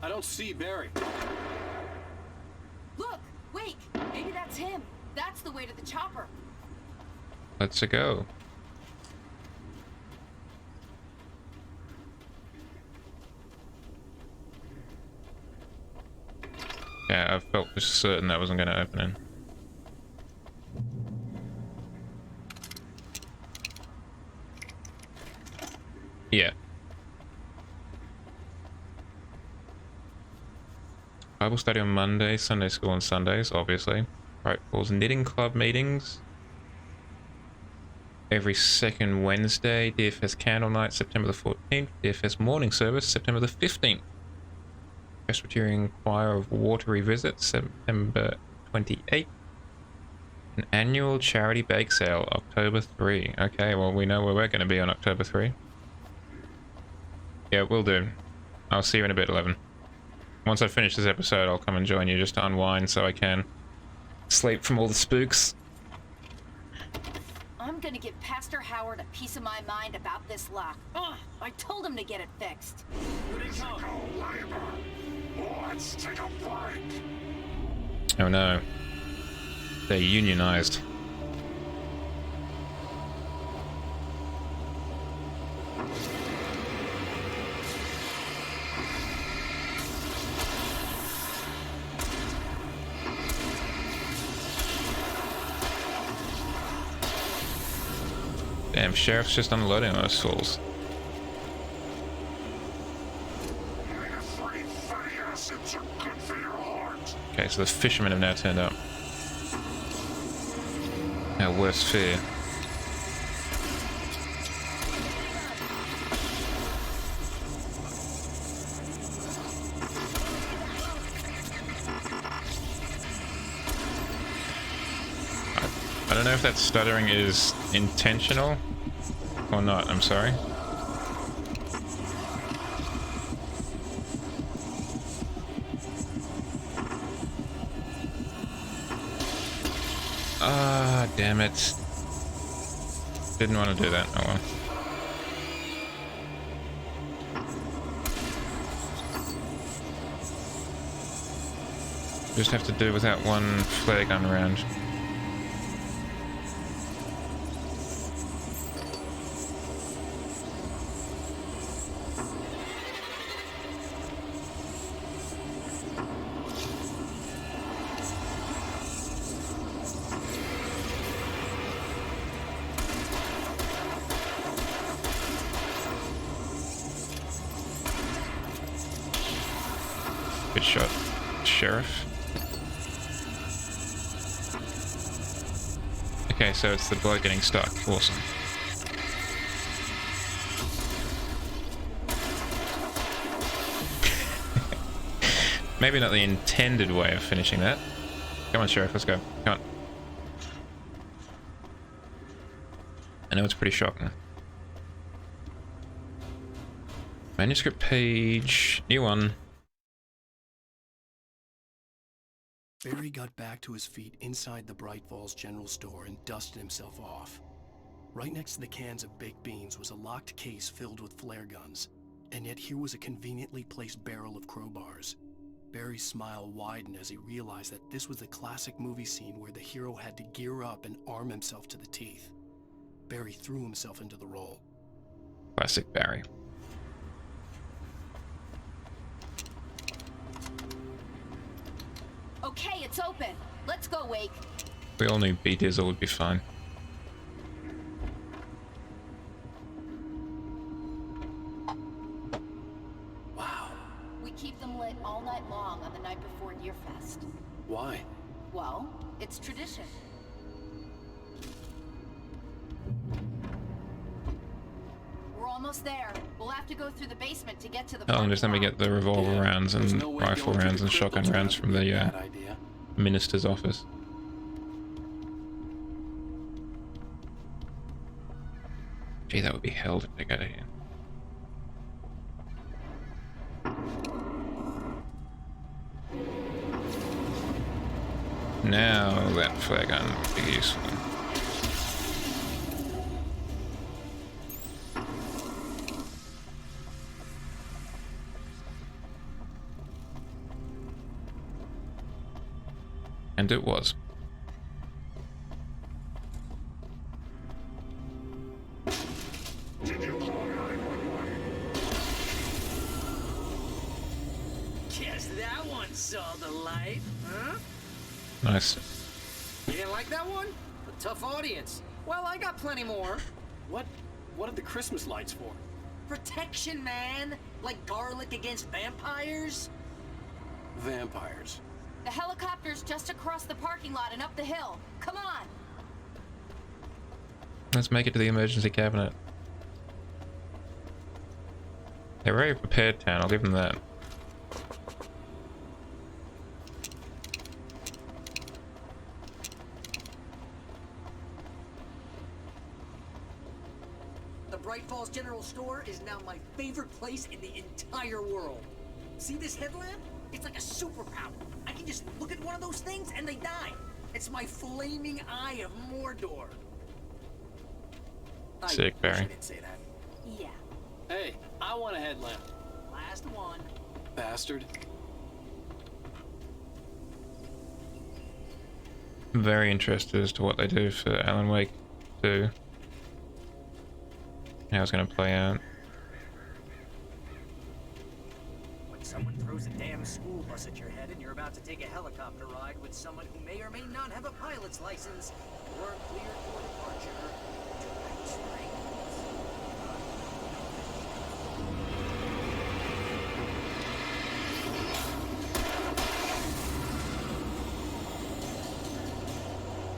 S20: I don't see Barry.
S23: Look, Wake, maybe that's him. That's the way to the chopper.
S1: Let's go. Yeah, I felt for certain that wasn't going to open in. Yeah. Bible study on Monday, Sunday school on Sundays, obviously. Right, Paul's knitting club meetings. Every second Wednesday, DFS candle night, September the 14th. DFS morning service, September the 15th. Presbyterian Choir of Watery Visit, September 28th. An annual charity bake sale, October 3. Okay, well, we know where we're going to be on October 3. Yeah, will do. I'll see you in a bit, 11. Once I finish this episode, I'll come and join you just to unwind so I can sleep from all the spooks.
S23: I'm gonna give Pastor Howard a piece of my mind about this lock. Ugh, I told him to get it fixed.
S11: Let's take a break.
S1: Oh no. They're unionized. Damn, sheriff's just unloading those fools. Okay, so the fishermen have now turned up. Our worst fear. I don't know if that stuttering is intentional or not, I'm sorry. Ah, damn it. Didn't want to do that. Oh well. Just have to do without one flare gun around. Good shot, Sheriff. Okay, so it's the bloke getting stuck. Awesome. Maybe not the intended way of finishing that. Come on, Sheriff, let's go. Come on. I know it's pretty shocking. Manuscript page, new one.
S2: Barry got back to his feet inside the Bright Falls General Store and dusted himself off. Right next to the cans of baked beans was a locked case filled with flare guns, and yet here was a conveniently placed barrel of crowbars. Barry's smile widened as he realized that this was the classic movie scene where the hero had to gear up and arm himself to the teeth. Barry threw himself into the role.
S1: Classic Barry.
S23: Okay, it's open. Let's go, Wake.
S1: We all knew B-Dizzle would be fine.
S23: We keep them lit all night long on the night before near
S20: Why?
S23: Well, it's tradition. We're almost there. We'll have to go through the basement to get to the
S1: Oh, and
S23: parking
S1: just let me
S23: lot.
S1: get the revolver rounds and
S20: no way
S1: rifle
S20: going through
S1: rounds
S20: the
S1: and shotgun
S20: crypto
S1: rounds from the
S20: bad idea.
S1: minister's office. Gee, that would be hell to take out of here. Now that flare gun would be useful. And it was.
S10: Guess that one saw the light, huh?
S1: Nice.
S10: You didn't like that one? A tough audience. Well, I got plenty more.
S20: What are the Christmas lights for?
S10: Protection, man. Like garlic against vampires.
S20: Vampires.
S23: The helicopter's just across the parking lot and up the hill. Come on!
S1: Let's make it to the emergency cabinet. They're very prepared, town, I'll give them that.
S10: The Bright Falls General Store is now my favorite place in the entire world. See this headlamp? It's like a superpower. I can just look at one of those things and they die. It's my flaming eye of Mordor.
S1: Sick, Barry.
S10: I didn't say that.
S23: Yeah.
S20: Hey, I want a headlamp.
S10: Last one.
S20: Bastard.
S1: I'm very interested as to what they do for Alan Wake 2. How it's going to play out.
S10: When someone throws a damn school bus at your head and you're about to take a helicopter ride with someone who may or may not have a pilot's license, you're cleared for departure to Night Springs.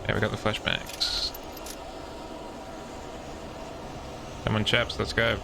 S1: There we got the flashbacks. Come on, chaps, let's go.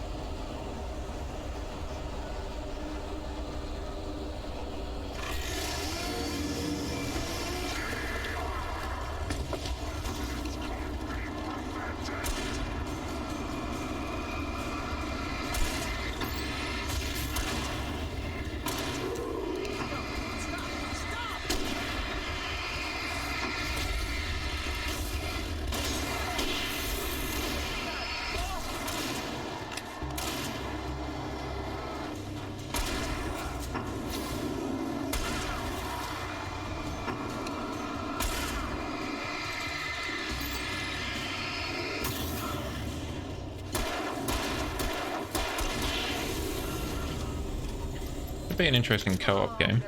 S1: Could be an interesting co-op game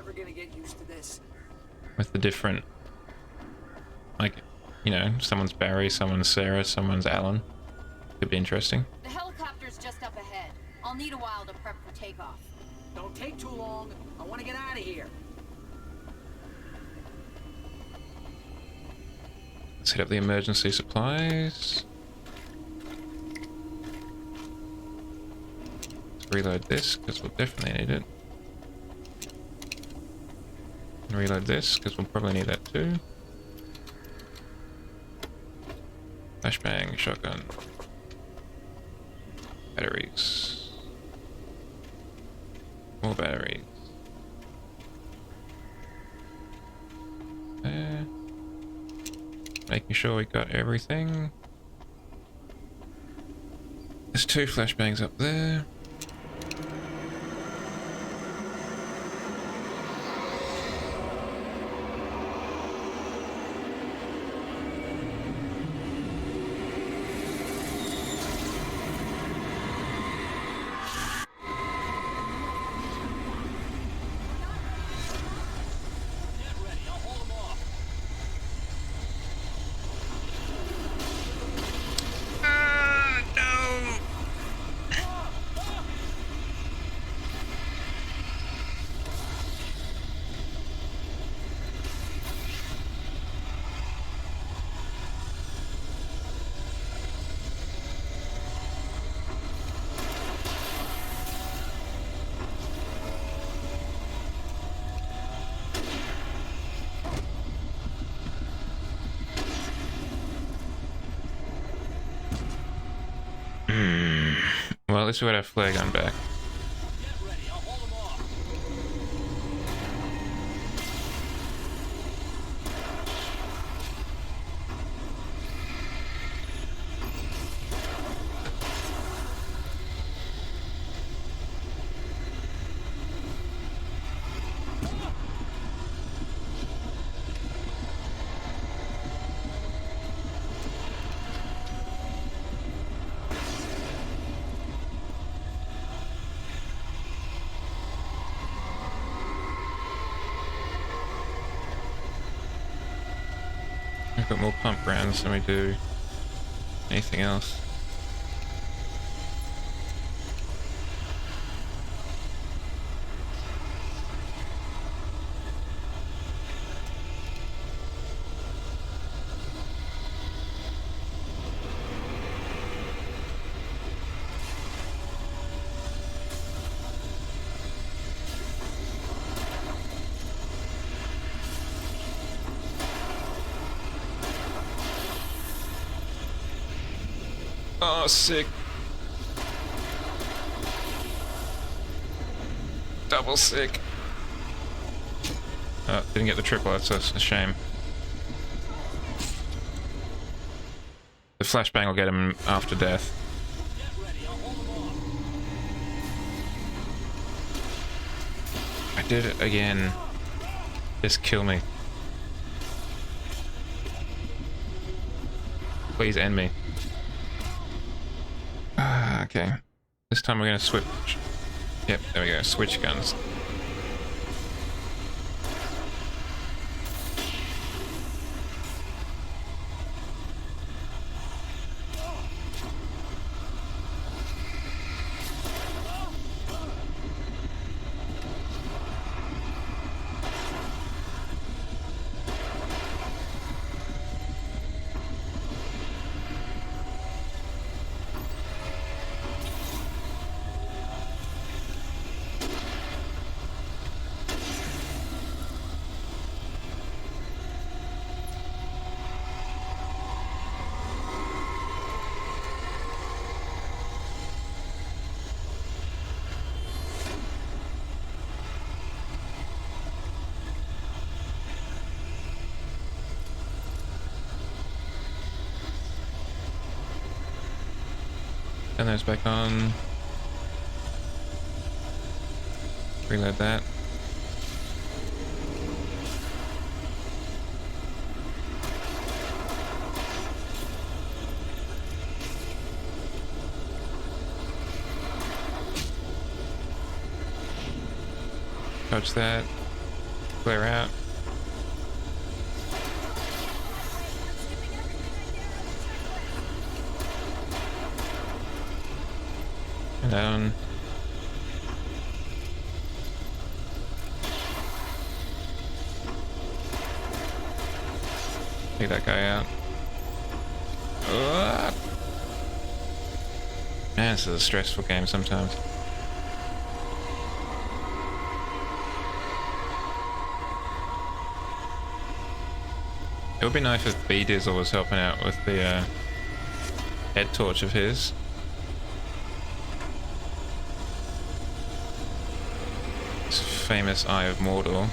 S1: with the different, like, you know, someone's Barry, someone's Sarah, someone's Alan. Could be interesting.
S23: The helicopter's just up ahead. I'll need a while to prep for takeoff.
S10: Don't take too long. I want to get out of here.
S1: Let's hit up the emergency supplies. Let's reload this, because we'll definitely need it. And reload this, because we'll probably need that too. Flashbang, shotgun. Batteries. More batteries. There. Making sure we got everything. There's 2 flashbangs up there. at least we got our flare gun back. We've got more pump rounds than we do anything else. Oh, sick. Double sick. Oh, didn't get the triple, that's a shame. The flashbang will get him after death. I did it again. Just kill me. Please end me. Okay. This time we're gonna switch. Yep, there we go. Switch guns. Turn those back on. Reload that. Touch that. Clear out. Down. Take that guy out. Man, this is a stressful game sometimes. It would be nice if B-Dizzle was helping out with the head torch of his. Famous Eye of Mordor.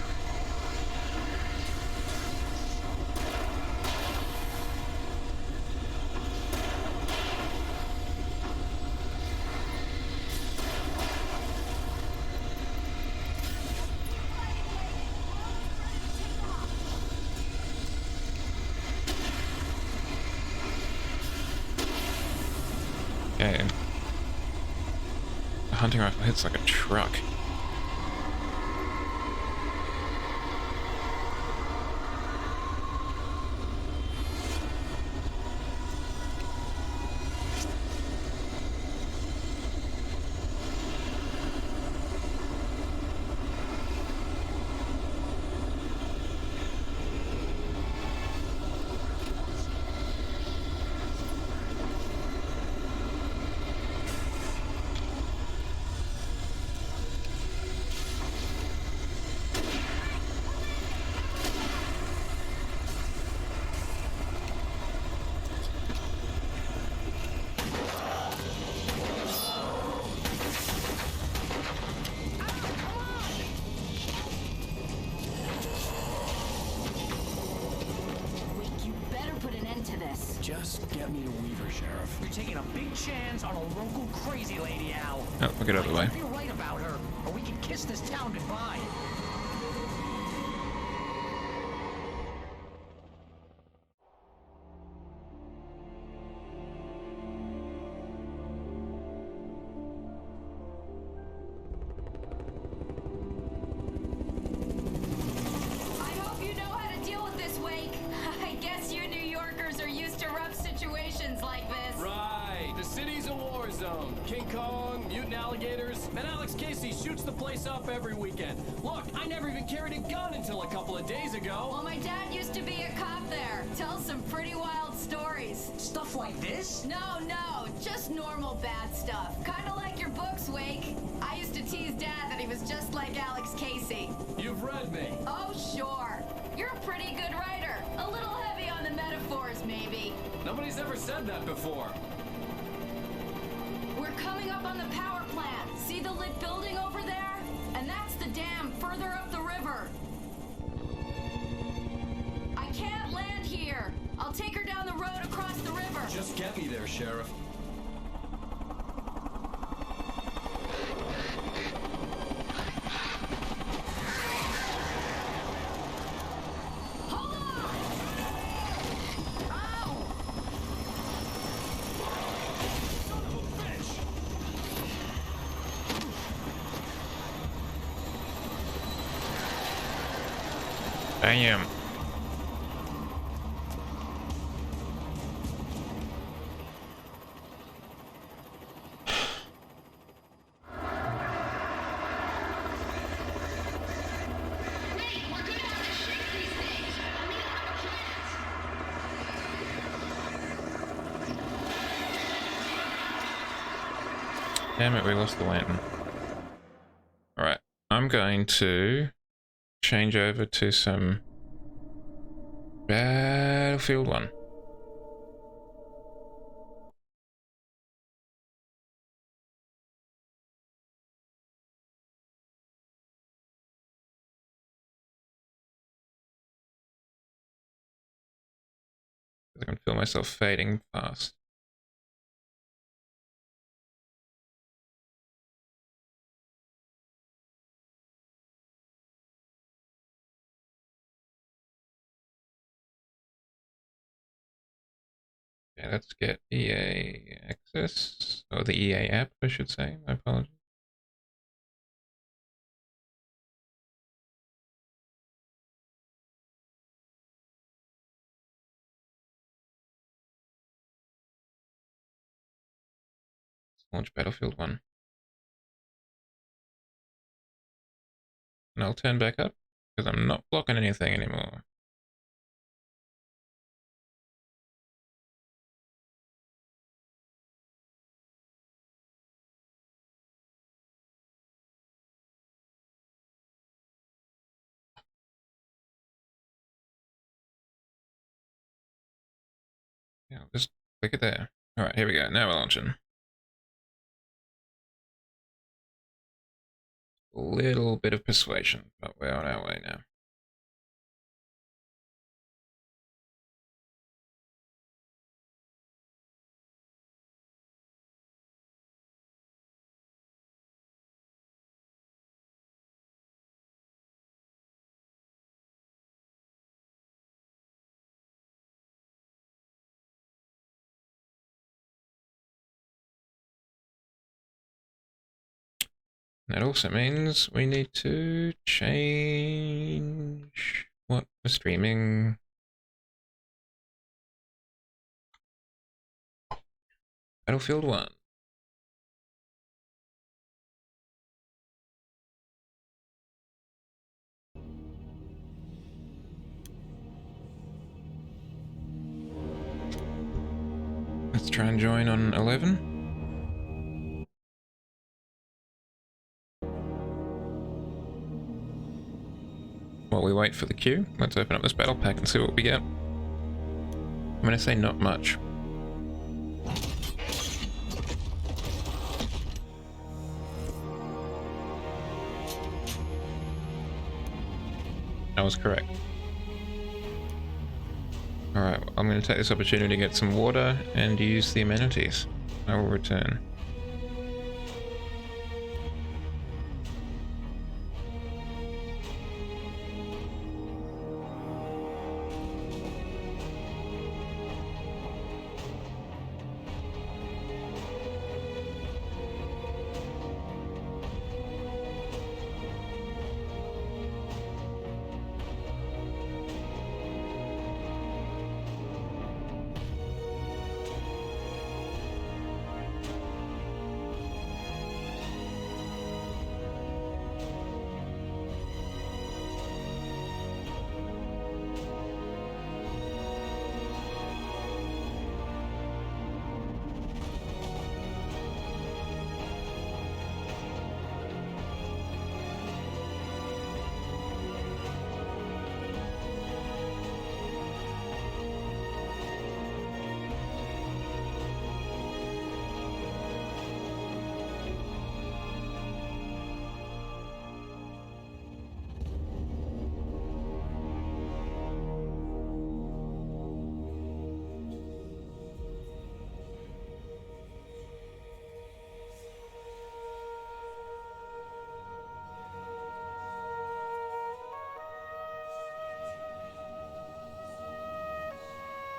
S1: Okay. The hunting rifle hits like a truck.
S2: Just get me to Weaver, Sheriff.
S10: You're taking a big chance on a local crazy lady, Al.
S1: Oh, we'll get out of the way.
S10: I hope you're right about her, or we can kiss this town goodbye.
S20: Up every weekend. Look, I never even carried a gun until a couple of days ago.
S23: Well, my dad used to be a cop there. Tells some pretty wild stories.
S10: Stuff like this?
S23: No, just normal bad stuff. Kind of like your books, Wake. I used to tease Dad that he was just like Alex Casey.
S20: You've read me.
S23: Oh, sure. You're a pretty good writer. A little heavy on the metaphors, maybe.
S20: Nobody's ever said that before.
S23: We're coming up on the power plant. See the lit building over there? And that's the dam further up the river. I can't land here. I'll take her down the road across the river.
S20: Just get me there, Sheriff.
S23: Hold on! Ow!
S20: Son of a bitch!
S1: Damn. Damn it, we lost the lantern. Alright, I'm going to change over to some Battlefield 1. I can feel myself fading fast. Okay, let's get EA access, or the EA app, I should say. My apologies. Let's launch Battlefield 1. And I'll turn back up, because I'm not blocking anything anymore. Yeah, I'll just click it there. Alright, here we go. Now we're launching. A little bit of persuasion, but we're on our way now. That also means we need to change what we're streaming. Battlefield 1. Let's try and join on 11. While we wait for the queue, let's open up this battle pack and see what we get. I'm gonna say not much. I was correct. Alright, I'm going to take this opportunity to get some water and use the amenities. I will return.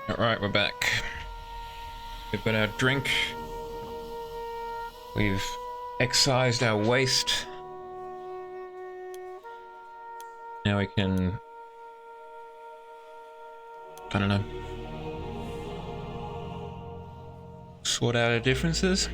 S1: Alright, we're back. We've got our drink. We've excised our waste. Now we can... I don't know. Sort out our differences.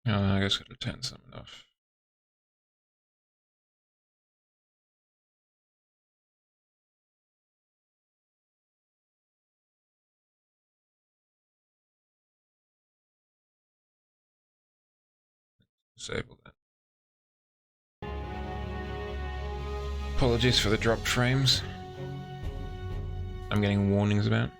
S1: Oh, I guess gotta turn something off. Disable that. Apologies for the dropped frames. I'm getting warnings about.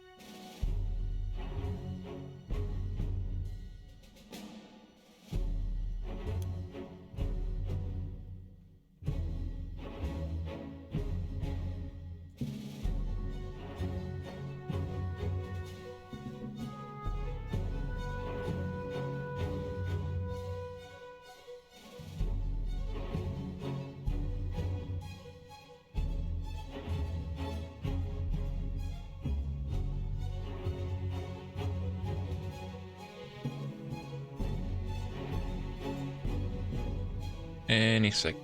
S1: Any second.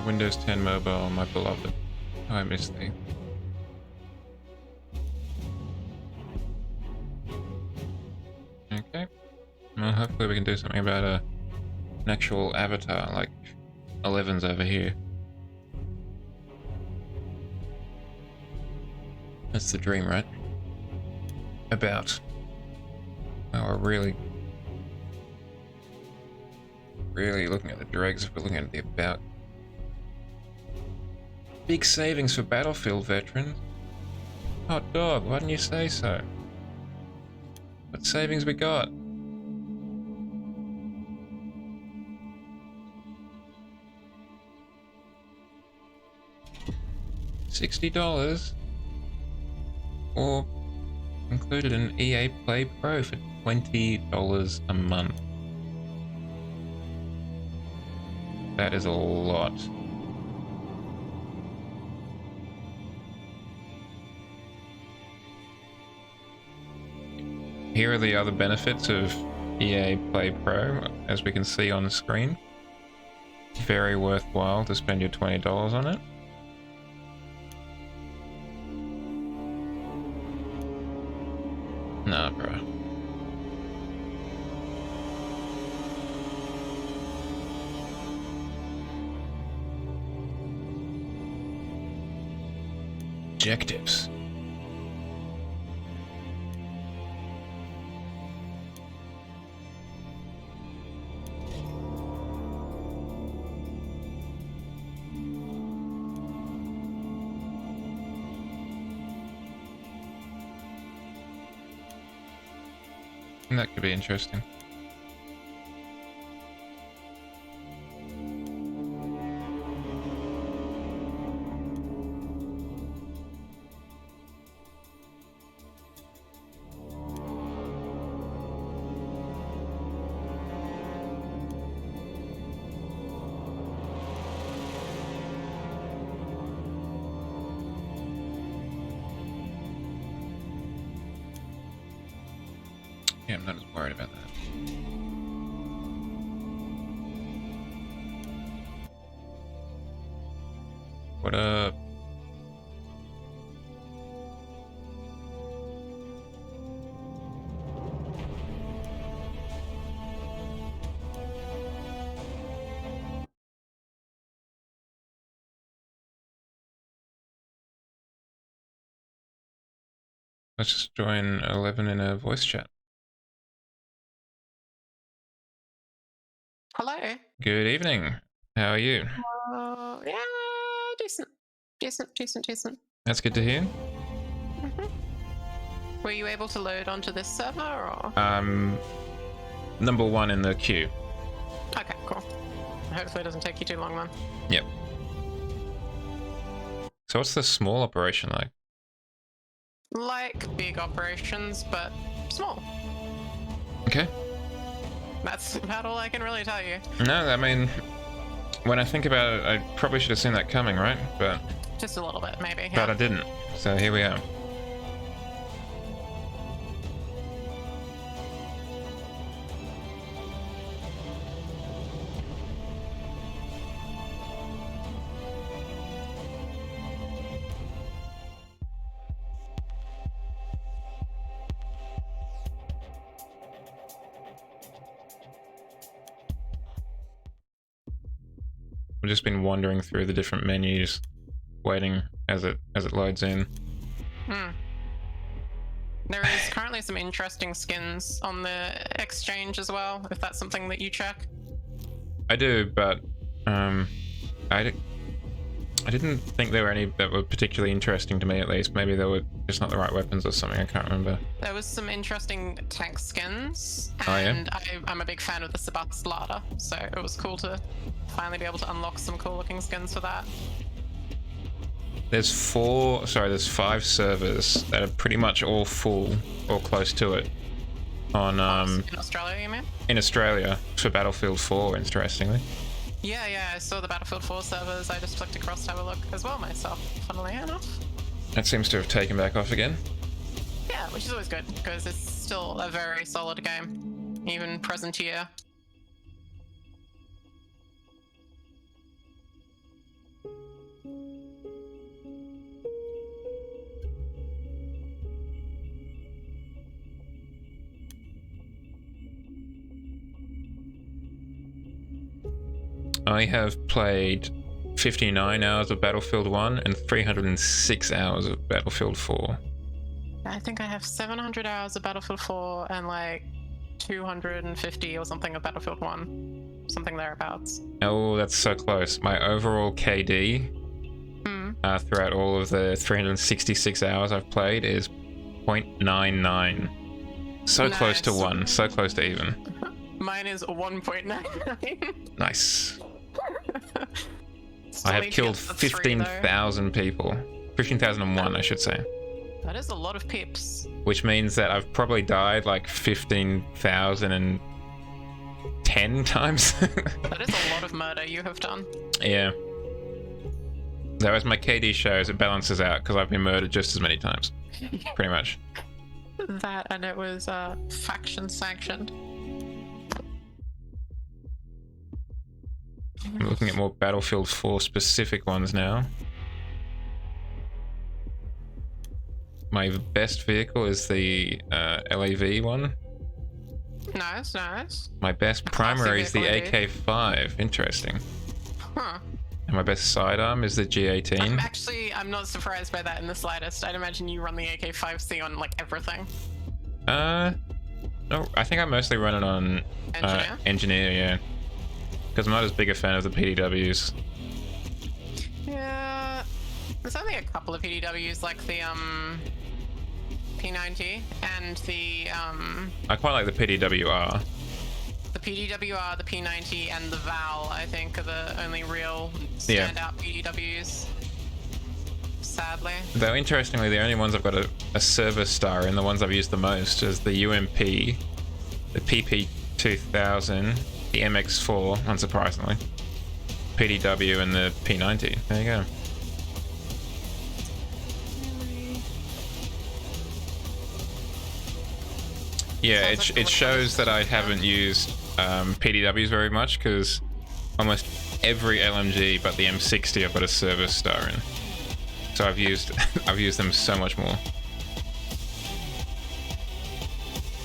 S1: Windows 10 Mobile, my beloved. I miss thee. Okay. Well, hopefully we can do something about an actual avatar, like 11's over here. That's the dream, right? About. Oh, we're really looking at the dregs if we're looking at the about. Big savings for Battlefield veterans. Hot dog, why didn't you say so? What savings we got? $60 or included an EA Play Pro for $20 a month. That is a lot. Here are the other benefits of EA Play Pro, as we can see on the screen. Very worthwhile to spend your $20 on it. Nah, bro. Objectives. That could be interesting. Yeah, I'm not as worried about that. What up? Let's just join 11 in a voice chat.
S4: Hello.
S1: Good evening. How are you?
S4: Yeah, decent. Decent.
S1: That's good to hear.
S4: Were you able to load onto this server or?
S1: Number 1 in the queue.
S4: Okay, cool. Hopefully it doesn't take you too long then.
S1: Yep. So what's the small operation like?
S4: Like big operations, but small.
S1: Okay.
S4: That's about all I can really tell you.
S1: No, I mean, when I think about it, I probably should have seen that coming, right? But
S4: Just a little bit, maybe. Yeah.
S1: but I didn't. So here we are. I've just been wandering through the different menus, waiting as it loads in.
S4: There is currently some interesting skins on the exchange as well, if that's something that you check.
S1: I do, but I didn't think there were any that were particularly interesting to me, at least. Maybe they were just not the right weapons or something, I can't remember.
S4: There was some interesting tank skins,
S1: Oh, yeah?
S4: and I'm a big fan of the Sebastian, so it was cool to finally be able to unlock some cool looking skins for that.
S1: There's 5 servers that are pretty much all full or close to it. On
S4: in Australia, you mean?
S1: in Australia for Battlefield 4, interestingly.
S4: Yeah, I saw the Battlefield 4 servers. I just flicked across to have a look as well myself, funnily enough.
S1: That seems to have taken back off again.
S4: Yeah, which is always good, because it's still a very solid game, even present year.
S1: I have played 59 hours of Battlefield 1 and 306 hours of Battlefield 4.
S4: I think I have 700 hours of Battlefield 4 and like 250 or something of Battlefield 1. Something thereabouts.
S1: Oh, that's so close. My overall KD throughout all of the 366 hours I've played is 0.99. So close to 1, so close to even.
S4: Mine is 1.99.
S1: Nice. I have killed 15,000 people. 15,001, I should say.
S4: That is a lot of pips.
S1: Which means that I've probably died like 15,010 times.
S4: That is a lot of murder you have done.
S1: Yeah. Though as my KD shows, it balances out because I've been murdered just as many times. Pretty much.
S4: That, and it was faction sanctioned.
S1: I'm looking at more Battlefield 4 specific ones now. My best vehicle is the LAV one.
S4: Nice.
S1: My best primary is the AK-5. Interesting.
S4: Huh.
S1: And my best sidearm is the G18.
S4: I'm not surprised by that in the slightest. I'd imagine you run the AK-5C on like everything.
S1: No, I think I mostly run it on Engineer, yeah. Because I'm not as big a fan of the PDWs.
S4: Yeah, there's only a couple of PDWs like the P90 and the
S1: I quite like the PDWR.
S4: The PDWR, the P90, and the Val, I think, are the only real standout PDWs. Sadly.
S1: Though, interestingly, the only ones I've got a service star in, the ones I've used the most, is the UMP, the PP2000, the MX4, unsurprisingly, PDW, and the P90. There you go. Yeah, it shows that I haven't used PDWs very much, because almost every LMG but the M60 I've got a service star in. So I've used them so much more.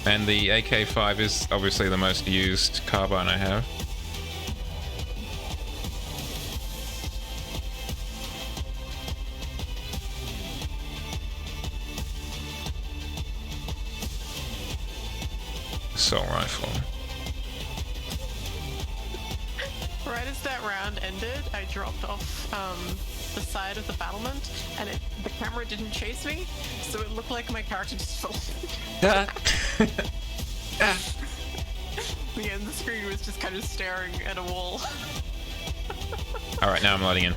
S1: And the AK5 is obviously the most used carbine I have. Assault rifle.
S4: Right as that round ended, I dropped off the side of the battlement, and the camera didn't chase me, so it looked like my character just fell. The end of the screen was just kind of staring at a wall.
S1: Alright, now I'm loading in.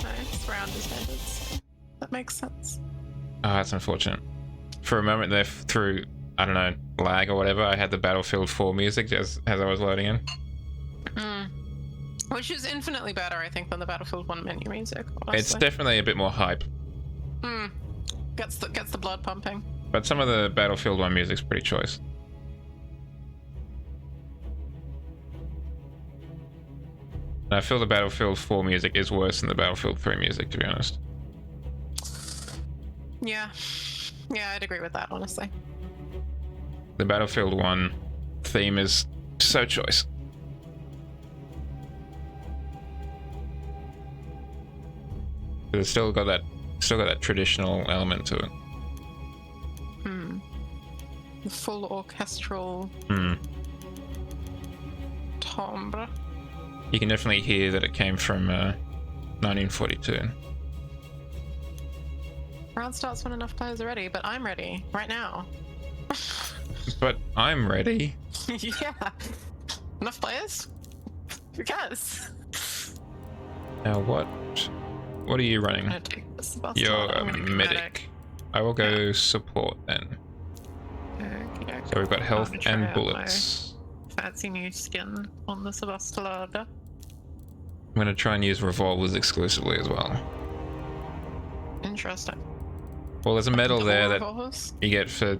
S4: Nice, round is ended, so that makes sense.
S1: Oh, that's unfortunate. For a moment there, through, I don't know, lag or whatever, I had the Battlefield 4 music as I was loading in.
S4: Which is infinitely better, I think, than the Battlefield 1 menu music, honestly.
S1: It's definitely a bit more hype.
S4: Gets the blood pumping.
S1: But some of the Battlefield 1 music's pretty choice. And I feel the Battlefield 4 music is worse than the Battlefield 3 music, to be honest.
S4: Yeah. Yeah, I'd agree with that, honestly.
S1: The Battlefield 1 theme is so choice. But it's still got that traditional element to it.
S4: The full orchestral timbre.
S1: You can definitely hear that it came from 1942.
S4: Round starts when enough players are ready, but I'm ready right now.
S1: But I'm ready.
S4: Yeah. Enough players? Who cares?
S1: Now what are you running? You're a medic. I will go support then.
S4: Okay.
S1: So we've got health and bullets.
S4: Fancy new skin on the Sebastolada.
S1: I'm going to try and use revolvers exclusively as well.
S4: Interesting.
S1: Well, there's a medal there that
S4: revolvers?
S1: you get for,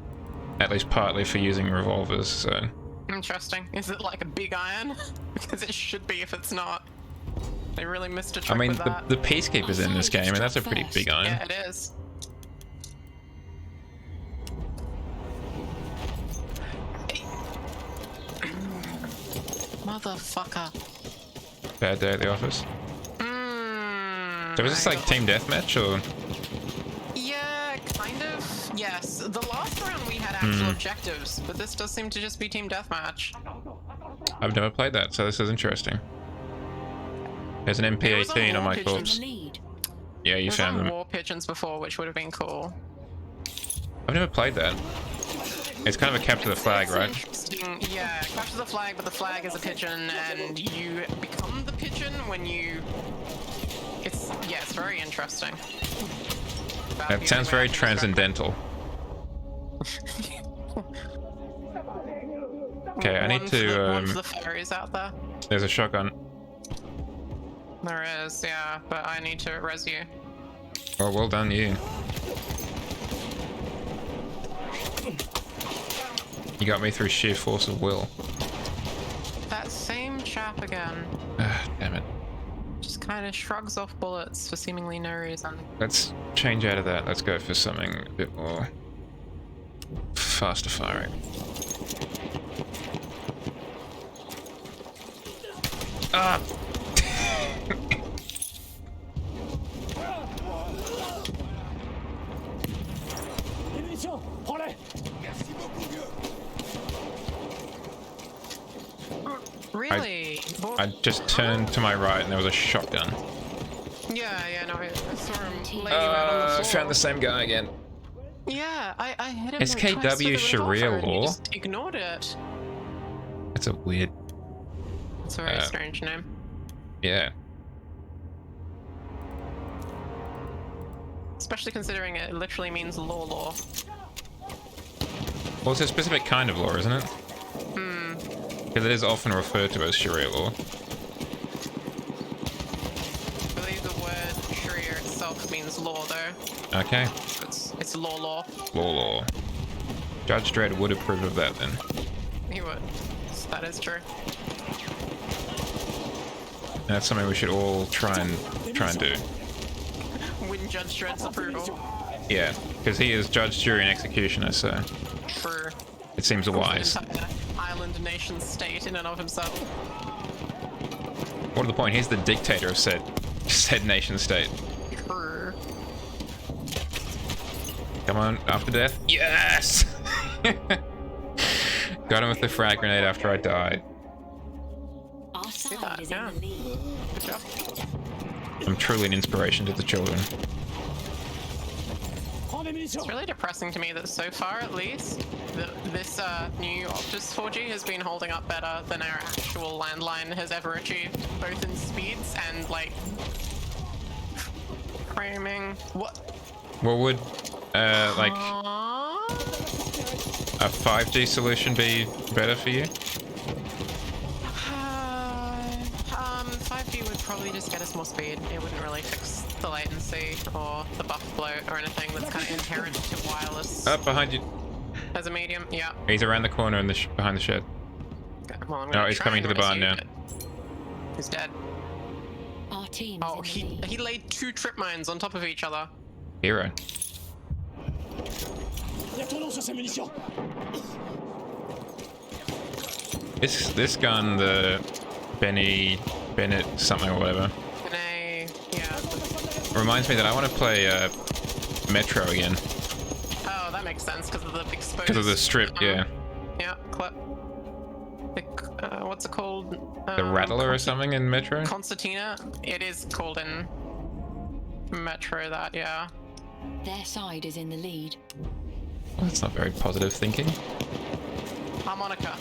S1: at least partly for using revolvers, so...
S4: Interesting. Is it like a big iron? Because it should be if it's not. They really missed a trick
S1: I mean,
S4: with that.
S1: the Peacekeeper's in this game, and that's a pretty big iron.
S4: Yeah, it is. Motherfucker.
S1: Bad day at the office. So is this like team deathmatch or?
S4: Yeah, kind of. Yes. The last round we had actual objectives, but this does seem to just be team deathmatch.
S1: I've never played that, so this is interesting. There's an MP18 on my corpse. Yeah, you found them.
S4: War pigeons before, which would have been cool.
S1: I've never played that. It's kind of a capture the flag, right?
S4: Interesting. Yeah, capture the flag, but the flag is a pigeon, and you become the pigeon when you. It's very interesting.
S1: That sounds very transcendental. Okay, I need to.
S4: One for the fairies out there.
S1: There's a shotgun.
S4: There is, yeah, but I need to res you.
S1: Oh, well done, you. You got me through sheer force of will.
S4: That same chap again.
S1: Damn it.
S4: Just kind of shrugs off bullets for seemingly no reason.
S1: Let's change out of that. Let's go for something a bit more faster firing. Ah!
S4: Really?
S1: I just turned to my right and there was a shotgun.
S4: Yeah, no, I saw him laying around on the floor.
S1: Found the same guy again.
S4: Yeah, I hit him.
S1: SKW
S4: like, twice with a
S1: Sharia
S4: revolver and he
S1: law?
S4: just ignored it.
S1: That's a weird.
S4: It's a very strange name.
S1: Yeah.
S4: Especially considering it literally means law.
S1: Well, it's a specific kind of law, isn't it?
S4: Hmm.
S1: Because it is often referred to as Sharia law.
S4: I believe the word Sharia itself means law, though.
S1: Okay.
S4: It's law.
S1: Law. Judge Dredd would approve of that then.
S4: He would. That is true.
S1: That's something we should all try and do.
S4: Win Judge Dredd's approval.
S1: Yeah, because he is judge, jury, and executioner, so
S4: True.
S1: it seems wise.
S4: An entire island nation state in and of himself.
S1: What to the point? He's the dictator of said nation state.
S4: True.
S1: Come on, after death. Yes! Got him with the frag grenade after I died.
S7: Our side is in the lead.
S4: Good job.
S1: I'm truly an inspiration to the children.
S4: It's really depressing to me that so far, at least, this new Optus 4G has been holding up better than our actual landline has ever achieved, both in speeds and, like, framing. What?
S1: What would, like, a 5G solution be better for you?
S4: 5G would probably just get us more speed. It wouldn't really fix the latency or the buff bloat or anything that's kind of inherent to wireless.
S1: Up behind you.
S4: As a medium, yeah.
S1: He's around the corner in the behind the shed.
S4: Okay, well, I'm
S1: No,
S4: gonna
S1: he's
S4: try
S1: coming to
S4: and
S1: the barn
S4: rescue
S1: now.
S4: it. He's dead.
S7: Our team.
S4: Oh, he laid 2 trip mines on top of each other.
S1: Hero. This gun, the Bennett something or whatever,
S4: Yeah.
S1: reminds me that I want to play Metro again.
S4: Oh, that makes sense because of the exposed.
S1: Because of the strip, yeah.
S4: Yeah, clip. What's it called?
S1: The Rattler or something in Metro?
S4: Concertina? It is called in Metro that, yeah.
S7: Their side is in the lead.
S1: Well, that's not very positive thinking.
S4: Harmonica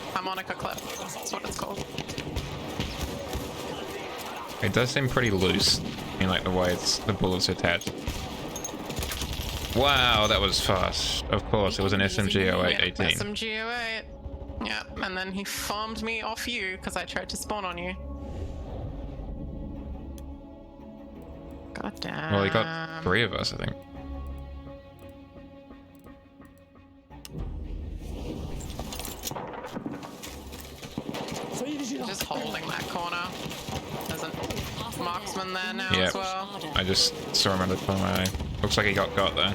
S4: clip. That's what it's called.
S1: It does seem pretty loose in like the way the bullets are attached. Wow, that was fast. Of course, it was an SMG 0818.
S4: SMG 08. Yeah, and then he farmed me off you because I tried to spawn on you. God damn.
S1: Well, he got 3 of us, I think.
S4: Just holding that corner. There's a marksman there now
S1: Yeah,
S4: as well.
S1: I just saw him out of the corner of my eye. Looks like he got there.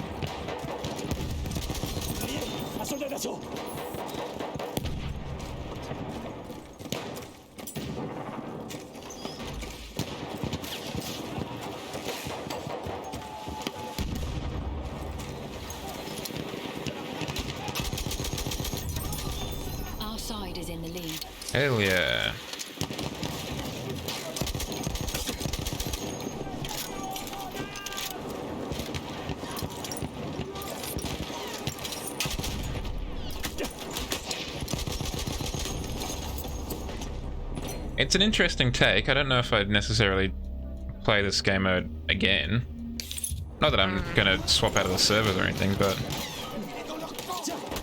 S7: Our side is in the lead.
S1: Hell yeah. It's an interesting take. I don't know if I'd necessarily play this game mode again. Not that I'm gonna swap out of the servers or anything, but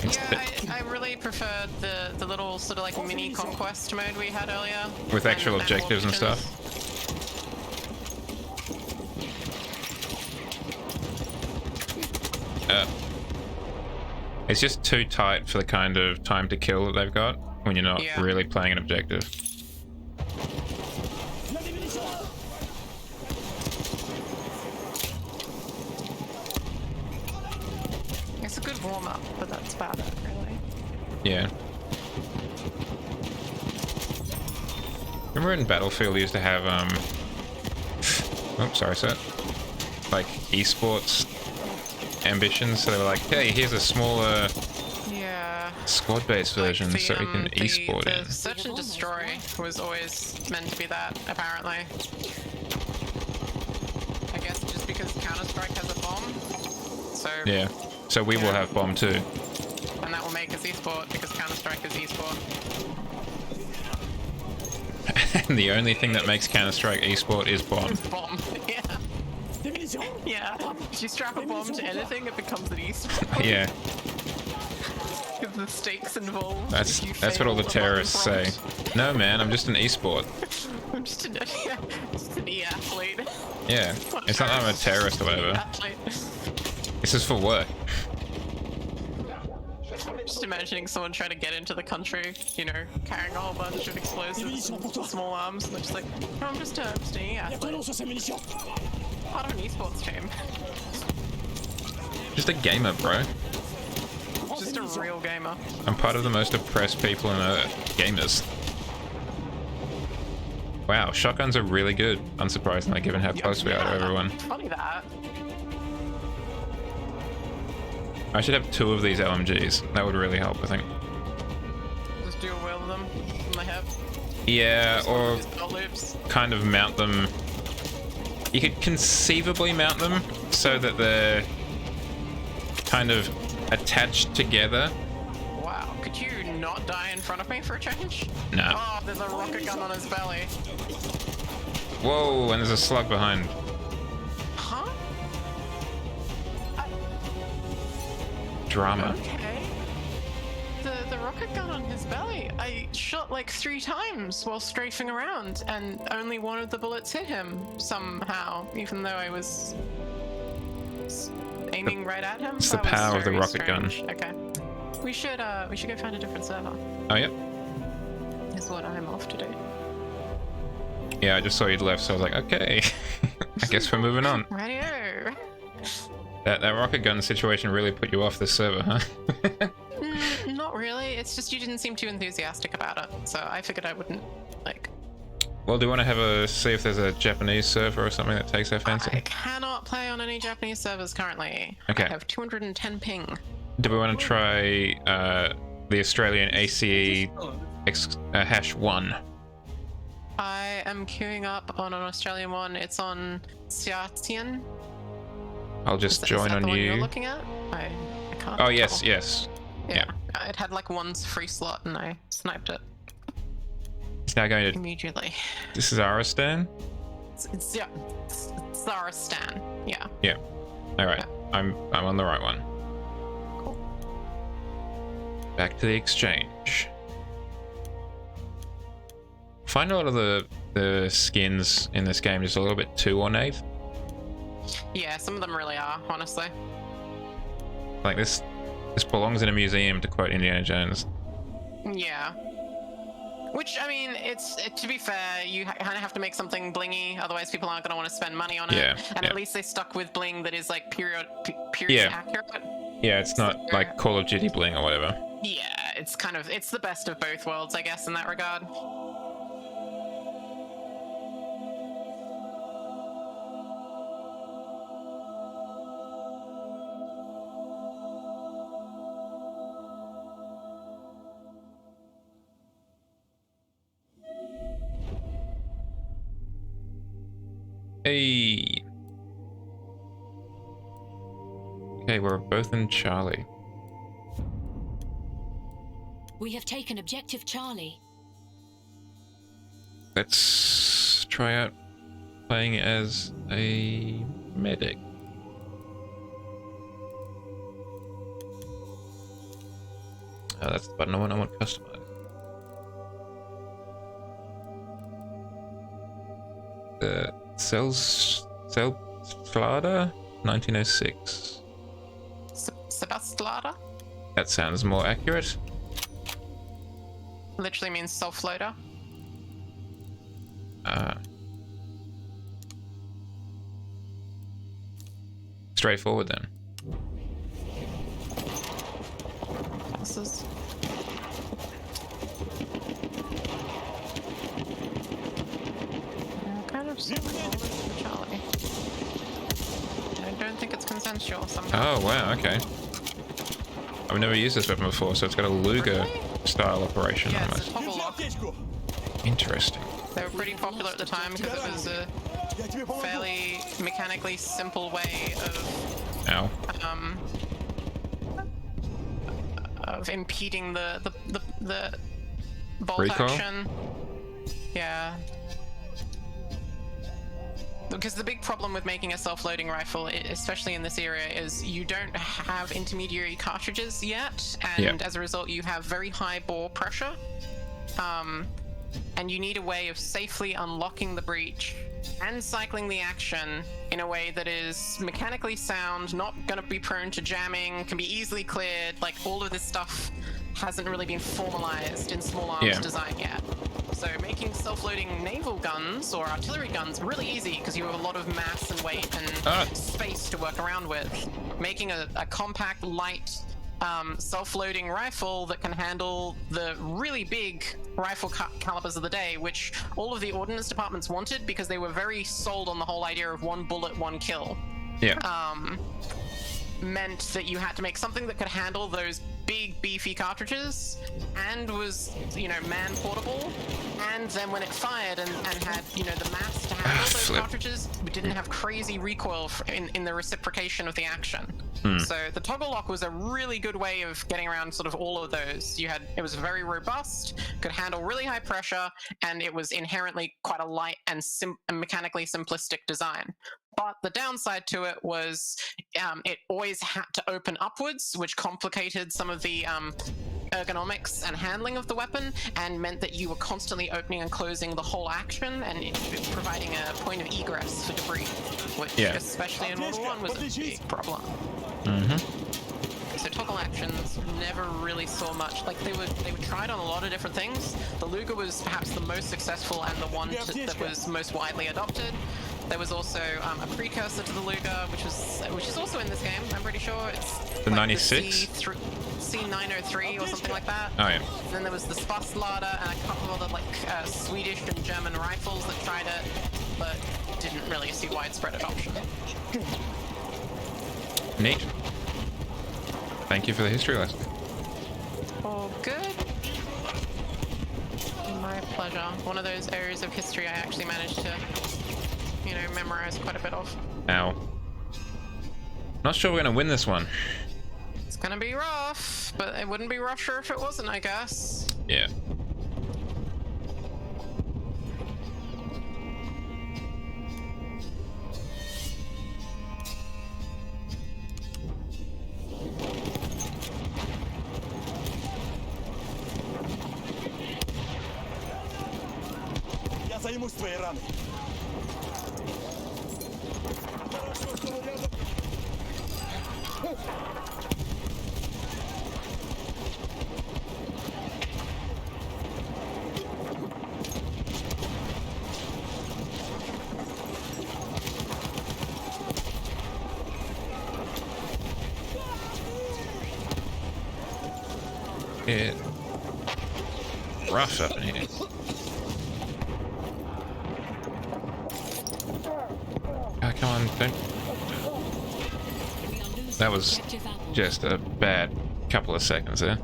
S4: Yeah, I really preferred the little sort of like mini conquest mode we had earlier.
S1: with actual objectives and stuff. It's just too tight for the kind of time to kill that they've got when you're not really playing an objective.
S4: It's a good warm up, but that's about it, really.
S1: Yeah. Remember in Battlefield they used to have oh, sorry, sir. Like esports ambitions, so they were like, hey, here's a smaller squad-based version so we can esport
S4: the
S1: in.
S4: Search and Destroy was always meant to be that, apparently. I guess just because Counter-Strike has a bomb. So
S1: Yeah. So we will have bomb too.
S4: And that will make us esport because Counter-Strike is esport.
S1: And the only thing that makes Counter-Strike esport is bomb.
S4: Bomb, yeah. Yeah. If you strap a bomb to anything, it becomes an esport.
S1: Yeah.
S4: Because the stakes involved.
S1: That's what all the terrorists say. No man, I'm just an esport.
S4: I'm just an e-athlete.
S1: Yeah. It's not that I'm a terrorist or whatever. This is for work.
S4: Just imagining someone trying to get into the country, you know, carrying a whole bunch of explosives and small arms, and they're just like, no, I'm just an e-athlete. Part of an esports team.
S1: Just a gamer, bro.
S4: Just a real gamer.
S1: I'm part of the most oppressed people on Earth. Gamers. Wow, shotguns are really good, unsurprisingly, given how close we are to everyone.
S4: Funny that.
S1: I should have 2 of these LMGs. That would really help, I think.
S4: Just dual wield them from the hip.
S1: Yeah, or
S4: loops.
S1: kind of mount them. You could conceivably mount them so that they're kind of attached together.
S4: Wow, could you not die in front of me for a change?
S1: No.
S4: Oh, there's a rocket gun on his belly.
S1: Whoa, and there's a slug behind.
S4: Huh?
S1: Drama.
S4: Okay. The rocket gun on his belly, I shot like 3 times while strafing around, and only one of the bullets hit him somehow, even though I was aiming right at him.
S1: It's the power of the rocket gun.
S4: Okay. We should go find a different server.
S1: Oh, yep.
S4: Is what I'm off to do.
S1: Yeah, I just saw you'd left, so I was like, okay. I guess we're moving on.
S4: Radio.
S1: That rocket gun situation really put you off this server, huh?
S4: Not really. It's just you didn't seem too enthusiastic about it, so I figured I wouldn't, like...
S1: Well, do you want to have see if there's a Japanese server or something that takes our fancy?
S4: I cannot play on any Japanese servers currently.
S1: Okay.
S4: I have 210 ping.
S1: Do we want to try the Australian ACE #1?
S4: I am queuing up on an Australian one. It's on Xiatian.
S1: I'll just join on
S4: the one
S1: you.
S4: you're looking at? I can't.
S1: Oh, yes,
S4: tell.
S1: yes.
S4: Yeah. It had like 1 free slot and I sniped it.
S1: It's now going to...
S4: Immediately.
S1: This is Aristan?
S4: It's Zaristan. Yeah.
S1: Yeah. Alright. I'm on the right one.
S4: Cool.
S1: Back to the exchange. I find a lot of the skins in this game just a little bit too ornate.
S4: Yeah, some of them really are, honestly.
S1: Like this belongs in a museum, to quote Indiana Jones.
S4: Yeah. Which, I mean, to be fair, you kind of have to make something blingy, otherwise people aren't going to want to spend money on it.
S1: Yeah,
S4: and
S1: yeah.
S4: at least they stuck with bling that is like period
S1: Yeah.
S4: accurate.
S1: Yeah, it's not like Call of Duty bling or whatever.
S4: Yeah, it's the best of both worlds, I guess, in that regard.
S1: Hey. Okay, we're both in Charlie.
S8: We have taken objective Charlie.
S1: Let's try out playing as a medic. Oh, that's the button I want customized. Selslada 1906.
S4: Sebastlada?
S1: That sounds more accurate.
S4: Literally means self-loader.
S1: Straightforward then.
S4: This is... kind of Charlie. I don't think it's consensual somehow.
S1: Oh wow, okay. I've never used this weapon before, so it's got a Luger style operation
S4: Yeah,
S1: almost.
S4: it's a toggle lock.
S1: Interesting.
S4: They were pretty popular at the time because it was a fairly mechanically simple way of of impeding the bolt
S1: Recoil?
S4: action. Yeah. Because the big problem with making a self-loading rifle, especially in this area, is you don't have intermediary cartridges yet, and as a result you have very high bore pressure. And you need a way of safely unlocking the breech and cycling the action in a way that is mechanically sound, not going to be prone to jamming, can be easily cleared. Like, all of this stuff hasn't really been formalized in small arms design yet. So making self-loading naval guns or artillery guns really easy because you have a lot of mass and weight and space to work around with. Making a compact, light, self-loading rifle that can handle the really big rifle calibers of the day, which all of the ordnance departments wanted because they were very sold on the whole idea of one bullet, one kill. Meant that you had to make something that could handle those big beefy cartridges and was, you know, man portable, and then when it fired and had, you know, the mass to handle those cartridges, we didn't have crazy recoil in the reciprocation of the action. So the toggle lock was a really good way of getting around sort of all of those. It was very robust, could handle really high pressure, and it was inherently quite a light and mechanically simplistic design. But the downside to it was it always had to open upwards, which complicated some of the ergonomics and handling of the weapon, and meant that you were constantly opening and closing the whole action, and providing a point of egress for debris, which especially in World War I was a big problem. So toggle actions never really saw much. Like, they were tried on a lot of different things. The Luger was perhaps the most successful and the one that was most widely adopted. There was also a precursor to the Luger, which is also in this game. I'm pretty sure it's
S1: the
S4: like
S1: 96,
S4: the C903 or something like that.
S1: Oh yeah.
S4: Then there was the Spasslada and a couple of other like Swedish and German rifles that tried it, but didn't really see widespread adoption.
S1: Neat. Thank you for the history lesson.
S4: All good. My pleasure. One of those areas of history I actually managed to, you know, memorize quite a bit of.
S1: Ow. Not sure we're gonna win this one.
S4: It's gonna be rough, but it wouldn't be rougher if it wasn't, I guess.
S1: Yeah.
S3: Я займусь твоей раной.
S1: It's rough up in here. Oh, come on, don't. That was just a bad couple of seconds there.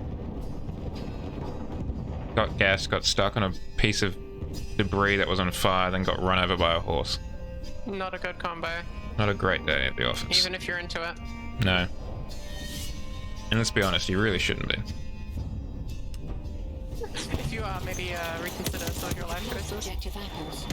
S1: Got gassed, got stuck on a piece of debris that was on fire, then got run over by a horse.
S4: Not a good combo.
S1: Not a great day at the office.
S4: Even if you're into it.
S1: No. And let's be honest, you really shouldn't be.
S4: If you are, maybe reconsider some of your life choices.
S8: Objective apples.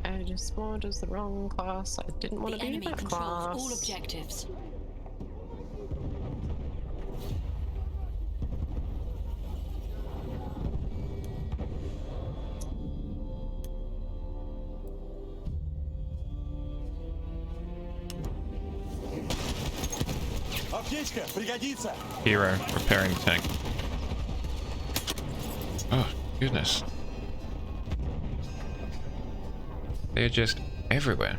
S4: I just spawned as the wrong class. I didn't want to be that class.
S8: All objectives.
S3: Аптечка, пригодится.
S1: Hero repairing the tank. Oh, goodness. They're just everywhere.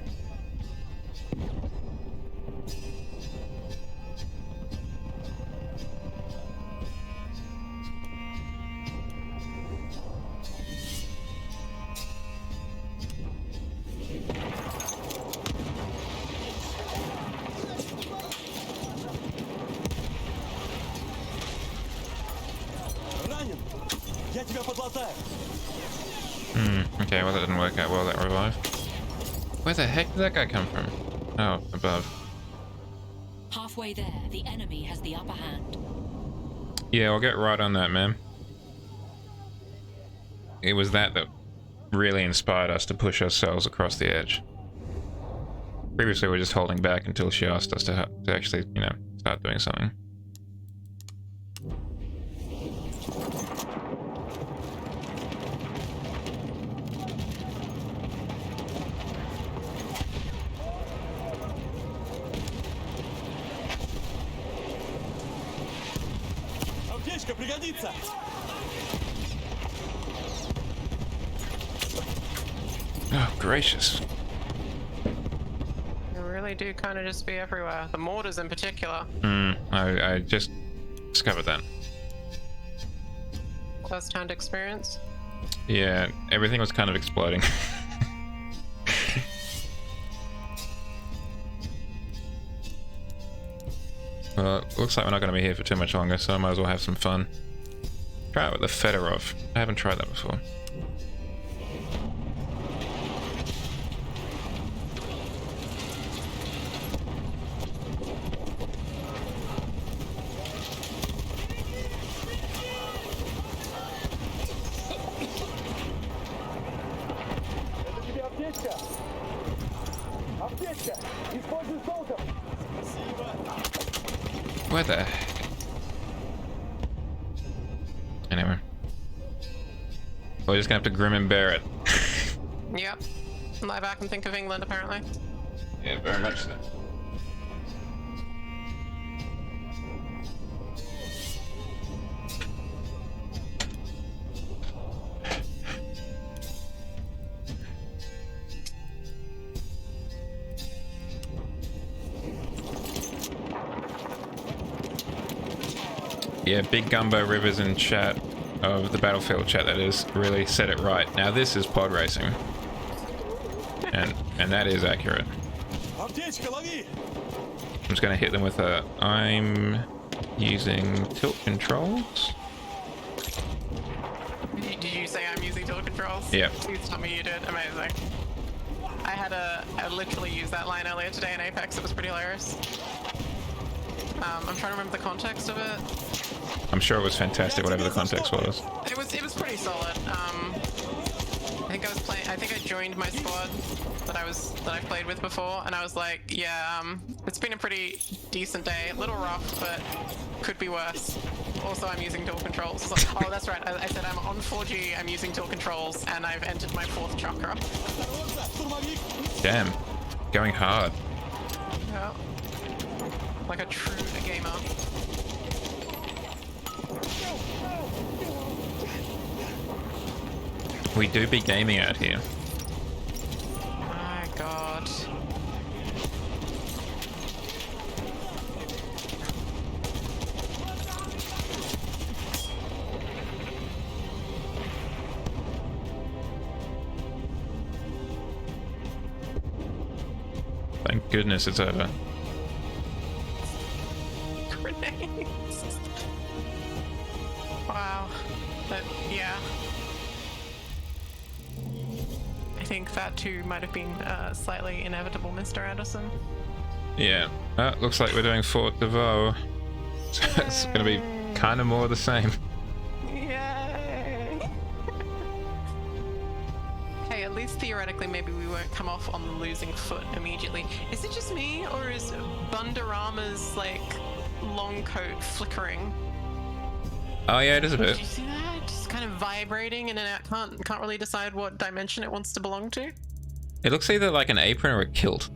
S3: Ранен. Я тебя подлатаю.
S1: Okay, well that didn't work out well, that revive. Where the heck did that guy come from? Oh, above.
S8: Halfway there, the enemy has the upper hand.
S1: Yeah, I'll get right on that, man. It was that really inspired us to push ourselves across the edge. Previously, we were just holding back until she asked us to actually, you know, start doing something.
S3: Аптечка пригодится!
S1: Oh, gracious.
S4: They really do kind of just be everywhere. The mortars in particular.
S1: I just discovered that.
S4: First-hand experience.
S1: Yeah, everything was kind of exploding. Well, it looks like we're not going to be here for too much longer, so I might as well have some fun. Try it with the Fedorov. I haven't tried that before.
S3: Это тебе аптечка! Аптечка! Используй с толком! Спасибо!
S1: Where the heck? Anyway. We're just gonna have to grim and bear it.
S4: Yep. Lie back and think of England, apparently.
S1: Yeah, very much so. Yeah, Big Gumbo Rivers in chat, of the Battlefield chat that is, really said it right. Now this is pod racing. And that is accurate. I'm just gonna hit them with a... I'm using tilt controls.
S4: Did you say I'm using tilt controls?
S1: Yeah.
S4: Please tell me you did. Amazing. I literally used that line earlier today in Apex. It was pretty hilarious. I'm trying to remember the context of it.
S1: I'm sure it was fantastic, whatever the context was.
S4: It was pretty solid. I think I joined my squad that I played with before, and I was like, yeah, it's been a pretty decent day, a little rough, but could be worse. Also, I'm using dual controls. So, oh, that's right. I said I'm on 4G. I'm using dual controls, and I've entered my 4th chakra.
S1: Damn, going hard.
S4: Yeah. Like a true gamer.
S1: We do be gaming out here.
S4: My god.
S1: Thank goodness it's over.
S4: Grenades. Wow. But yeah. I think that too might have been slightly inevitable, Mr. Anderson.
S1: Yeah. Looks like we're doing Fort de Vaux. So it's gonna be kind of more of the same.
S4: Yay! Hey, at least theoretically maybe we won't come off on the losing foot immediately. Is it just me, or is Bundarama's like long coat flickering?
S1: Oh yeah, it is a bit.
S4: Did you see that? Just kind of vibrating, and then it can't really decide what dimension it wants to belong to.
S1: It looks either like an apron or a kilt.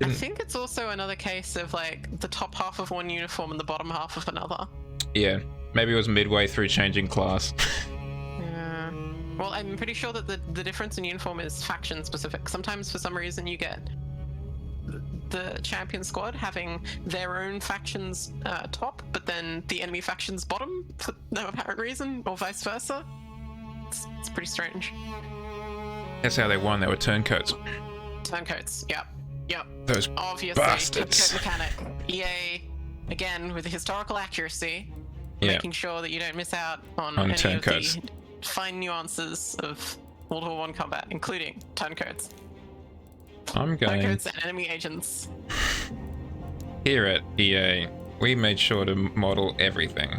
S4: I think it's also another case of like the top half of one uniform and the bottom half of another.
S1: Yeah, maybe it was midway through changing class.
S4: Yeah. Well, I'm pretty sure that the difference in uniform is faction specific. Sometimes for some reason you get the champion squad having their own faction's top, but then the enemy faction's bottom for no apparent reason, or vice versa. It's pretty strange.
S1: That's how they won. They were turncoats.
S4: Turncoats, yep.
S1: Those
S4: obviously,
S1: bastards.
S4: turncoat mechanic. EA, again, with the historical accuracy,
S1: Yeah.
S4: making sure that you don't miss out on
S1: On
S4: any
S1: turncoats.
S4: of the fine nuances of World War I combat, including turncoats.
S1: I'm going...
S4: Codes and enemy agents.
S1: Here at EA, we made sure to model everything,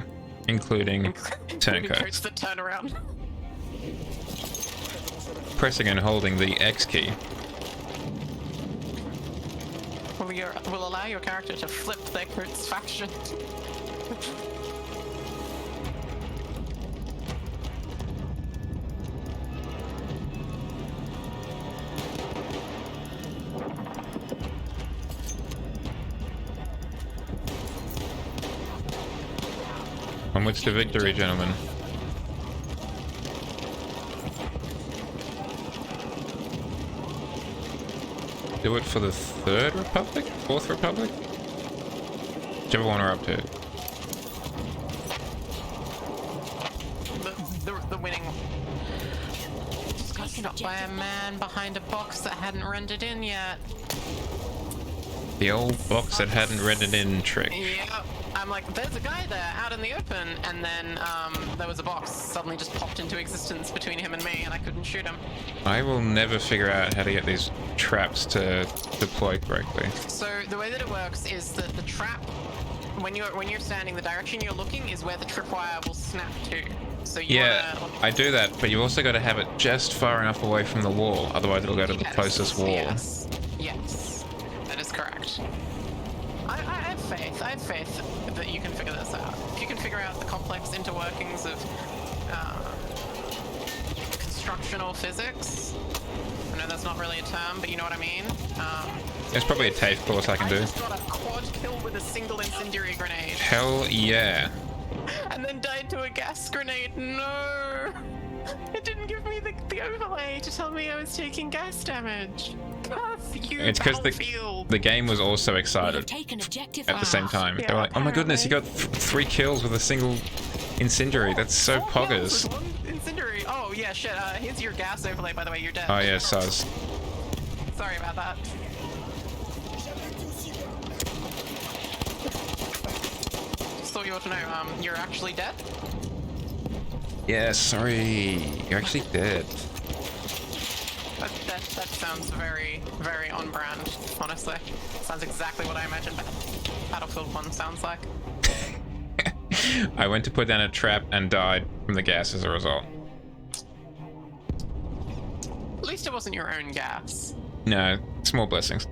S1: including turncoats.
S4: Codes that turn around.
S1: Pressing and holding the X key
S4: will allow your character to flip their coat's faction.
S1: Onwards to victory, gentlemen. Do it for the Third Republic? Fourth Republic? Whichever one we're up to.
S4: The winning. Just got stopped by a man behind a box that hadn't rendered in yet.
S1: The old box that hadn't rendered in trick.
S4: Yeah, I'm like, there's a guy there out in the open, and then there was a box suddenly just popped into existence between him and me, and I couldn't shoot him.
S1: I will never figure out how to get these traps to deploy correctly.
S4: So the way that it works is that the trap, when you're standing, the direction you're looking is where the tripwire will snap to. So you
S1: I do that, but you also got to have it just far enough away from the wall, otherwise it'll go to the closest wall.
S4: Yes, that is correct. I have faith. I have faith that you can figure this out. If you can figure out the complex interworkings of constructional physics. I know that's not really a term, but you know what I mean.
S1: There's probably a TAFE course I can do.
S4: I just got a quad kill with a single incendiary grenade.
S1: Hell yeah.
S4: And then died to a gas grenade. No! It didn't give me the overlay to tell me I was taking gas damage.
S1: It's because the game was also excited at the same time. They were like, oh my goodness, you got 3 kills with a single incendiary. That's so poggers.
S4: Incendiary. Oh yeah, shit. Here's your gas overlay, by the way. You're dead.
S1: Oh yeah, Suz.
S4: Sorry about that. Just thought you ought to know. You're actually dead.
S1: Yeah, sorry. You're actually dead.
S4: That sounds very, very on brand, honestly. Sounds exactly what I imagined Battlefield 1 sounds like.
S1: I went to put down a trap and died from the gas as a result.
S4: At least it wasn't your own gas.
S1: No, small blessings.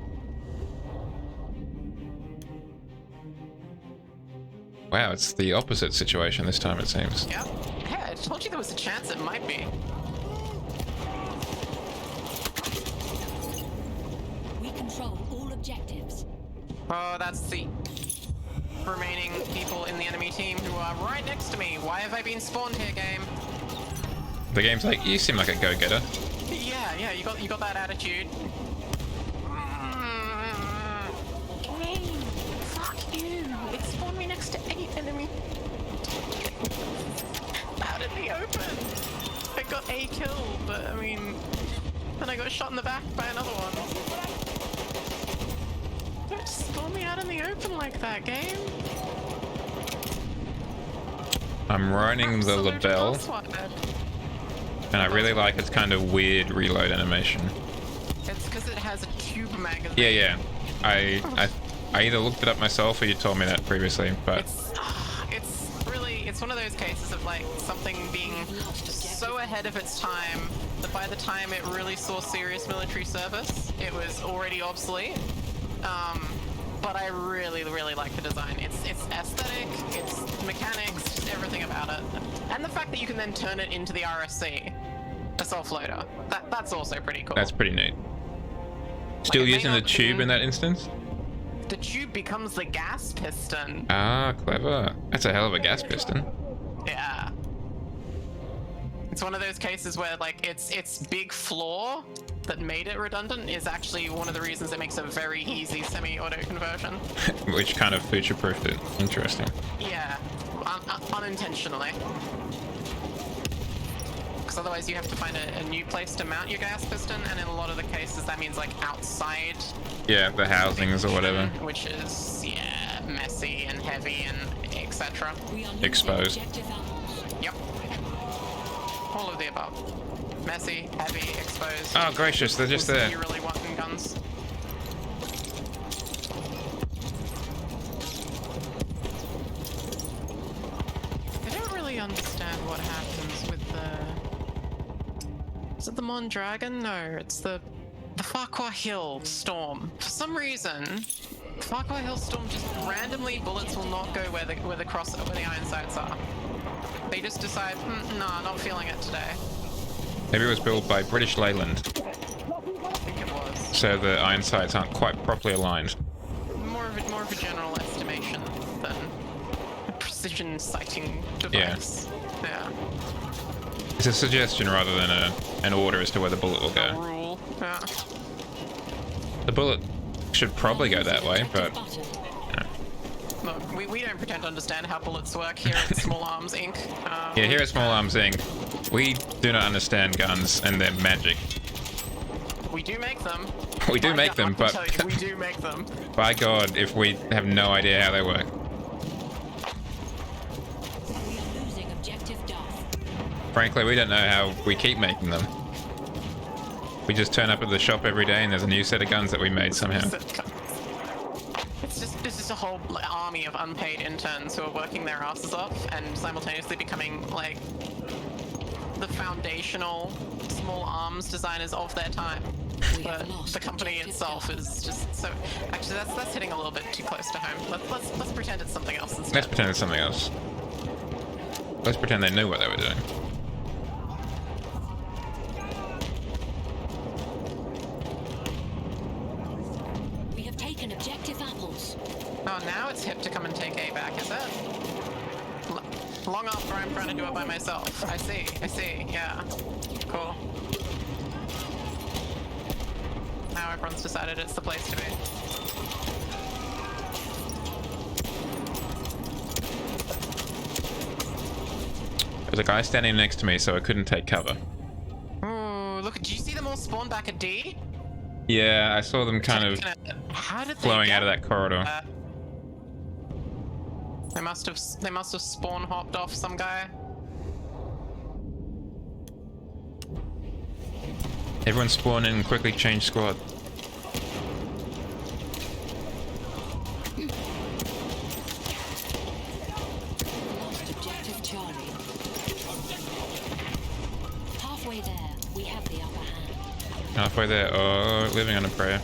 S1: Wow, it's the opposite situation this time, it seems.
S4: Yeah. Hey, I told you there was a chance it might be.
S8: We control all objectives.
S4: Oh, that's the remaining people in the enemy team who are right next to me. Why have I been spawned here, game?
S1: The game's like, you seem like a go-getter.
S4: Yeah, you got that attitude. Game, fuck you. It spawned me next to 8 enemy. Out in the open. I got a kill, but I mean, then I got shot in the back by another one. Don't spawn me out in the open like that, game.
S1: I'm running the label, and I really like its kind of weird reload animation.
S4: It's because it has a tube magazine.
S1: Yeah. I either looked it up myself or you told me that previously, but
S4: it's one of those cases of like something being so ahead of its time that by the time it really saw serious military service, it was already obsolete. But I really, really like the design. It's aesthetic, it's mechanics, just everything about it. And the fact that you can then turn it into the RSC, the self-loader. That's also pretty cool.
S1: That's pretty neat. Still using the tube in that instance?
S4: The tube becomes the gas piston.
S1: Ah, clever. That's a hell of a gas piston.
S4: Yeah. It's one of those cases where like its big flaw that made it redundant is actually one of the reasons it makes a very easy semi-auto conversion.
S1: Which kind of future-proofed it. Interesting.
S4: Yeah, unintentionally. Because otherwise you have to find a new place to mount your gas piston, and in a lot of the cases that means like outside.
S1: Yeah, the housings or whatever.
S4: Which is, yeah, messy and heavy and etc.
S1: Exposed.
S4: Yep. All of the above. Messy, heavy, exposed.
S1: Oh, gracious, they're just there.
S4: You really want guns. I don't really understand what happens with the... Is it the Mondragon? No, it's the Farquhar Hill Storm. For some reason, the Farquhar Hill Storm just randomly bullets will not go where the iron sights are. They just decide, nah, not feeling it today.
S1: Maybe it was built by British Leyland.
S4: I think it was.
S1: So the iron sights aren't quite properly aligned.
S4: More of a general estimation than a precision sighting device. Yeah.
S1: It's a suggestion rather than an order as to where the bullet will go.
S4: Rule. Yeah.
S1: The bullet should probably go that way, but...
S4: Look, we don't pretend to understand how bullets work here at Small Arms Inc.
S1: Yeah, here at Small Arms Inc., we do not understand guns and their magic.
S4: We do make them.
S1: We do make them, but...
S4: we do make them.
S1: By God, if we have no idea how they work. Frankly, we don't know how we keep making them. We just turn up at the shop every day and there's a new set of guns that we made somehow.
S4: It's just a whole army of unpaid interns who are working their asses off and simultaneously becoming like the foundational small arms designers of their time. But the company itself is just so. Actually, that's hitting a little bit too close to home. Let's pretend it's something else instead.
S1: Let's pretend it's something else. Let's pretend they knew what they were doing.
S8: We have taken objective apples.
S4: Oh, now it's hip to come and take A back, is it? Long after I'm trying to do it by myself. I see, yeah. Cool. Now everyone's decided it's the place to be.
S1: There's a guy standing next to me, so I couldn't take cover.
S4: Ooh, look, did you see them all spawn back at D?
S1: Yeah, I saw them kind of flowing out of that corridor.
S4: They must have spawn hopped off some guy.
S1: Everyone spawn in and quickly change squad.
S8: Lost objective Charlie. Halfway there, we have the upper hand.
S1: Halfway there. Oh, living on a prayer.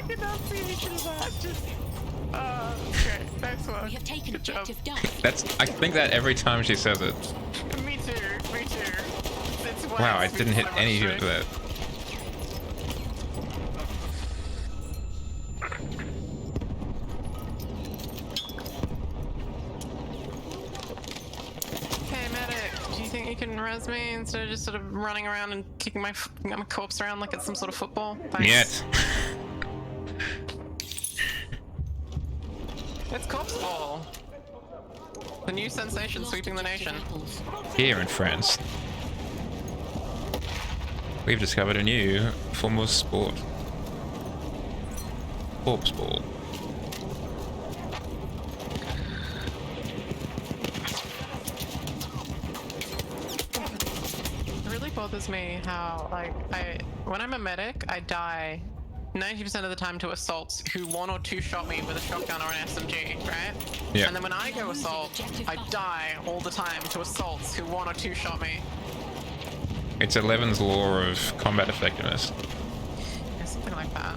S4: Enunciation of that just okay, nice one.
S8: We have taken objective done.
S1: I think that every time she says it.
S4: Me too. It's
S1: Wow, I didn't hit any of that.
S4: Hey medic, do you think you can res me instead of just sort of running around and kicking my corpse around like it's some sort of football? Thanks.
S1: Yet.
S4: It's corpse ball. The new sensation sweeping the nation.
S1: Here in France, we've discovered a new form of sport. Corpse ball.
S4: It really bothers me how, like, when I'm a medic, I die 90% of the time to assaults who one or two shot me with a shotgun or an SMG, right?
S1: Yeah.
S4: And then when I go assault, I die all the time to assaults who one or two shot me.
S1: It's 11's law of combat effectiveness.
S4: Yeah, something like that.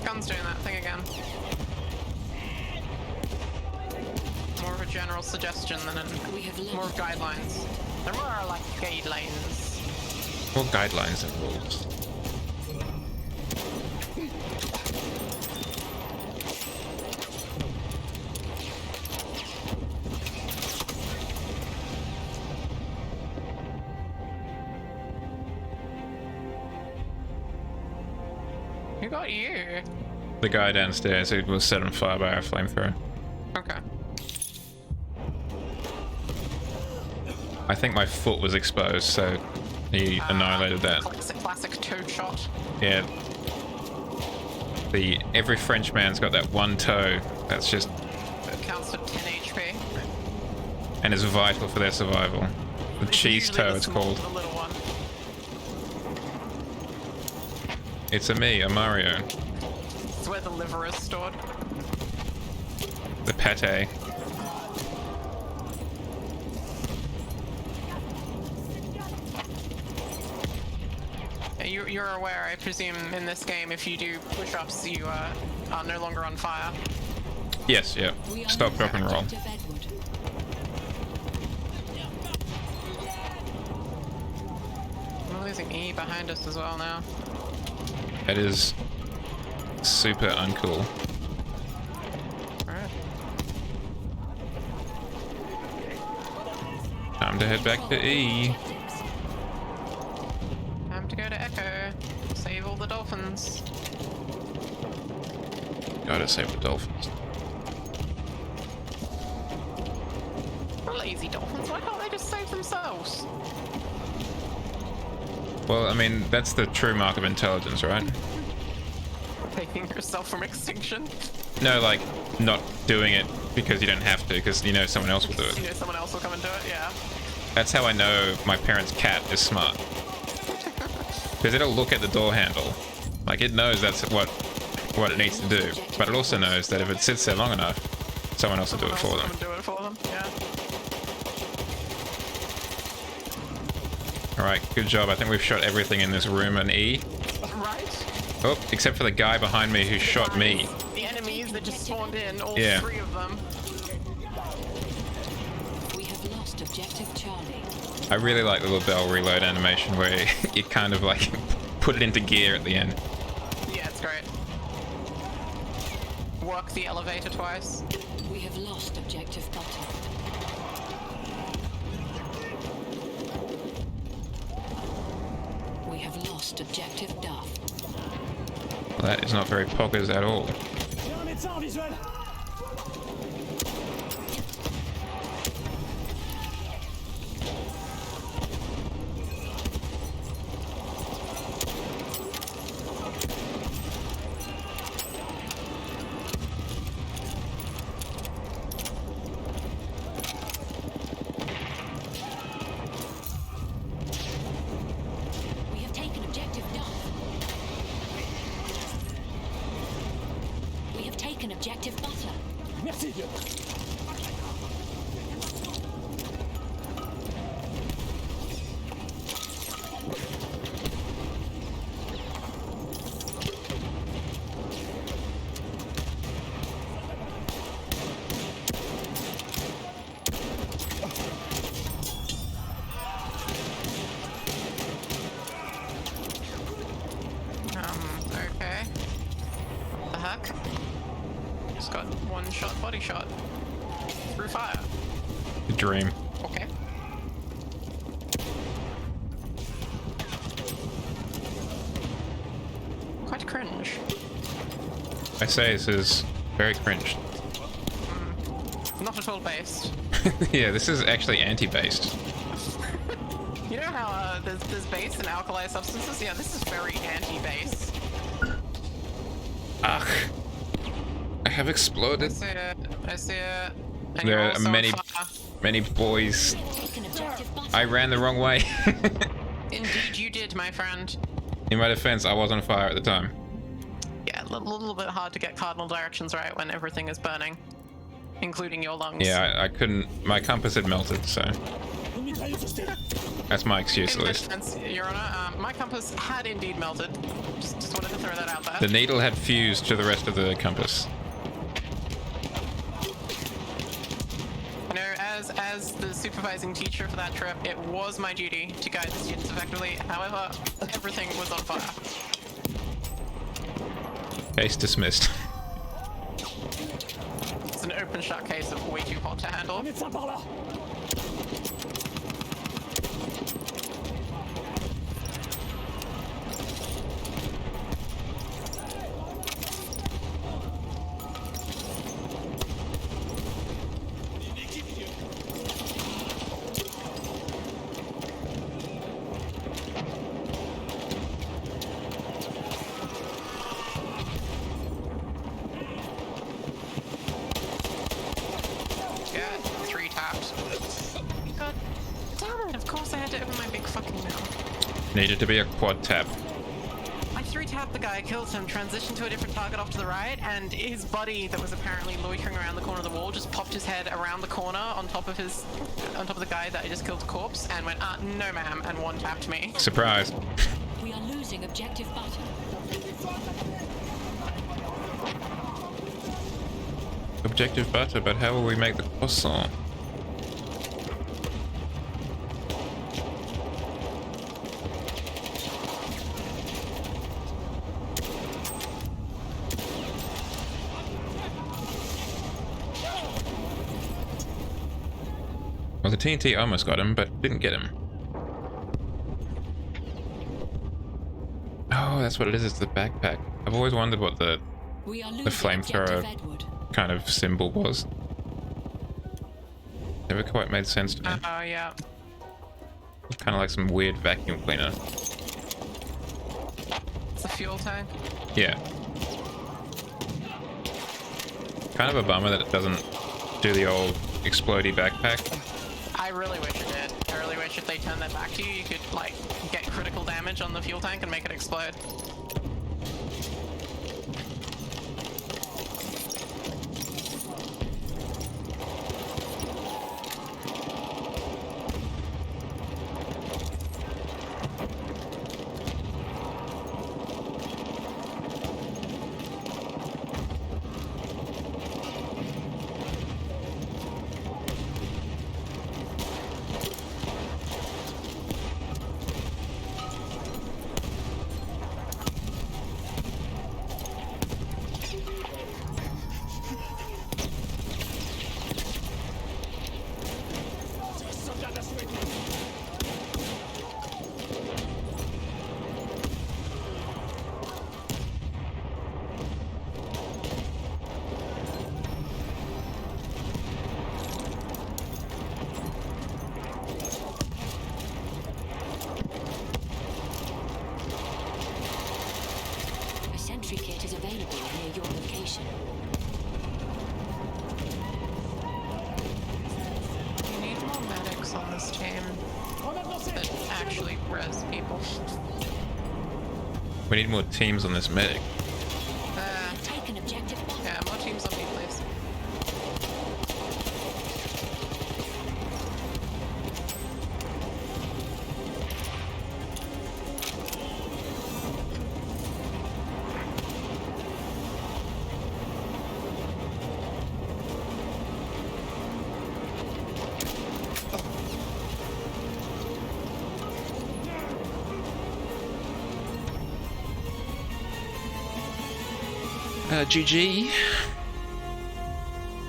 S4: Gun's doing that thing again. More of a general suggestion than more guidelines. They're more like guidelines.
S1: More guidelines and rules.
S4: Who got you?
S1: The guy downstairs who was set on fire by our flamethrower.
S4: Okay.
S1: I think my foot was exposed, so He annihilated that.
S4: Classic toad shot.
S1: Yeah. Every Frenchman's got that one toe that's just
S4: counts for 10 HP.
S1: And is vital for their survival. The cheese toe, it's called.
S4: The little one.
S1: It's a Mario.
S4: It's where the liver is stored.
S1: The pate.
S4: You're aware, I presume, in this game, if you do push-ups, you are no longer on fire.
S1: Yes, yeah. Stop, drop, and roll.
S4: I'm losing E behind us as well now.
S1: That is super uncool.
S4: Alright.
S1: Time to head back to E.
S4: Time to go to Echo. Save all the dolphins.
S1: Gotta save the dolphins.
S4: Lazy dolphins, why can't they just save themselves?
S1: Well, I mean, that's the true mark of intelligence, right?
S4: Saving yourself from extinction?
S1: No, like, not doing it because you don't have to, because you know someone else will do it.
S4: You know someone else will come and do it, yeah.
S1: That's how I know my parents' cat is smart. Because it'll look at the door handle. Like, it knows that's what it needs to do. But it also knows that if it sits there long enough, someone else will do it for them.
S4: Do it for them, yeah.
S1: Alright, good job. I think we've shot everything in this room an E.
S4: Right?
S1: Oh, except for the guy behind me who shot me.
S4: The enemies that just spawned in, all
S1: Yeah.
S4: 3 of them.
S8: We have lost objective Charlie.
S1: I really like the little bell reload animation where you kind of like put it into gear at the end.
S4: Yeah, it's great. Work the elevator twice.
S8: We have lost objective Butter. We have lost objective Duff.
S1: Well, that is not very poggers at all.
S3: J'ai un médecin en visuel.
S8: We have taken objective Duff. We have taken objective Butter.
S3: Merci Dieu.
S4: Okay. What the heck? Just got one shot body shot. Through fire.
S1: The dream.
S4: Okay. Quite cringe.
S1: I say this is very cringe.
S4: Not at all based.
S1: Yeah, this is actually anti-based.
S4: You know how there's base in alkali substances? Yeah, this is very anti-base.
S1: Ugh. I have exploded.
S4: I see it. And
S1: There
S4: you're
S1: are
S4: also on
S1: many,
S4: fire.
S1: many boys. I ran the wrong way.
S4: Indeed you did, my friend.
S1: In my defense, I was on fire at the time.
S4: Yeah, a little bit hard to get cardinal directions right when everything is burning. Including your lungs.
S1: Yeah, I couldn't. My compass had melted, so that's my excuse at
S4: In
S1: least.
S4: defense, Your Honor, my compass had indeed melted. Just wanted to throw that out there.
S1: The needle had fused to the rest of the compass.
S4: You know, as the supervising teacher for that trip, it was my duty to guide the students effectively. However, everything was on fire.
S1: Case dismissed.
S4: It's an open shut case of way too hot to handle.
S3: Médecin par là.
S1: Needed to be a quad tap.
S4: I 3-tapped the guy, killed him, transitioned to a different target off to the right, and his buddy that was apparently loitering around the corner of the wall just popped his head around the corner on top of the guy that I just killed corpse and went, no ma'am, and 1-tapped me.
S1: Surprise.
S8: We are losing objective butter.
S1: Objective butter, but how will we make the croissant? Well, the TNT almost got him, but didn't get him. Oh, that's what it is. It's the backpack. I've always wondered what the flamethrower kind of symbol was. Never quite made sense to me.
S4: Oh, yeah.
S1: It's kind of like some weird vacuum cleaner.
S4: It's a fuel tank.
S1: Yeah. Kind of a bummer that it doesn't do the old explodey backpack.
S4: I really wish it did. I really wish if they turned that back to you, you could, like, get critical damage on the fuel tank and make it explode.
S1: We need more teams on this medic.
S8: Take an objective.
S4: Yeah, more teams on me, please.
S1: GG.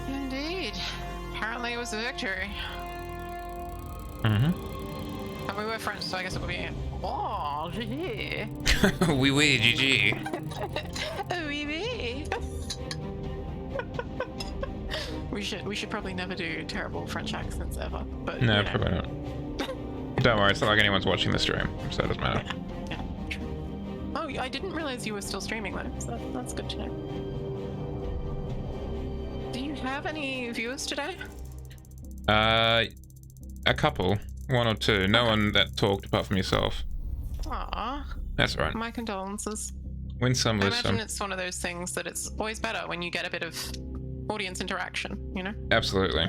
S4: Indeed. Apparently it was a victory.
S1: Mm-hmm.
S4: And we were friends, so I guess it would be... Oh, GG.
S1: Oui, oui, GG.
S4: Oui, oui. We should probably never do terrible French accents ever. But
S1: No,
S4: you know.
S1: probably not. Don't worry, it's not like anyone's watching the stream, so it doesn't matter.
S4: Yeah, true. Oh, I didn't realize you were still streaming though, so that's good to know. Do you have any viewers today?
S1: A couple. One or two. No one that talked apart from yourself.
S4: Aw.
S1: That's right.
S4: My condolences.
S1: Win some,
S4: I
S1: lose
S4: imagine
S1: some.
S4: it's one of those things that it's always better when you get a bit of audience interaction, you know?
S1: Absolutely.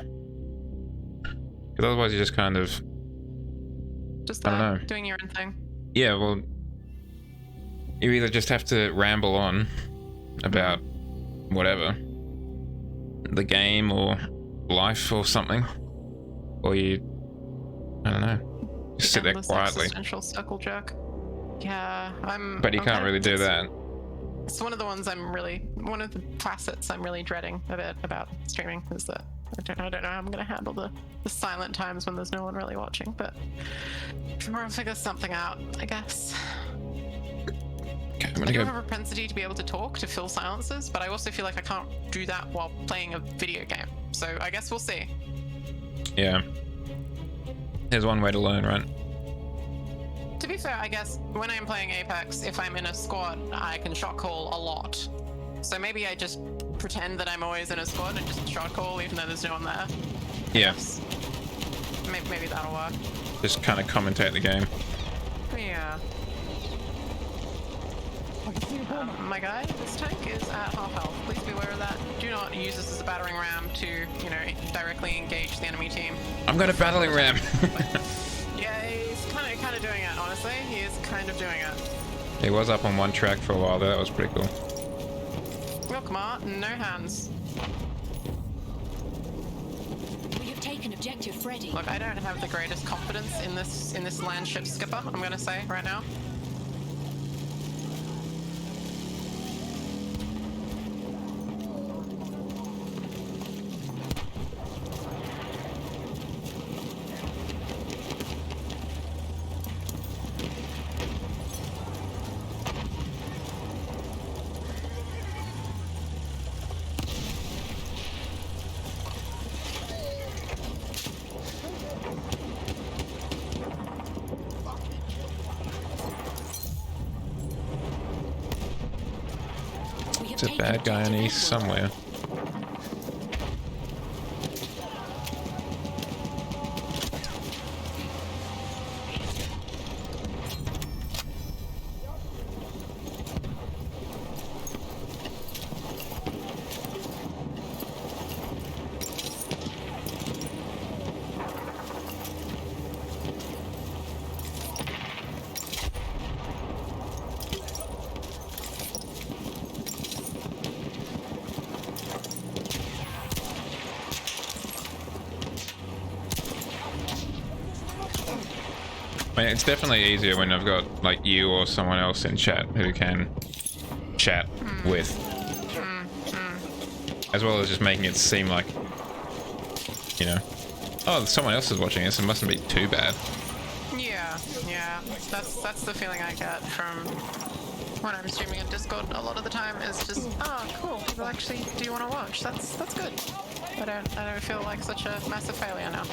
S1: Because otherwise you're just kind of...
S4: Just
S1: I don't know.
S4: doing your own thing.
S1: Yeah, well... You either just have to ramble on about whatever. The game or life or something. Or you... I don't know. Just sit there
S4: Endless
S1: quietly.
S4: Existential circle jerk. Yeah,
S1: But you can't really do that.
S4: It's one of the ones one of the facets I'm really dreading a bit about streaming is that I don't know how I'm going to handle the silent times when there's no one really watching, but I'll figure something out, I guess.
S1: Okay,
S4: I do have a propensity to be able to talk, to fill silences, but I also feel like I can't do that while playing a video game. So I guess we'll see.
S1: Yeah. There's one way to learn, right?
S4: To be fair, I guess when I'm playing Apex, if I'm in a squad, I can shot call a lot. So maybe I just pretend that I'm always in a squad and just shot call even though there's no one there.
S1: Yeah.
S4: Maybe that'll work.
S1: Just kind of commentate the game.
S4: Yeah. My guy, this tank is at half health. Please be aware of that. Do not use this as a battering ram to, you know, directly engage the enemy team.
S1: I'm gonna battling ram.
S4: Yeah, he's kind of doing it. Honestly, he is kind of doing it.
S1: He was up on one track for a while there. That was pretty cool.
S4: Well, come on, no hands.
S8: We have taken objective Freddy.
S4: Look, I don't have the greatest confidence in this land ship skipper. I'm gonna say right now.
S1: There's a bad guy on east somewhere. I mean, it's definitely easier when I've got like you or someone else in chat who can chat with, as well as just making it seem like, you know, oh, someone else is watching this. It mustn't be too bad.
S4: Yeah, that's the feeling I get from when I'm streaming in Discord a lot of the time. Is just, oh, cool, people actually do want to watch. That's good. I don't feel like such a massive failure now.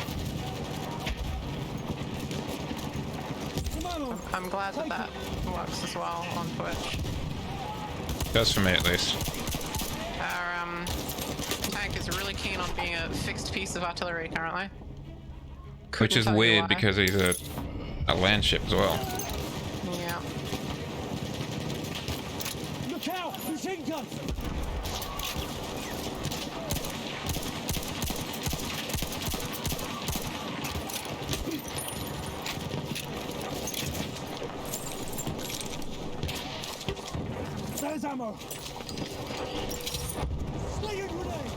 S4: I'm glad that works as well on Twitch.
S1: Does for me at least.
S4: Our tank is really keen on being a fixed piece of artillery currently.
S1: Which is weird because he's a land ship as well.
S4: Yeah.
S3: Look out! Machine gun! There's ammo! Sling a grenade!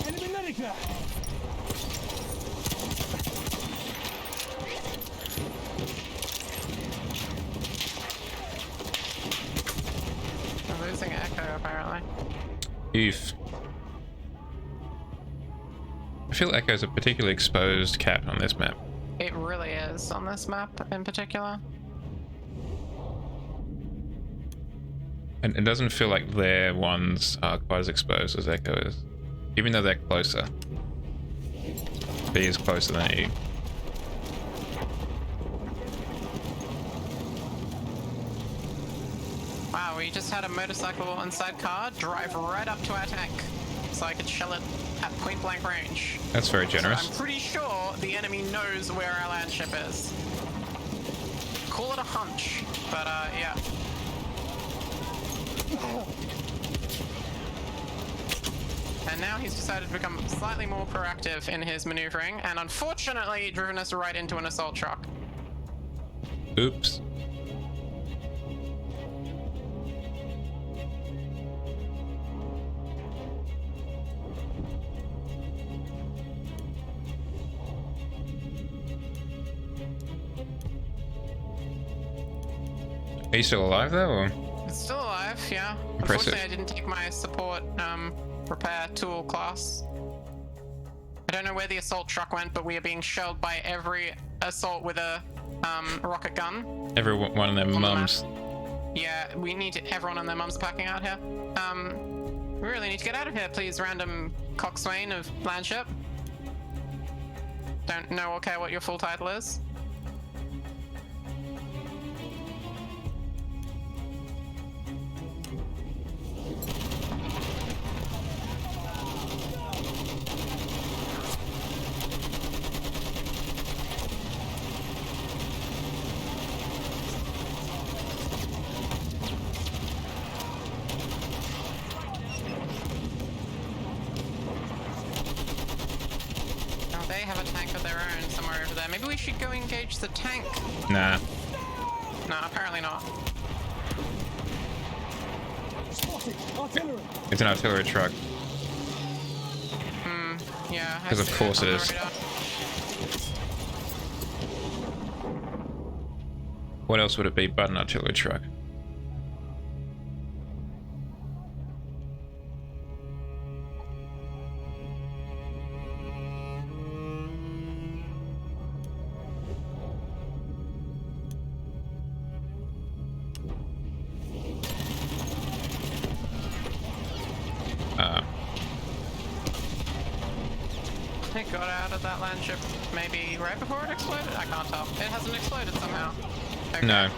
S3: Enemy medic there!
S4: We're losing Echo apparently.
S1: Oof. I feel Echo's a particularly exposed cat on this map.
S4: It really is on this map in particular.
S1: And it doesn't feel like their ones are quite as exposed as Echo is. Even though they're closer. He is closer than you.
S4: Wow, we just had a motorcycle inside car drive right up to our tank. So I could shell it at point blank range.
S1: That's very generous.
S4: So I'm pretty sure the enemy knows where our land ship is. Call it a hunch, but yeah. And now he's decided to become slightly more proactive in his maneuvering, and unfortunately driven us right into an assault truck.
S1: Oops. Are you still alive though? Or?
S4: It's still alive, yeah.
S1: Impressive.
S4: Unfortunately, I didn't take my support repair tool class. I don't know where the assault truck went, but we are being shelled by every assault with a rocket gun.
S1: Every one of them mums.
S4: Yeah, we need to, everyone and their mums are packing out here. We really need to get out of here, please, random coxswain of landship. Don't know or care what your full title is. there. Maybe we should go engage the tank.
S1: Nah.
S4: No, apparently not.
S1: It's an artillery truck.
S4: Yeah.
S1: Because of course it is. What else would it be but an artillery truck?
S4: It got out of that land ship maybe right before it exploded? I can't tell. It hasn't exploded somehow. Okay.
S1: No.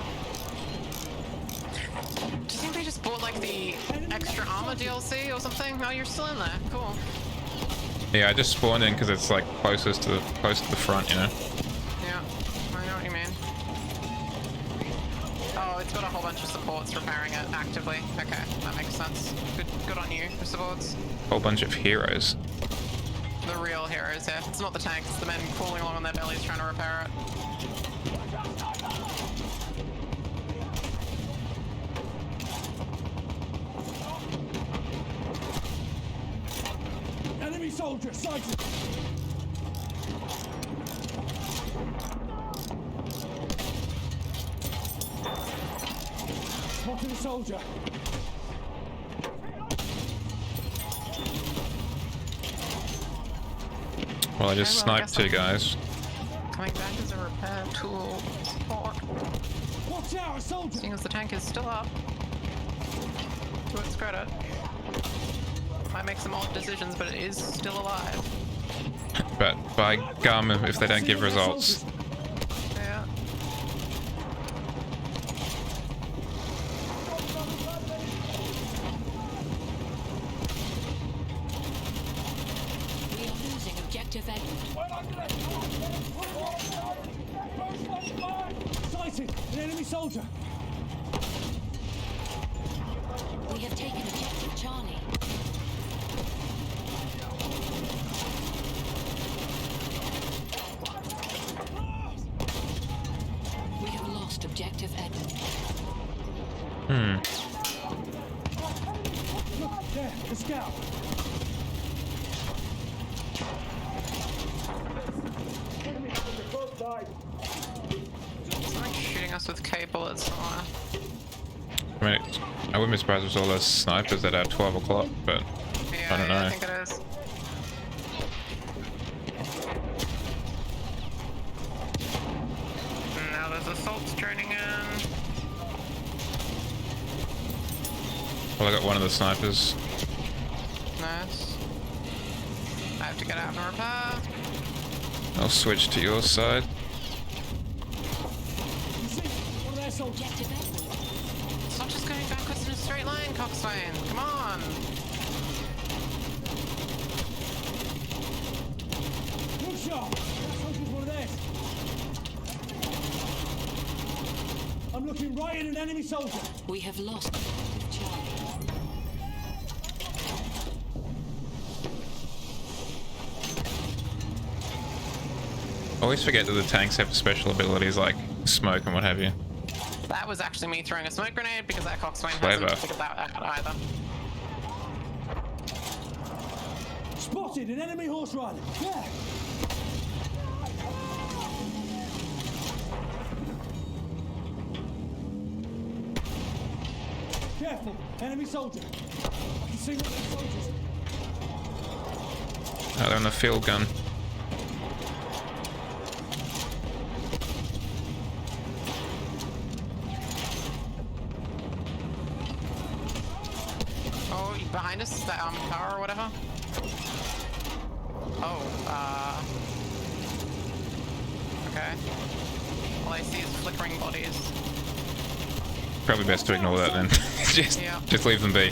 S4: Do you think they just bought like the extra armor DLC or something? No, you're still in there. Cool.
S1: Yeah, I just spawned in because it's like closest to the front, you know.
S4: Yeah, I know what you mean. Oh, it's got a whole bunch of supports repairing it actively. Okay, that makes sense. Good on you, supports.
S1: Whole bunch of heroes.
S4: The real heroes here. It's not the tanks, it's the men crawling along on their bellies trying to repair it.
S3: Enemy soldier sighted! Spotted a soldier!
S1: Well, I just sniped two guys.
S4: Coming back as a repair tool support.
S3: Watch out, a soldier!
S4: Seeing as the tank is still up. To its credit. Might make some odd decisions, but it is still alive.
S1: But by gum, if they don't give results.
S4: Yeah.
S8: We are losing objective Edward.
S3: Sighted! An enemy soldier!
S8: We have taken objective Charlie. We have lost objective Edward.
S3: Look, there, the scout!
S4: Someone's shooting us with K bullets somewhere.
S1: I mean, I wouldn't be surprised if it was all those snipers that are 12 o'clock, but
S4: Yeah,
S1: I don't know.
S4: I think it is. Now there's assaults joining in.
S1: Well, I got one of the snipers.
S4: Nice. I have to get out and repair.
S1: I'll switch to your side.
S8: Objective Edward.
S4: Stop just going backwards in a straight line, Coxswain. Come on.
S3: Good shot! That soldier's one of theirs! I'm looking right at an enemy soldier!
S8: We have lost objective Charlie.
S1: I always forget that the tanks have special abilities like smoke and what have you.
S4: That was actually me throwing a smoke grenade because that Coxswain
S1: Clever.
S4: hasn't figured that out either.
S3: Spotted an enemy horse rider! There! Careful! Enemy soldier! I can see one of the soldiers!
S1: Oh, they're on the field gun.
S4: Oh, behind us, that armored car or whatever. Oh, okay. All I see is flickering bodies.
S1: Probably best to ignore that then. just leave them be.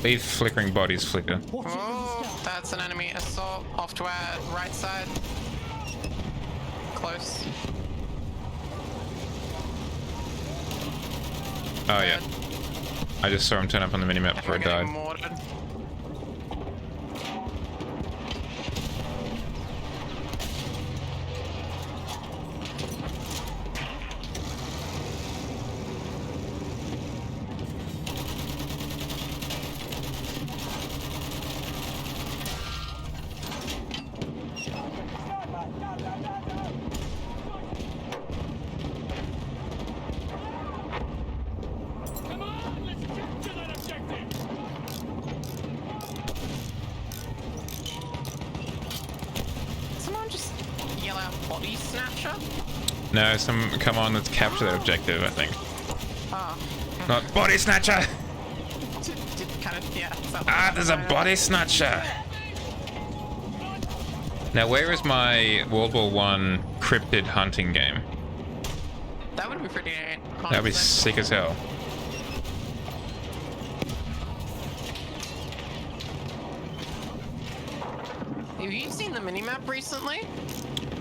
S1: Leave flickering bodies flicker.
S4: Oh, that's an enemy assault off to our right side. Close.
S1: Oh yeah. I just saw him turn up on the minimap before I died.
S4: Mortared. snatcher?
S1: No, come on, let's capture that objective, I think.
S4: Oh.
S1: Not body snatcher!
S4: Kind of, yeah.
S1: There's a body snatcher! Now, where is my World War I cryptid hunting game?
S4: That would be pretty neat.
S1: That'd be sick as hell.
S4: Have you seen the minimap recently?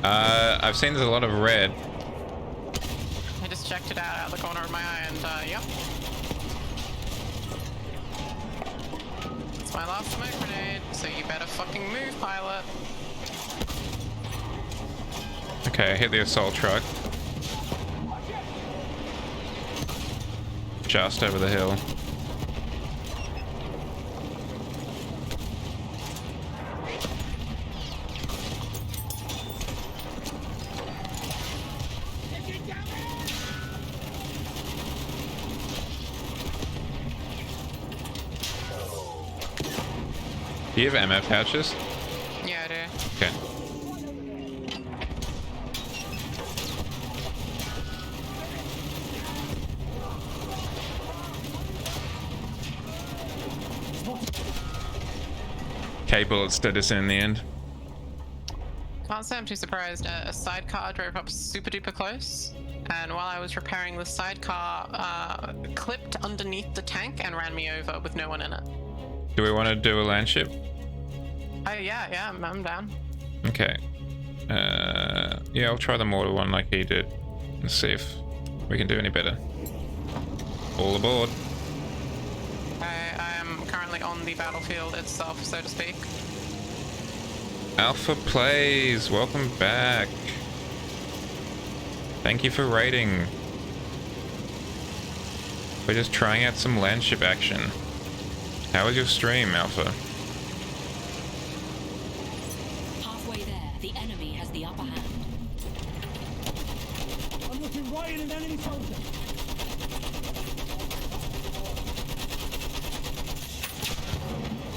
S1: I've seen there's a lot of red.
S4: I just checked it out of the corner of my eye and, yep. It's my last smoke grenade, so you better fucking move, pilot.
S1: Okay, I hit the assault truck. Just over the hill. Do you have MF pouches?
S4: Yeah, I do.
S1: Okay. K bullets did us in the end.
S4: Can't say I'm too surprised. A sidecar drove up super duper close, and while I was repairing the sidecar, clipped underneath the tank and ran me over with no one in it.
S1: Do we want to do a land ship?
S4: Oh yeah, I'm down.
S1: Okay. Yeah, I'll try the mortar one like he did. Let's see if we can do any better. All aboard.
S4: I am currently on the battlefield itself, so to speak.
S1: Alpha Plays, welcome back. Thank you for raiding. We're just trying out some land ship action. How was your stream, Alpha?
S8: Halfway there, the enemy has the upper hand.
S3: I'm looking right at an enemy soldier.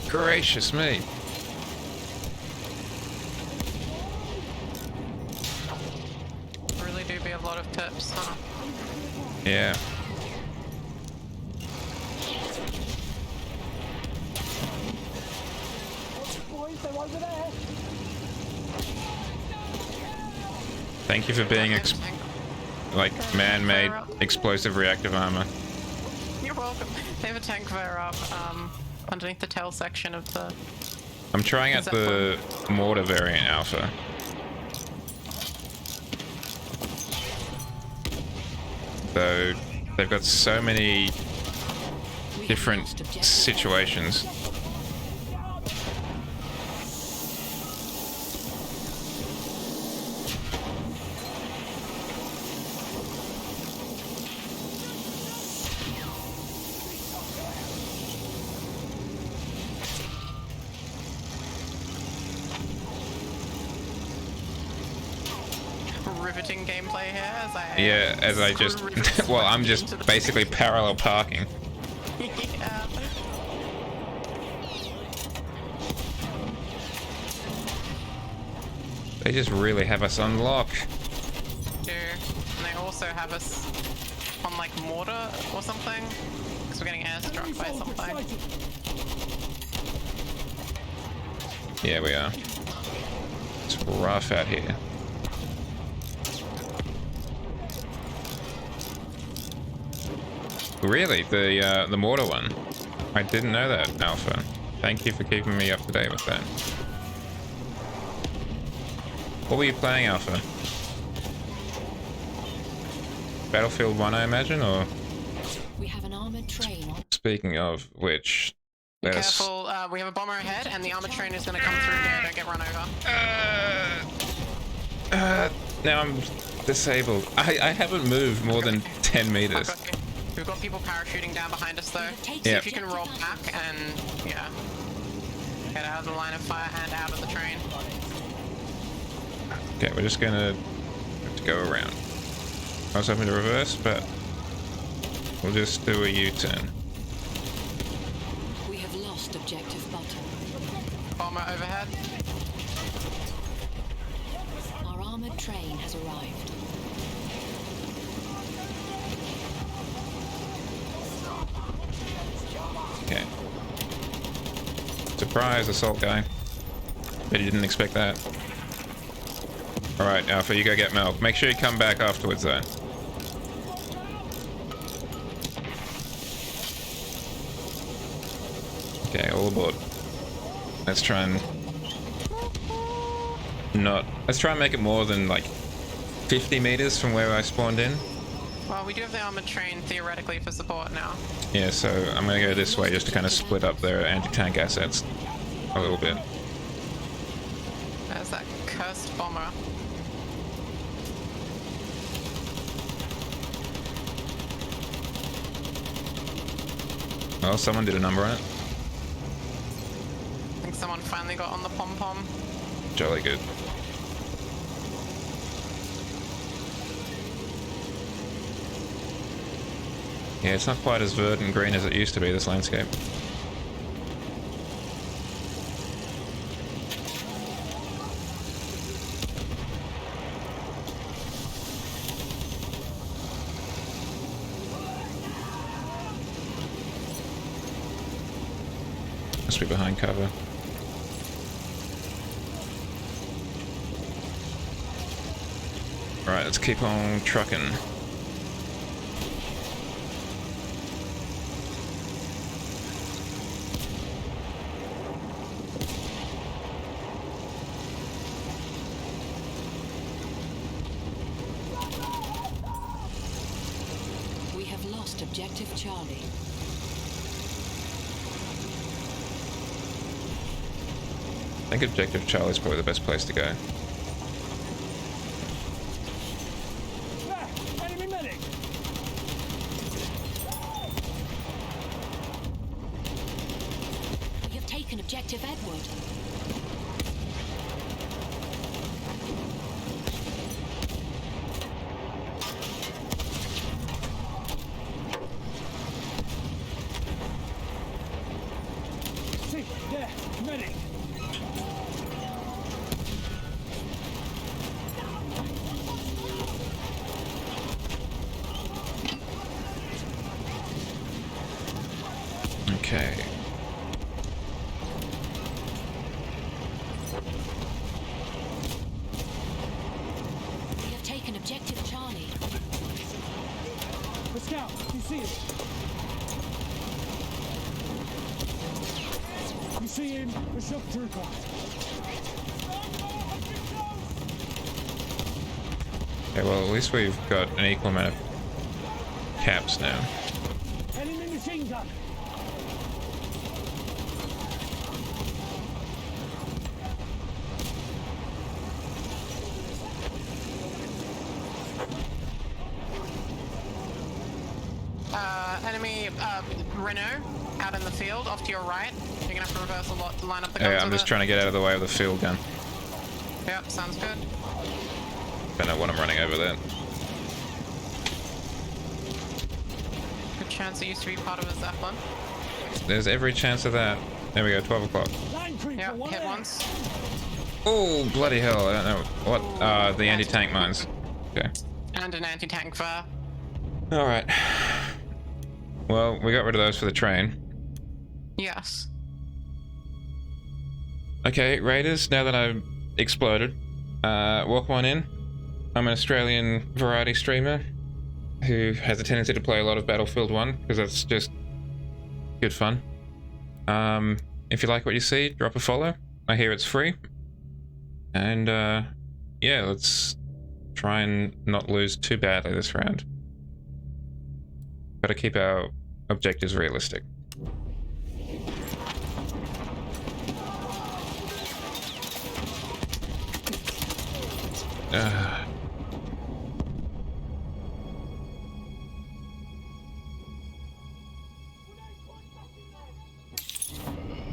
S1: Gracious me.
S4: Really do be a lot of tips, huh?
S1: Yeah. Thank you for being like man-made explosive reactive armor.
S4: You're welcome. They have a tank fire up underneath the tail section of the...
S1: I'm trying out the mortar variant Alpha. So they've got so many different situations.
S4: Riveting gameplay here as I...
S1: Yeah, as I just... well, I'm just basically parallel parking.
S4: Yeah.
S1: They just really have us on lock.
S4: Do. And they also have us on like mortar or something. Because we're getting airstruck by something.
S1: Yeah, we are. It's rough out here. Really? The mortar one? I didn't know that, Alpha. Thank you for keeping me up to date with that. What were you playing, Alpha? Battlefield 1, I imagine, or?
S8: We have an armored train on.
S1: Speaking of which, let us...
S4: Careful, we have a bomber ahead and the armored train is going to come through here. Don't get run over.
S1: Now I'm disabled. I haven't moved more than 10 meters.
S4: We've got people parachuting down behind us though.
S1: Yep.
S4: See if you can roll back and, yeah, get out of the line of fire and out of the train.
S1: Okay, we're just gonna have to go around. I was hoping to reverse, but we'll just do a U-turn.
S8: We have lost objective button.
S4: Bomber overhead.
S8: Our armored armored train has arrived.
S1: Okay. Surprise, assault guy. Bet you didn't expect that. Alright, Alpha, you go get milk. Make sure you come back afterwards, though. Okay, all aboard. Let's try and... Let's try and make it more than, like, 50 meters from where I spawned in.
S4: Well, we do have the armored train theoretically for support now.
S1: Yeah, so I'm gonna go this way just to kind of split up their anti-tank assets a little bit.
S4: There's that cursed bomber.
S1: Well, someone did a number on it.
S4: I think someone finally got on the pom-pom.
S1: Jolly good. Yeah, it's not quite as verdant green as it used to be, this landscape. Must be behind cover. Alright, let's keep on trucking.
S8: We have lost objective Charlie.
S1: I think objective Charlie's probably the best place to go.
S3: Enemy medic!
S8: We have taken objective Edward.
S3: See, there, medic!
S1: Okay.
S8: We have taken objective Charlie.
S3: The scout, you see him? You see him? The shock trooper.
S1: Okay, well, at least we've got an equal amount of caps now.
S3: Enemy machine gun.
S4: Enemy Renault out in the field off to your right. You're gonna have to reverse a lot to line up the guns.
S1: Yeah, I'm just trying to get out of the way of the field gun.
S4: Yep, sounds good.
S1: Don't know what I'm running over there.
S4: Good chance it used to be part of a Zeppelin.
S1: There's every chance of that. There we go, 12 o'clock.
S4: Yep, hit once.
S1: Oh, bloody hell, I don't know. What? The anti-tank mines. Okay.
S4: And an anti-tank fire.
S1: Alright. Well, we got rid of those for the train.
S4: Yes.
S1: Okay, Raiders, now that I've exploded, walk on in. I'm an Australian variety streamer who has a tendency to play a lot of Battlefield 1 because that's just good fun. If you like what you see, drop a follow. I hear it's free. And yeah, let's try and not lose too badly this round. Gotta keep our objectives realistic.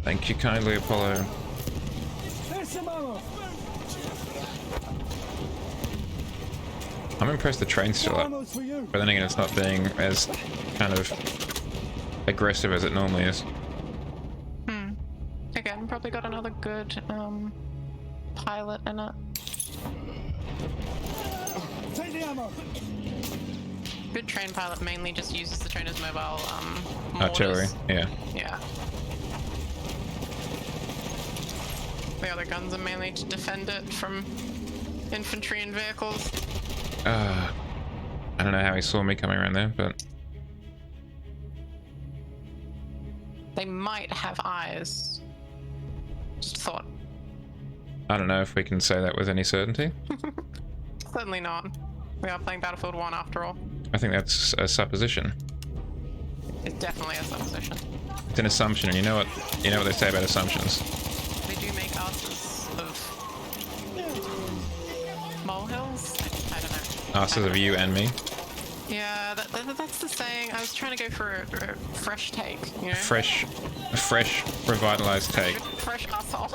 S1: Thank you kindly, Apollo.
S3: There's some ammo.
S1: I'm impressed the train's still up, but then again it's not being as kind of aggressive as it normally is.
S4: Again, probably got another good pilot in it.
S3: Take the ammo.
S4: Good train pilot mainly just uses the train as mobile
S1: artillery.
S4: mortars.
S1: Yeah.
S4: Yeah. The other guns are mainly to defend it from infantry and vehicles.
S1: I don't know how he saw me coming around there, but
S4: They might have eyes. Just a thought.
S1: I don't know if we can say that with any certainty.
S4: Certainly not. We are playing Battlefield 1 after all.
S1: I think that's a supposition.
S4: It's definitely a supposition.
S1: It's an assumption, and you know what they say about assumptions.
S4: They do make asses of molehills? I don't know.
S1: Asses of you and me.
S4: Yeah, that's the saying. I was trying to go for a fresh take, you know?
S1: A fresh, revitalized take.
S4: Fresh asshole.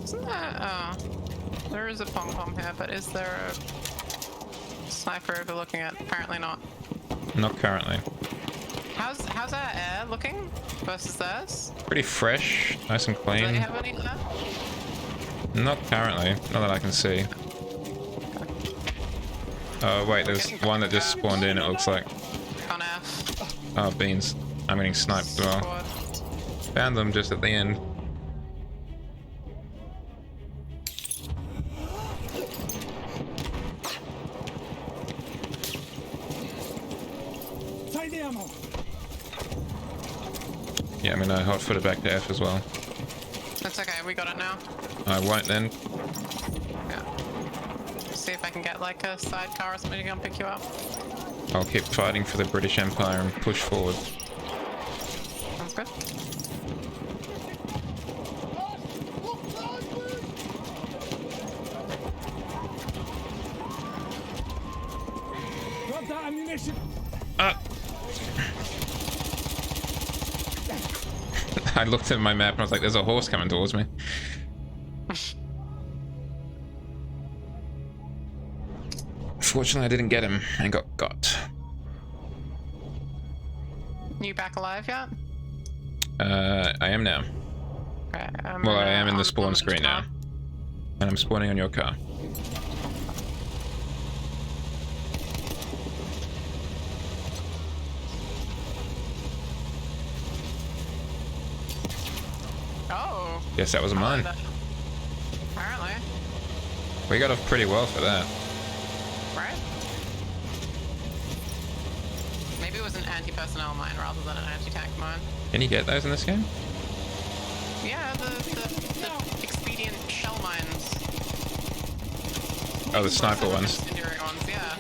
S4: Isn't that, there is a pom-pom here, but is there a sniper overlooking it? Apparently not.
S1: Not currently.
S4: How's our air looking versus theirs?
S1: Pretty fresh, nice and
S4: Do
S1: clean.
S4: they have any air?
S1: Not currently, not that I can see. Oh wait, there's one that just spawned in, it looks like.
S4: On F.
S1: Oh, beans. I'm getting sniped as well. Found them just at the end.
S3: Take the ammo.
S1: Yeah, I'm gonna hot-foot it back to F as well.
S4: That's okay, we got it now.
S1: I won't then.
S4: Yeah. See if I can get like a sidecar or something to come pick you up.
S1: I'll keep fighting for the British Empire and push forward.
S4: Sounds good.
S3: Drop that ammunition.
S1: I looked at my map and I was like, there's a horse coming towards me. Fortunately, I didn't get him and got.
S4: You back alive yet?
S1: I am now.
S4: Okay,
S1: Well, I am in the spawn screen now. And I'm spawning on your car.
S4: Oh.
S1: Yes, that was mine.
S4: Apparently.
S1: We got off pretty well for that.
S4: Right? Maybe it was an anti-personnel mine rather than an anti-tank mine.
S1: Can you get those in this game?
S4: Yeah, the expedient shell mines.
S1: Oh, the sniper ones.
S4: Incendiary ones, yeah.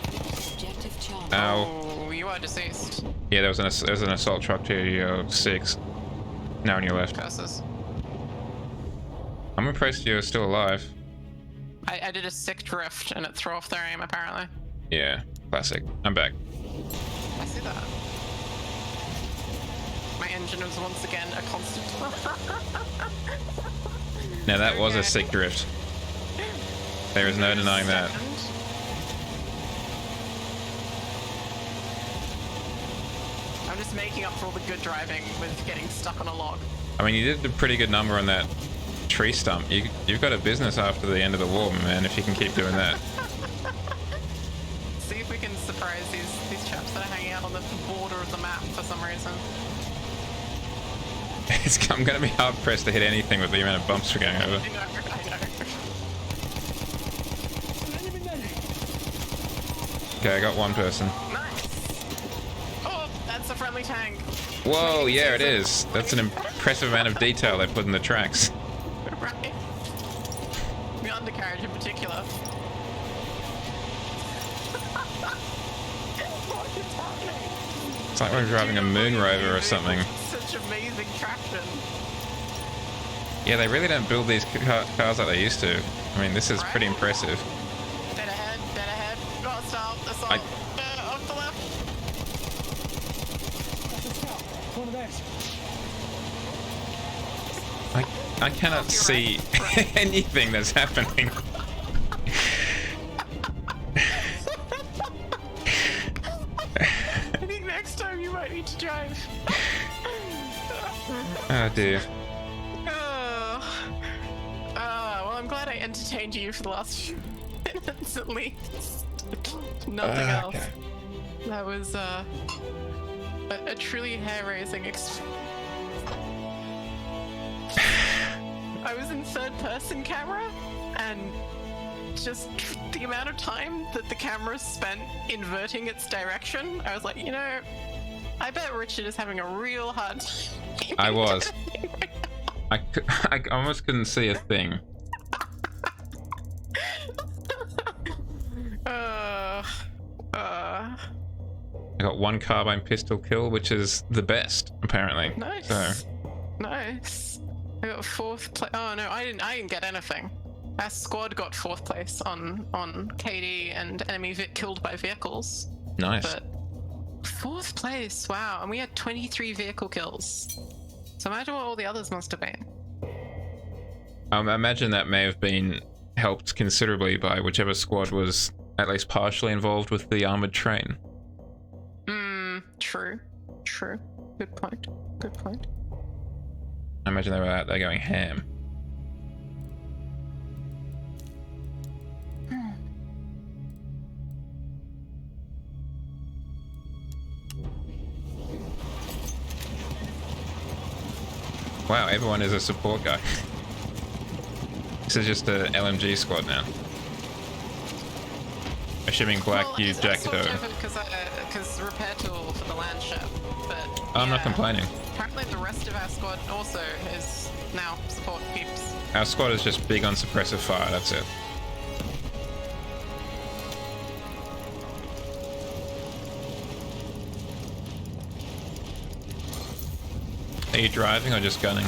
S1: Ow.
S4: Oh, you are deceased.
S1: Yeah, there was an assault truck to your 6. Now on your left.
S4: Curses.
S1: I'm impressed you're still alive.
S4: I did a sick drift and it threw off their aim apparently.
S1: Yeah, classic. I'm back.
S4: I see that. My engine was once again a constant.
S1: Now that was a sick drift. There is no denying that.
S4: I'm just making up for all the good driving with getting stuck on a log.
S1: I mean, you did a pretty good number on that tree stump. You've got a business after the end of the war, man, if you can keep doing that.
S4: See if we can surprise these chaps that are hanging out on the border of the map for some reason.
S1: I'm going to be hard pressed to hit anything with the amount of bumps we're going over.
S4: I know.
S1: Okay, I got one person.
S4: Nice. Oh, that's a friendly tank.
S1: Whoa, yeah, it is. That's an impressive amount of detail they put in the tracks.
S4: Right. The undercarriage in particular. What is happening?
S1: It's like we're driving a moon rover or something.
S4: Such amazing traction.
S1: Yeah, they really don't build these cars like they used to. I mean, this is pretty impressive.
S4: Dead ahead, not stop, assault, off the left.
S3: One of theirs.
S1: I cannot see anything that's happening.
S4: I think next time you might need to drive.
S1: Oh dear.
S4: Well, I'm glad I entertained you for the last few minutes at least. Nothing else.
S1: Okay.
S4: That was a truly hair-raising experience. I was in third-person camera, and just the amount of time that the camera spent inverting its direction, I was like, you know, I bet Richard is having a real hard time.
S1: I was. I almost couldn't see a thing. I got 1 carbine pistol kill, which is the best, apparently.
S4: Nice.
S1: So.
S4: Nice. I got 4th place. Oh no, I didn't get anything. Our squad got 4th place on KD and enemy killed by vehicles.
S1: Nice.
S4: But 4th place, wow, and we had 23 vehicle kills. So imagine what all the others must have been.
S1: I imagine that may have been helped considerably by whichever squad was at least partially involved with the armored train.
S4: True. True. Good point. Good point.
S1: I imagine they were out there going ham. Wow, everyone is a support guy. This is just a LMG squad now. Assuming Black used jacket over.
S4: Because repair tool for the land ship, but
S1: I'm not complaining.
S4: Apparently the rest of our squad also is now support peeps.
S1: Our squad is just big on suppressive fire, that's it. Are you driving or just gunning?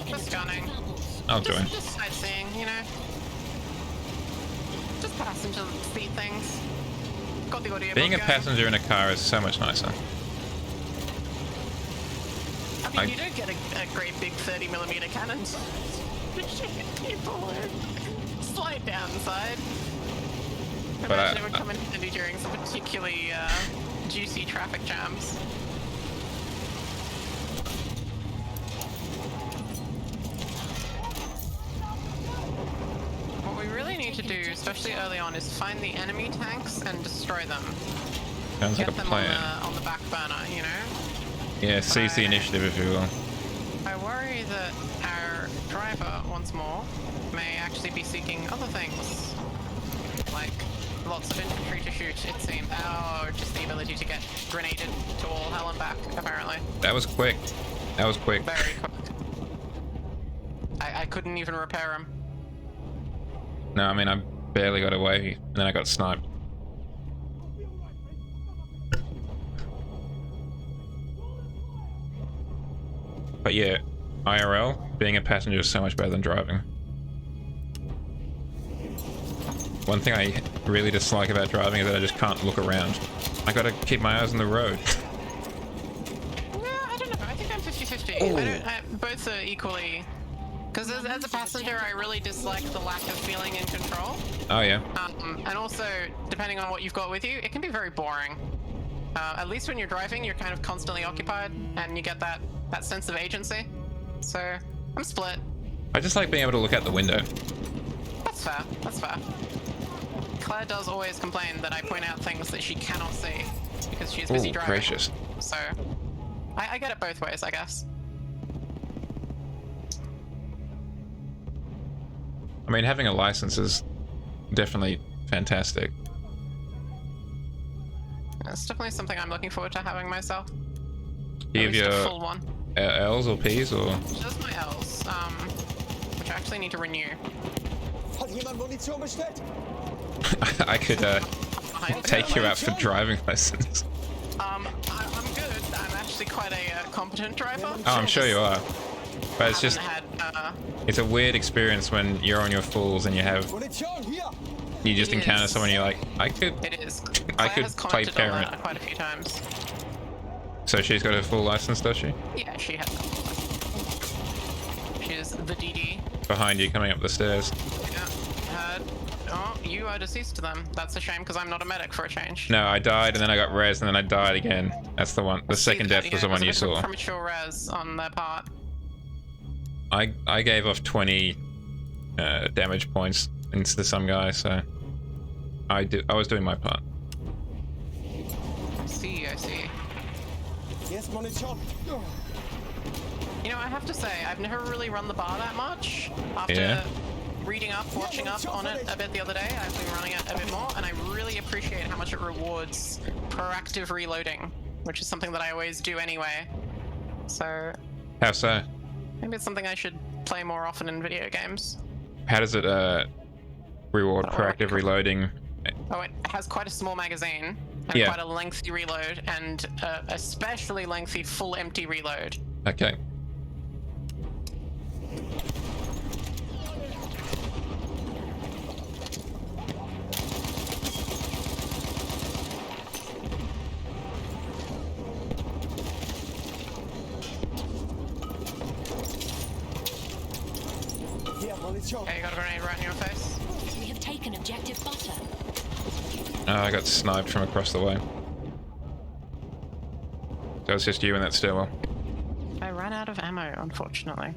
S4: Just gunning.
S1: I'll join.
S4: Just sightseeing, you know. Just passenger seat things. Got the audio.
S1: Being a passenger in a car is so much nicer.
S4: I mean, you don't get a great big 30mm cannon to shoot people with. Slight downside. I imagine it would come in handy during some particularly juicy traffic jams. What we really need to do, especially early on, is find the enemy tanks and destroy them.
S1: Sounds
S4: Get
S1: like a
S4: them
S1: plan.
S4: on the back burner, you know?
S1: Yeah, seize the initiative if you will.
S4: I worry that our driver, once more, may actually be seeking other things. Like lots of infantry to shoot, it seems. Or just the ability to get grenaded to all hell and back, apparently.
S1: That was quick. That was quick.
S4: Very quick. I couldn't even repair him.
S1: No, I mean, I barely got away, and then I got sniped. But yeah, IRL, being a passenger is so much better than driving. One thing I really dislike about driving is that I just can't look around. I gotta keep my eyes on the road.
S4: No, I don't know. I think I'm 50-50. Both are equally... Because as a passenger, I really dislike the lack of feeling in control.
S1: Oh yeah.
S4: And also, depending on what you've got with you, it can be very boring. At least when you're driving, you're kind of constantly occupied, and you get that sense of agency. So, I'm split.
S1: I just like being able to look out the window.
S4: That's fair. That's fair. Claire does always complain that I point out things that she cannot see because she's busy driving.
S1: Gracious.
S4: So, I get it both ways, I guess.
S1: I mean, having a license is definitely fantastic.
S4: It's definitely something I'm looking forward to having myself.
S1: Do you have your
S4: full one.
S1: L's or P's or?
S4: Just my L's, which I actually need to renew.
S1: I could take you out for driving license.
S4: I'm good. I'm actually quite a competent driver.
S1: Oh, I'm sure you are. But it's just, it's a weird experience when you're on your fulls and you just encounter someone and you're like, I could play parent.
S4: Quite a few times.
S1: So she's got her full license, does she?
S4: Yeah, she has. She is the DD.
S1: Behind you, coming up the stairs.
S4: Yeah. Oh, you are deceased to them. That's a shame because I'm not a medic for a change.
S1: No, I died and then I got res and then I died again. That's the one. The second death was the one you saw.
S4: Premature res on their part.
S1: I gave off 20 damage points into some guy, so I was doing my part.
S4: I see.
S3: Yes, Monitor.
S4: You know, I have to say, I've never really run the bar that much. After reading up, watching up on it a bit the other day, I've been running it a bit more, and I really appreciate how much it rewards proactive reloading, which is something that I always do anyway. So...
S1: How so?
S4: Maybe it's something I should play more often in video games.
S1: How does it reward proactive reloading?
S4: Oh, it has quite a small magazine, and quite a lengthy reload, and especially lengthy full empty reload.
S1: Okay.
S4: Okay, you got a grenade right in your face.
S8: We have taken objective butter.
S1: Oh, I got sniped from across the way. So it's just you in that stairwell.
S4: I ran out of ammo, unfortunately.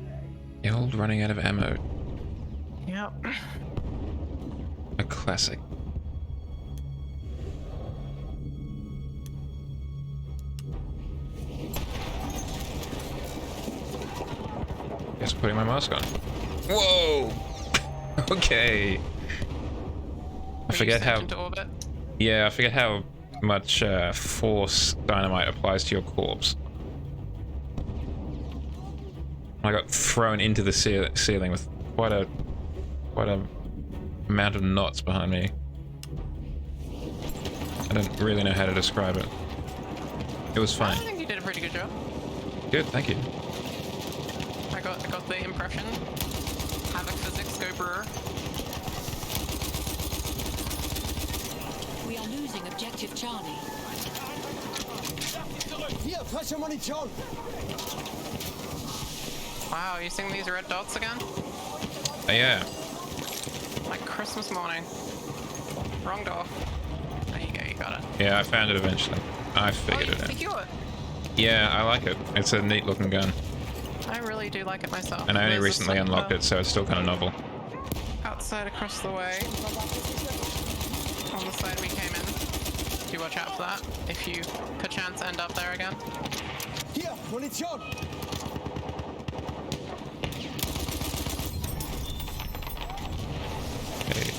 S1: The old running out of ammo.
S4: Yep.
S1: A classic. Guess I'm putting my mask on. Whoa! Okay. I forget how. Yeah, I forget how much force dynamite applies to your corpse. I got thrown into the ceiling with quite a amount of knots behind me. I don't really know how to describe it. It was fine.
S4: I think you did a pretty good job.
S1: Good, thank you.
S4: I got the impression. Havoc physics, go Brewer.
S8: We are losing objective Charlie.
S3: Here, pressure Monitor.
S4: Wow, you seeing these red dots again?
S1: Yeah.
S4: Like Christmas morning. Wrong door. There you go, you got it.
S1: Yeah, I found it eventually. I figured it out.
S4: Secure it.
S1: Yeah, I like it. It's a neat looking gun.
S4: I really do like it myself.
S1: And I only
S4: There's a
S1: recently unlocked it, so it's still kind of novel.
S4: outside across the way. On the side we came in. Do watch out for that, if you perchance end up there again.
S3: Here, Munition.
S1: Okay.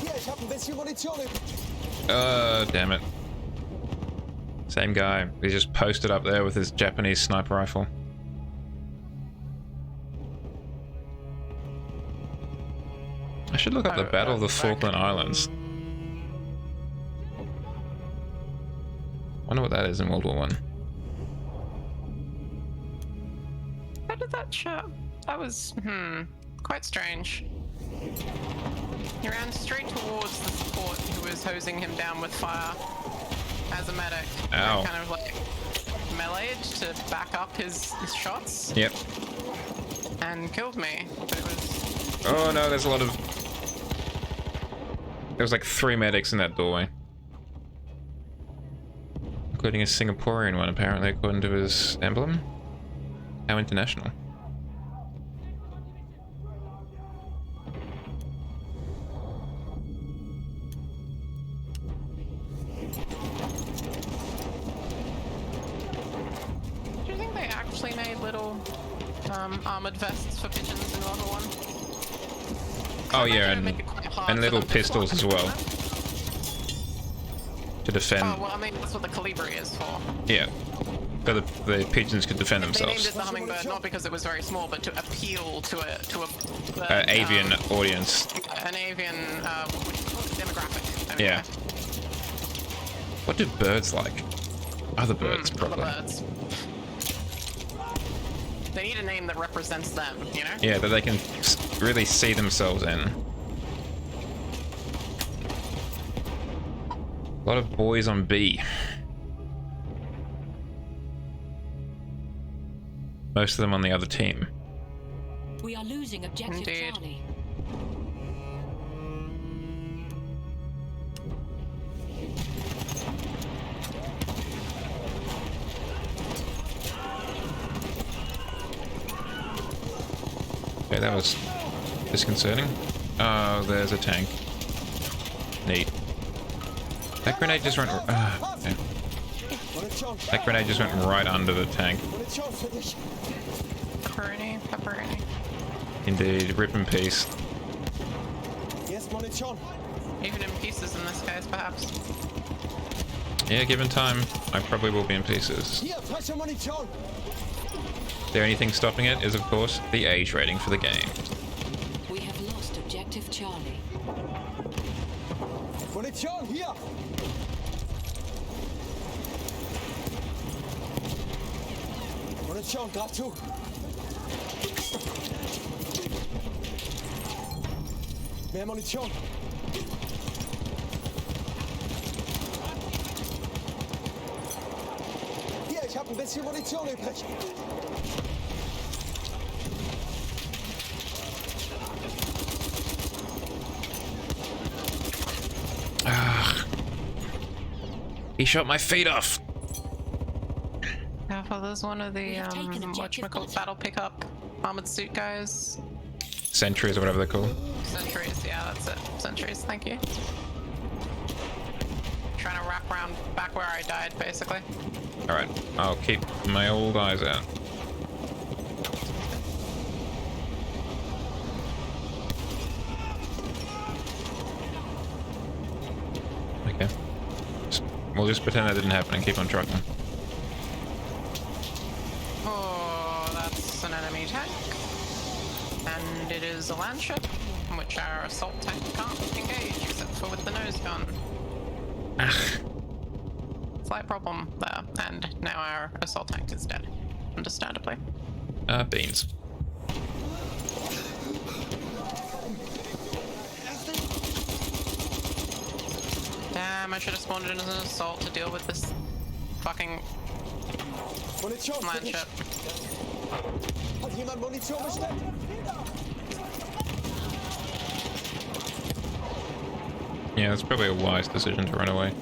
S3: Hier, ich hab ein bisschen Munition.
S1: Damn it. Same guy. He just posted up there with his Japanese sniper rifle. I should look up the Battle of the Falkland Islands. Wonder what that is in World War One.
S4: How did that show? That was, quite strange. He ran straight towards the support who was hosing him down with fire as a medic.
S1: Ow.
S4: Kind of like melee'd to back up his shots.
S1: Yep.
S4: And killed me. But it was...
S1: Oh no, there's a lot of... There was like 3 medics in that doorway. Including a Singaporean one, apparently, according to his emblem. How international.
S4: Do you think they actually made little armored vests for pigeons in World War I?
S1: Oh yeah, and little pistols as well. To defend.
S4: Oh, well, I mean, that's what the Calibri is for.
S1: Yeah. So the pigeons could defend
S4: They named
S1: themselves.
S4: it the Hummingbird not because it was very small, but to appeal to a
S1: Avian audience.
S4: an avian demographic. Anyway.
S1: Yeah. What do birds like? Other birds, probably.
S4: Other birds. They need a name that represents them, you know?
S1: Yeah, that they can really see themselves in. A lot of boys on B. Most of them on the other team.
S8: We are losing objective Charlie.
S1: Okay, that was disconcerting. Oh, there's a tank. Neat. That grenade just went... okay. That grenade just went right under the tank.
S4: Pepperoni, pepperoni.
S1: Indeed, rip in peace.
S4: Even in pieces in this case, perhaps.
S1: Yeah, given time, I probably will be in pieces. The only thing stopping it is, of course, the age rating for the game.
S8: We have lost objective Charlie.
S3: Munition hier! Munition, grad zu! Mehr Munition! Hier, ich habe ein bisschen Munition übrig.
S1: He shot my feet off!
S4: Yeah, well, there's one of the, whatchamacallit, battle pickup armored suit guys.
S1: Sentries or whatever they're called.
S4: Sentries, yeah, that's it. Sentries, thank you. Trying to wrap around back where I died, basically.
S1: Alright, I'll keep my old eyes out. Okay. We'll just pretend that didn't happen and keep on trucking.
S4: Oh, that's an enemy tank. And it is a land ship, which our assault tank can't engage except for with the nose gun. Slight problem there, and now our assault tank is dead, understandably.
S1: Beans.
S4: Damn, I should have spawned in as an assault to deal with this fucking land ship.
S3: Hat jemand Munition bestellt?
S1: Yeah, it's probably a wise decision to run away.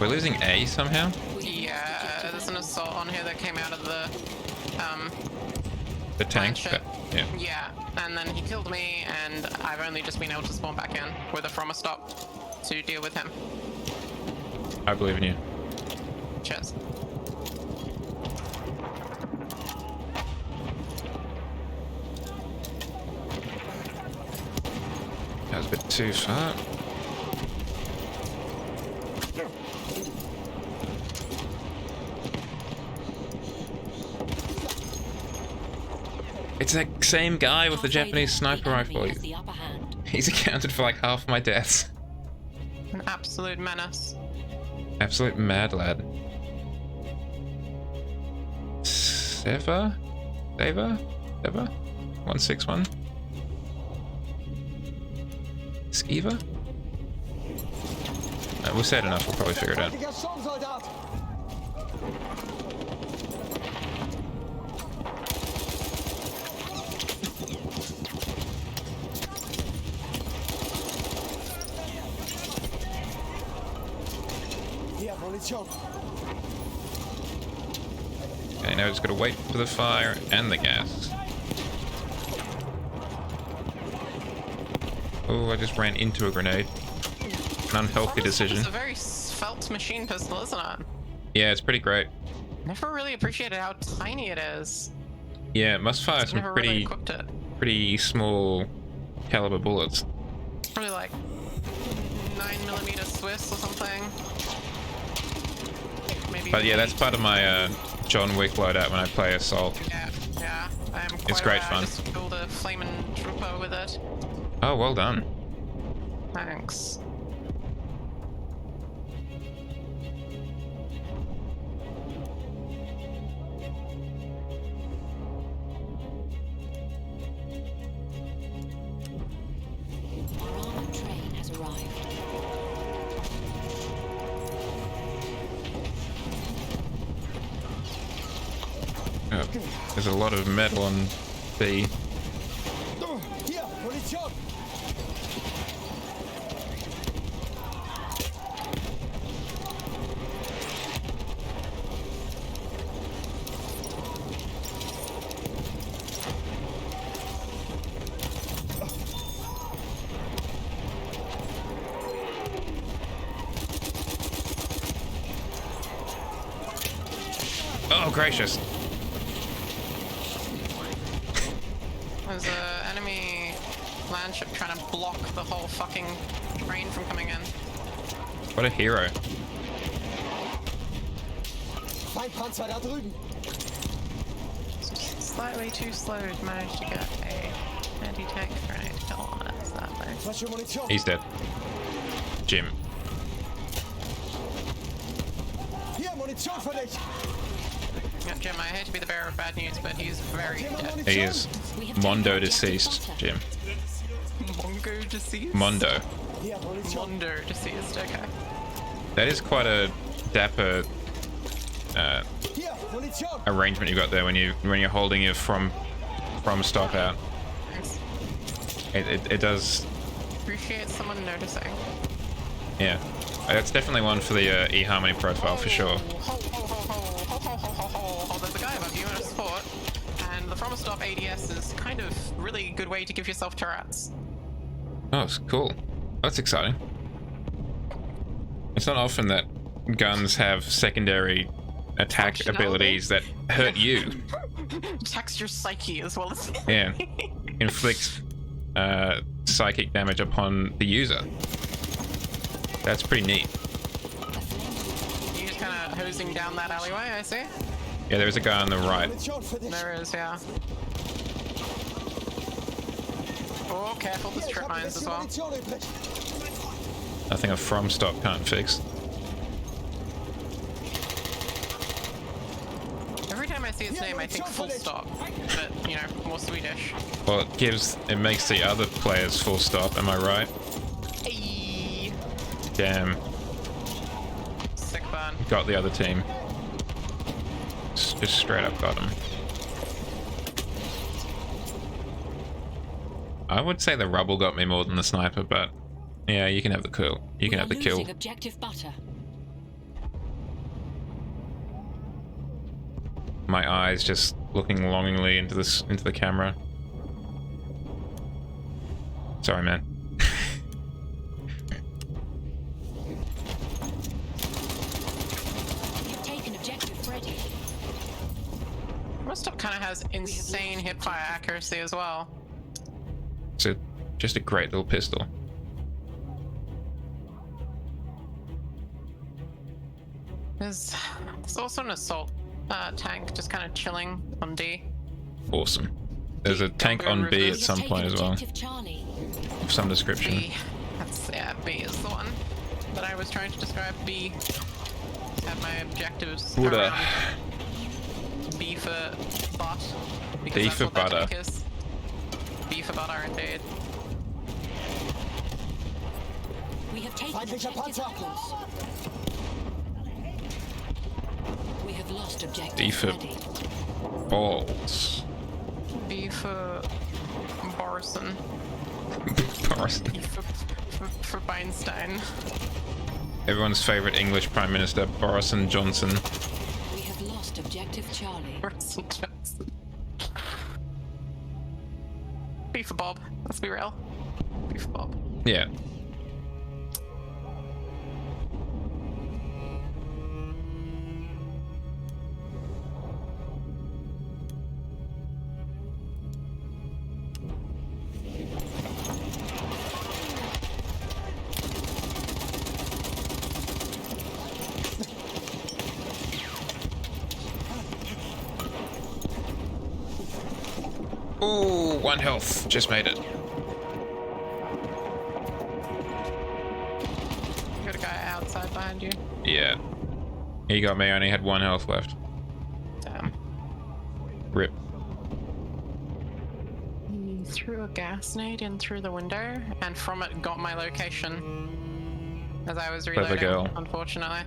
S1: We're losing A somehow?
S4: Yeah, there's an assault on here that came out of
S1: the tank?
S4: ship.
S1: Yeah.
S4: Yeah, and then he killed me, and I've only just been able to spawn back in with a from a stop to deal with him.
S1: I believe in you.
S4: Cheers.
S1: That was a bit too far. It's that same guy with the Japanese sniper rifle. He's accounted for like half my deaths.
S4: An absolute menace.
S1: Absolute mad lad. Seva? 161? Skiva? We've said enough, we'll probably figure it out. Okay, now just gotta wait for the fire and the gas. Oh, I just ran into a grenade. An unhealthy decision.
S4: It's a very svelte machine pistol, isn't it?
S1: Yeah, it's pretty great.
S4: Never really appreciated how tiny it is.
S1: Yeah, it must fire some
S4: Never really equipped it.
S1: pretty small caliber bullets.
S4: Probably like 9mm Swiss or something. Maybe.
S1: But yeah, that's part of my John Wick loadout when I play Assault.
S4: Yeah, I am quite
S1: It's great
S4: aware.
S1: fun.
S4: I just killed a flaming trooper with it.
S1: Oh, well done.
S4: Thanks.
S8: Our armored train has arrived.
S1: there's a lot of metal on B.
S3: Hier, Munition!
S1: Oh, gracious.
S4: There's an enemy landship trying to block the whole fucking train from coming in.
S1: What a hero.
S3: Feindpanzer da drüben!
S4: Slightly too slow to manage to get a anti-tank grenade kill on it, sadly.
S1: He's dead. Jim.
S3: Hier, Munition für dich!
S4: Yeah, Jim, I hate to be the bearer of bad news, but he's very dead.
S1: He is Mondo deceased, Jim.
S4: Mongo deceased?
S1: Mondo.
S4: Mondo deceased, okay.
S1: That is quite a dapper arrangement you got there when you're holding your from stop out.
S4: Thanks.
S1: It does.
S4: Appreciate someone noticing.
S1: Yeah, that's definitely one for the eHarmony profile for sure.
S4: There's a guy above you in a support, and the from stop ADS is kind of really good way to give yourself turrets.
S1: Oh, it's cool. That's exciting. It's not often that guns have secondary attack abilities that hurt you.
S4: Attacks your psyche as well as
S1: Yeah, inflicts psychic damage upon the user. That's pretty neat.
S4: You're just kind of hosing down that alleyway, I see.
S1: Yeah, there's a guy on the right.
S4: There is, yeah. Oh, careful, there's trip mines as well.
S1: Nothing a from stop can't fix.
S4: Every time I see its name, I think full stop, but you know, more Swedish.
S1: Well, it makes the other players full stop. Am I right?
S4: Hey.
S1: Damn.
S4: Sick burn.
S1: Got the other team. Just straight up got them. I would say the rubble got me more than the sniper, but yeah, you can have the kill. You can have the kill.
S8: Objective butter.
S1: My eyes just looking longingly into the camera. Sorry, man.
S8: You've taken objective Freddy.
S4: Rostov kind of has insane hipfire accuracy as well.
S1: It's just a great little pistol.
S4: There's also an assault tank just kind of chilling on D.
S1: Awesome. There's a tank on B at some point as well. Of some description.
S4: B. B is the one that I was trying to describe. B. Had my objectives.
S1: Buddha.
S4: B for butt.
S1: B for butter.
S4: B for butter, indeed.
S8: We have taken objective apples. We have lost objective
S1: B for
S8: Freddy.
S1: balls.
S4: B for Borison.
S1: Borison.
S4: B for Feinstein.
S1: Everyone's favorite English Prime Minister, Boris Johnson.
S8: We have lost objective Charlie.
S4: Boris Johnson. B for Bob. Let's be real. B for Bob.
S1: Yeah. Ooh, 1 health. Just made it.
S4: Got a guy outside behind you.
S1: Yeah. He got me, I only had 1 health left.
S4: Damn.
S1: Rip.
S4: He threw a gas nade in through the window, and from it got my location as I was reloading,
S1: girl.
S4: unfortunately.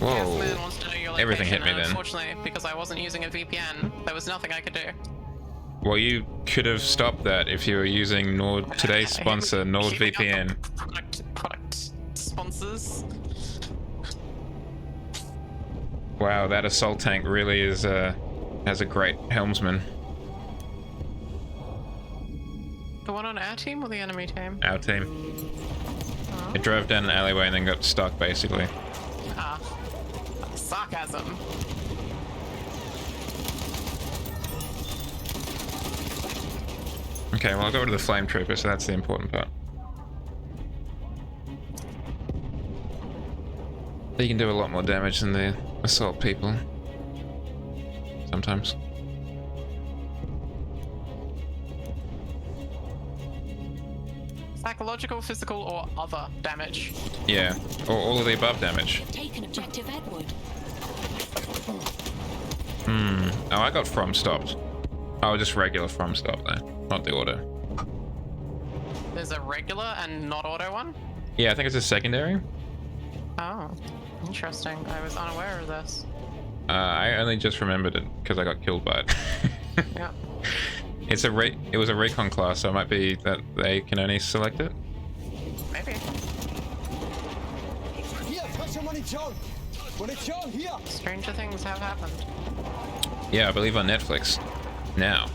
S1: Whoa.
S4: Man wants to know your location,
S1: Everything hit me
S4: and
S1: then.
S4: Unfortunately, because I wasn't using a VPN, there was nothing I could do.
S1: Well, you could have stopped that if you were using today's sponsor, NordVPN.
S4: Product sponsors.
S1: Wow, that assault tank really is has a great helmsman.
S4: The one on our team or the enemy team?
S1: Our team. It drove down an alleyway and then got stuck, basically.
S4: Ah, sarcasm.
S1: Okay, well, I got rid of the flame trooper, so that's the important part. You can do a lot more damage than the assault people. Sometimes.
S4: Psychological, physical, or other damage.
S1: Yeah, or all of the above damage.
S8: Take an objective, Edward.
S1: Oh, I got from stopped. Oh, just regular from stop though, not the auto.
S4: There's a regular and not auto one?
S1: Yeah, I think it's a secondary.
S4: Oh, interesting. I was unaware of this.
S1: I only just remembered it because I got killed by it.
S4: Yeah.
S1: It was a recon class, so it might be that they can only select it.
S4: Maybe.
S3: Hier, frische Munition! Munition, hier!
S4: Stranger things have happened.
S1: Yeah, I believe on Netflix. Now.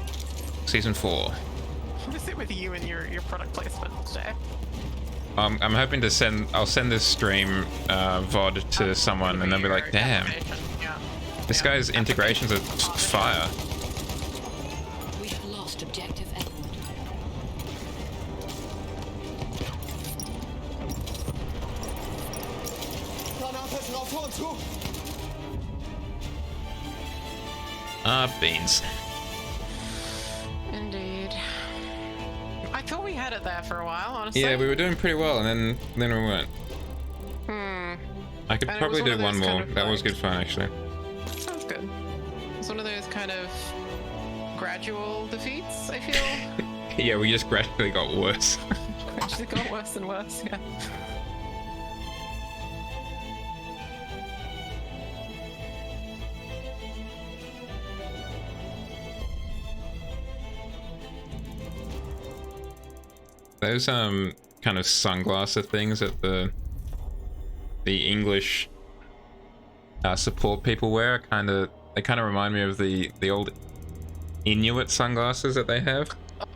S1: Season 4.
S4: What is it with you and your product placement today?
S1: I'm hoping to I'll send this stream VOD to someone and they'll be like, damn.
S4: Yeah.
S1: This guy's integrations are fire.
S8: We have lost objective, Edward.
S3: Granate drauf, vor uns zu!
S1: Beans.
S4: Indeed. I thought we had it there for a while, honestly.
S1: Yeah, we were doing pretty well, and then we weren't. I could
S4: And
S1: probably do one more.
S4: kind of
S1: That was good fun, actually.
S4: Sounds good. It's one of those kind of gradual defeats, I feel.
S1: Yeah, we just gradually got worse.
S4: Gradually got worse and worse, yeah.
S1: Those kind of sunglasses things that the English support people wear they kind of remind me of the old Inuit sunglasses that they have.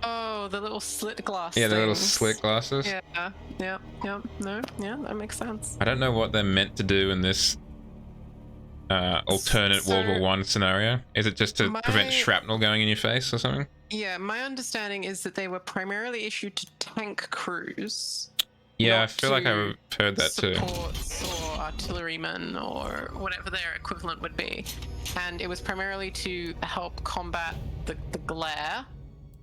S4: Oh, the little slit glass.
S1: Yeah, the little
S4: things.
S1: slit glasses.
S4: Yeah, yeah, yeah. No, yeah, that makes sense.
S1: I don't know what they're meant to do in this alternate World War I scenario. Is it just to prevent shrapnel going in your face or something?
S4: Yeah, my understanding is that they were primarily issued to tank crews.
S1: Yeah, I feel like I've heard that too.
S4: Supports or artillerymen or whatever their equivalent would be. And it was primarily to help combat the glare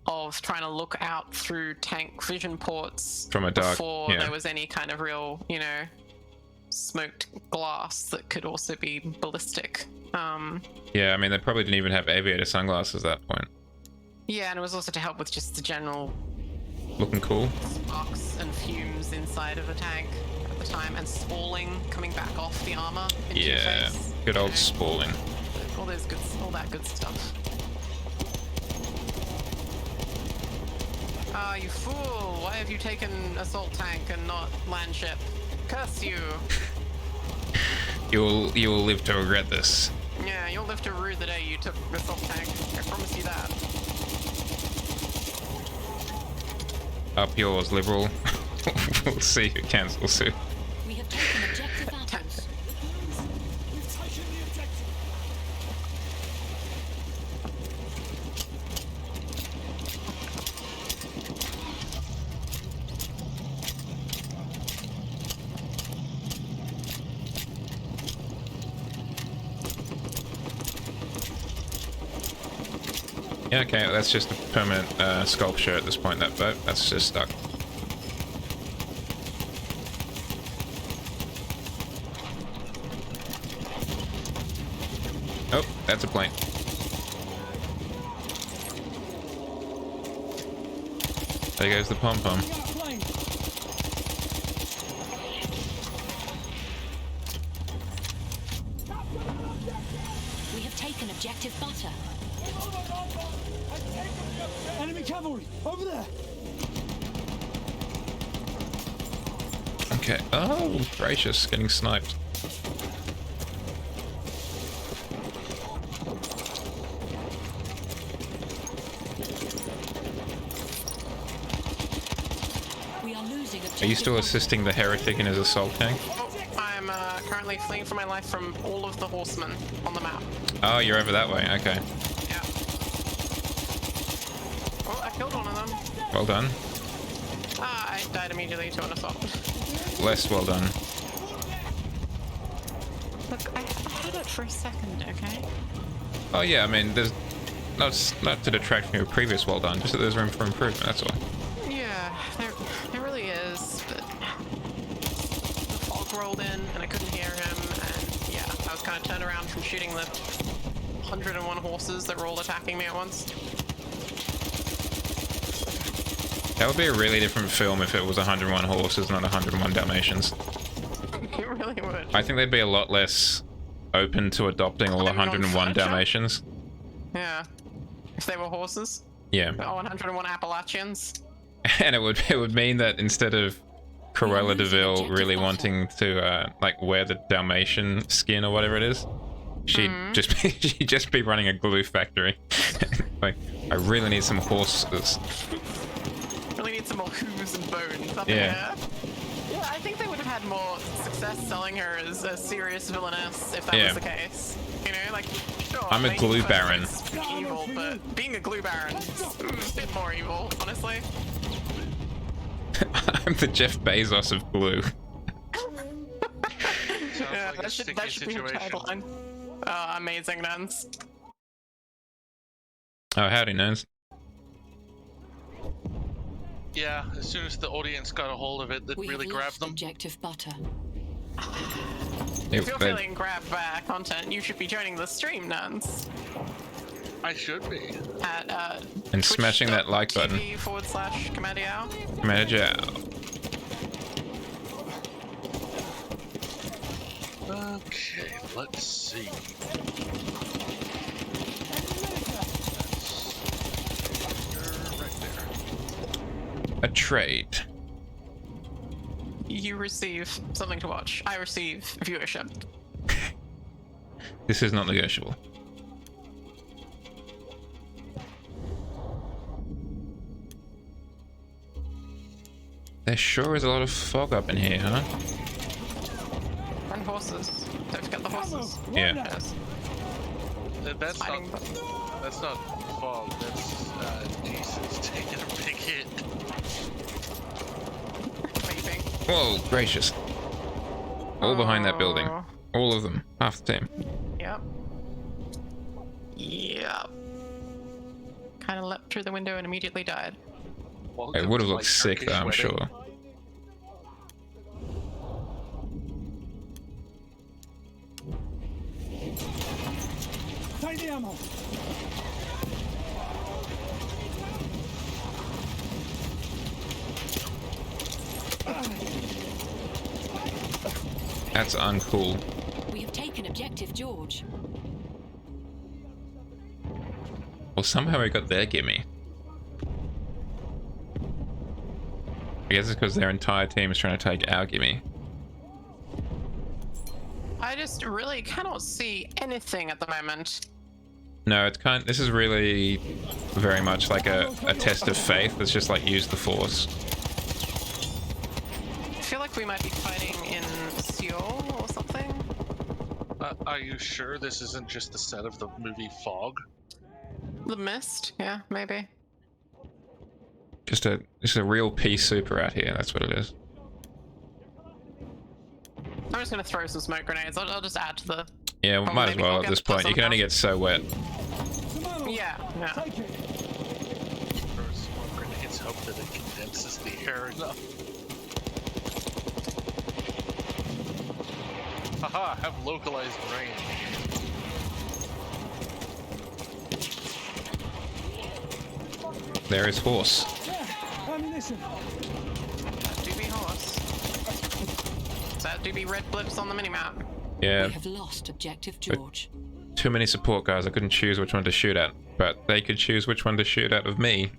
S4: of trying to look out through tank vision ports
S1: From a dark,
S4: before
S1: yeah.
S4: there was any kind of real, smoked glass that could also be ballistic.
S1: Yeah, I mean, they probably didn't even have aviator sunglasses at that point.
S4: Yeah, and it was also to help with just the general
S1: Looking cool.
S4: sparks and fumes inside of a tank at the time, and spalling coming back off the armor into your
S1: Yeah,
S4: face.
S1: good old spalling.
S4: All that good stuff. Ah, you fool! Why have you taken assault tank and not land ship? Curse you!
S1: You will live to regret this.
S4: Yeah, you'll live to rue the day you took assault tank. I promise you that.
S1: Up yours, liberal. We'll see who cancels soon.
S8: We have taken objective apples.
S1: Yeah, okay, that's just a permanent sculpture at this point, that boat. That's just stuck. Oh, that's a plane. There goes the pom-pom.
S3: cavalry over there.
S1: Okay. Oh, gracious, getting sniped.
S8: We are losing.
S1: Are you still assisting the heretic in his assault tank?
S4: I'm currently fleeing for my life from all of the horsemen on the map.
S1: Oh, you're over that way. Okay.
S4: Yeah. Oh, I killed one of them.
S1: Well done.
S4: Ah, I died immediately to an assault.
S1: Less well done.
S13: Look, I had it for a second, okay?
S1: Oh yeah, I mean, there's not to detract from your previous well done, just that there's room for improvement. That's all.
S4: Yeah, there really is. But the fog rolled in, and I couldn't hear him, and yeah, I was kind of turned around from shooting the 101 horses that were all attacking me at once.
S1: That would be a really different film if it was 101 horses, not 101 Dalmatians.
S4: It really would.
S1: I think they'd be a lot less open to adopting all 101 Dalmatians.
S4: Yeah. If they were horses?
S1: Yeah.
S4: Oh, 101 Appalachians?
S1: And it would mean that instead of Cruella de Vil really wanting to like wear the Dalmatian skin or whatever it is, she'd just be running a glue factory. Like, I really need some horses.
S4: Really need some more hooves and bones up
S1: Yeah.
S4: in here. Yeah, I think they would have had more success selling her as a serious villainess if that
S1: Yeah.
S4: was the case. You know, like, sure,
S1: I'm a
S4: making
S1: glue
S4: her
S1: baron.
S4: evil, but being a glue baron is a bit more evil, honestly.
S1: I'm the Jeff Bezos of glue.
S4: Yeah, that should be a tagline. Oh, amazing, Nance.
S1: Oh, howdy, Nance.
S16: Yeah, as soon as the audience got a hold of it, that
S8: We
S16: really
S8: have
S16: grabbed
S8: lost
S16: them.
S8: objective butter.
S4: If you're feeling grabbed by content, you should be joining the stream, Nance.
S16: I should be.
S4: At
S1: And smashing that like button.
S4: TV/Commandio.
S1: Manager.
S16: Okay, let's see.
S1: A trade.
S4: You receive something to watch. I receive viewership.
S1: This is not negotiable. There sure is a lot of fog up in here, huh?
S4: And horses. Don't forget the horses.
S1: Yeah.
S4: Yes.
S16: That's not fog. That's Jesus taking a big hit.
S1: Whoa, gracious. All behind that building. All of them. Half the team.
S4: Yep. Yep. Kind of leapt through the window and immediately died.
S1: It would have looked sick though, I'm sure.
S3: Take the ammo.
S1: That's uncool.
S8: We have taken objective George.
S1: Well, somehow we got their gimme. I guess it's because their entire team is trying to take our gimme.
S4: I just really cannot see anything at the moment.
S1: No, it's this is really very much like a test of faith. It's just like use the force.
S4: I feel like we might be fighting in Seoul or something.
S16: Are you sure this isn't just the set of the movie Fog?
S4: The Mist? Yeah, maybe.
S1: Just a real pea super out here. That's what it is.
S4: I'm just gonna throw some smoke grenades. I'll just add to the.
S1: Yeah, we might as well at this point. You can only get so wet.
S4: Yeah. Yeah.
S16: Throw smoke grenades, hope that it condenses the air enough. Haha, have localized rain.
S1: There is horse.
S3: Ammunition.
S4: That do be horse. That do be red blips on the minimap.
S1: Yeah.
S8: We have lost objective George.
S1: Too many support guys. I couldn't choose which one to shoot at, but they could choose which one to shoot at of me,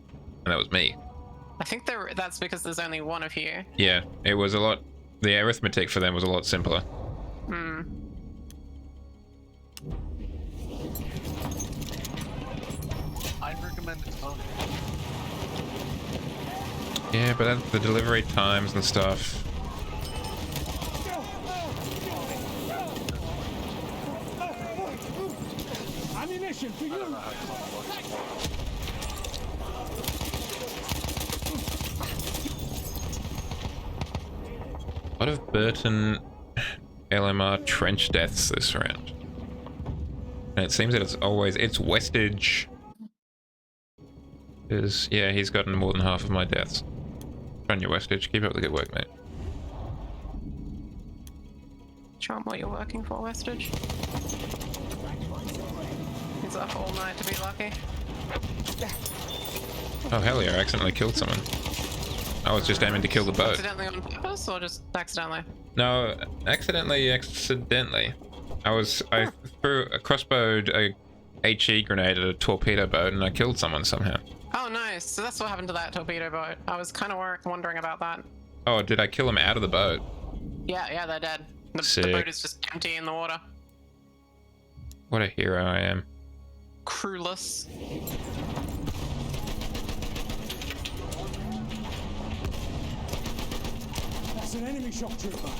S1: and that was me.
S4: I think that's because there's only one of you.
S1: Yeah, it was a lot. The arithmetic for them was a lot simpler.
S4: Hmm.
S16: I recommend its phone.
S1: Yeah, but that's the delivery times and stuff.
S3: Ammunition for you.
S1: A lot of Burton LMR trench deaths this round. And it seems that it's Westage. Yeah, he's gotten more than half of my deaths. Run your Westage, keep up the good work, mate.
S4: Show 'em what you're working for, Westage. He's up all night to be lucky.
S1: Oh hell yeah, I accidentally killed someone. I was just aiming to kill the boat.
S4: Accidentally on purpose or just accidentally?
S1: No, accidentally. I threw a crossbowed a HE grenade at a torpedo boat and I killed someone somehow.
S4: Oh nice, so that's what happened to that torpedo boat. I was kind of wondering about that.
S1: Oh, did I kill him out of the boat?
S4: Yeah, they're dead. The boat is just empty in the water.
S1: What a hero I am.
S4: Crewless.
S3: That's an enemy shock trooper.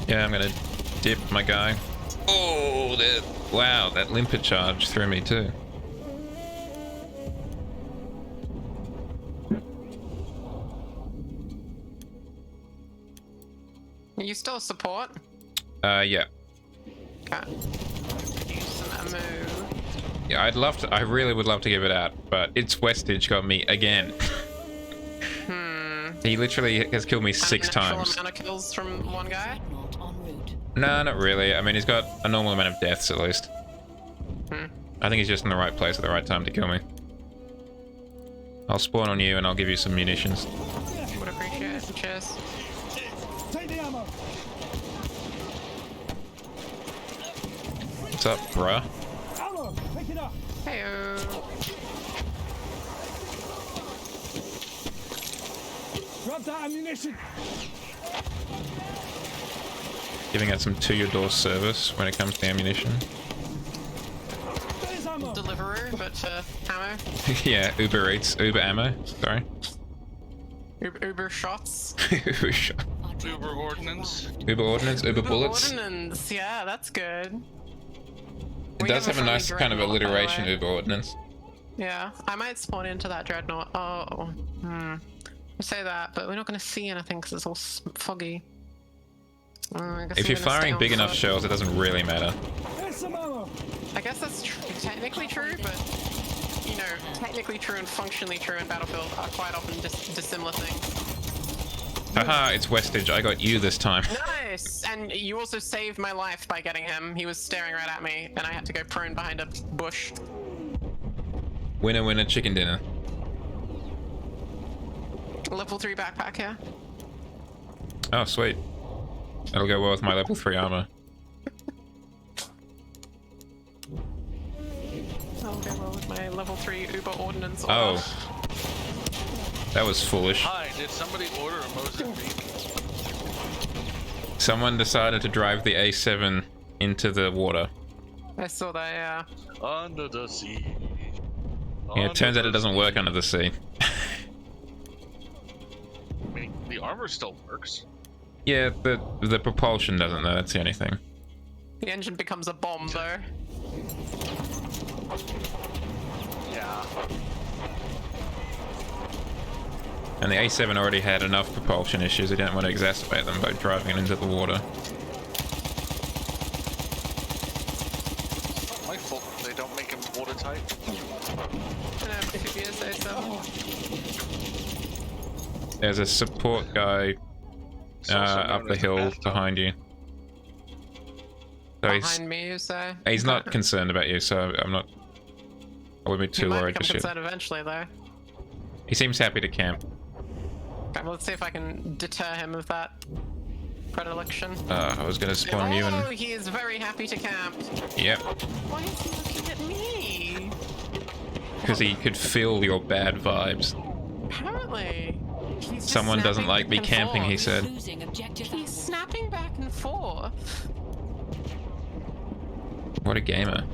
S1: Yeah, I'm gonna dip my guy. Oh, wow, that limpet charge threw me too.
S4: Are you still support?
S1: Yeah.
S4: Okay. Use some ammo.
S1: Yeah, I really would love to give it out, but it's Westage got me again. He literally has killed me 6 times.
S4: Amount of kills from one guy?
S1: No, not really. I mean, he's got a normal amount of deaths at least. I think he's just in the right place at the right time to kill me. I'll spawn on you and I'll give you some munitions.
S4: Would appreciate it. Cheers.
S3: Take the ammo.
S1: What's up, bruh?
S3: Ammo, pick it up.
S4: Heyo.
S3: Grab that ammunition.
S1: Giving out some to-your-door service when it comes to ammunition.
S4: Deliveroo, but ammo.
S1: Yeah, Uber Eats, Uber ammo. Sorry.
S4: Uber shots.
S1: Uber shot.
S16: Uber ordnance.
S1: Uber ordnance, Uber bullets.
S4: Ordnance, yeah, that's good.
S1: It does have a nice kind of alliteration, Uber ordnance.
S4: Yeah, I might spawn into that dreadnought. Oh, I say that, but we're not going to see anything because it's all foggy.
S1: If you're firing big enough shells, it doesn't really matter.
S4: I guess that's technically true, but you know, technically true and functionally true in Battlefield are quite often dissimilar things.
S1: Haha, it's Westage. I got you this time.
S4: Nice! And you also saved my life by getting him. He was staring right at me, and I had to go prone behind a bush.
S1: Winner, winner, chicken dinner.
S4: Level 3 backpack here.
S1: Oh, sweet. That'll go well with my level 3 armor.
S4: That'll go well with my level 3 Uber ordnance.
S1: Oh. That was foolish.
S16: Hi, did somebody order a Mozambique?
S1: Someone decided to drive the A7 into the water.
S4: I saw that, yeah.
S16: Under the sea.
S1: Yeah, it turns out it doesn't work under the sea.
S16: I mean, the armor still works.
S1: Yeah, the propulsion doesn't though, that's the only thing.
S4: The engine becomes a bomb though.
S16: Yeah.
S1: And the A7 already had enough propulsion issues, I didn't want to exacerbate them by driving it into the water.
S16: My fault they don't make them watertight.
S4: If you say so.
S1: There's a support guy up the hill behind you. So
S4: Behind me, you say?
S1: he's not concerned about you, so I'm not. I wouldn't be
S4: He
S1: too
S4: might
S1: worried to
S4: become
S1: shoot.
S4: concerned eventually, though.
S1: He seems happy to camp.
S4: Okay, well, let's see if I can deter him of that predilection.
S1: I was gonna spawn you
S4: Oh,
S1: and.
S4: he is very happy to camp.
S1: Yep.
S4: Why is he looking at me?
S1: Because he could feel your bad vibes.
S4: Apparently. He's just
S1: Someone doesn't
S4: snapping
S1: like me
S4: back and
S1: camping, he
S4: forth.
S1: said.
S4: He's snapping back and forth.
S1: What a gamer.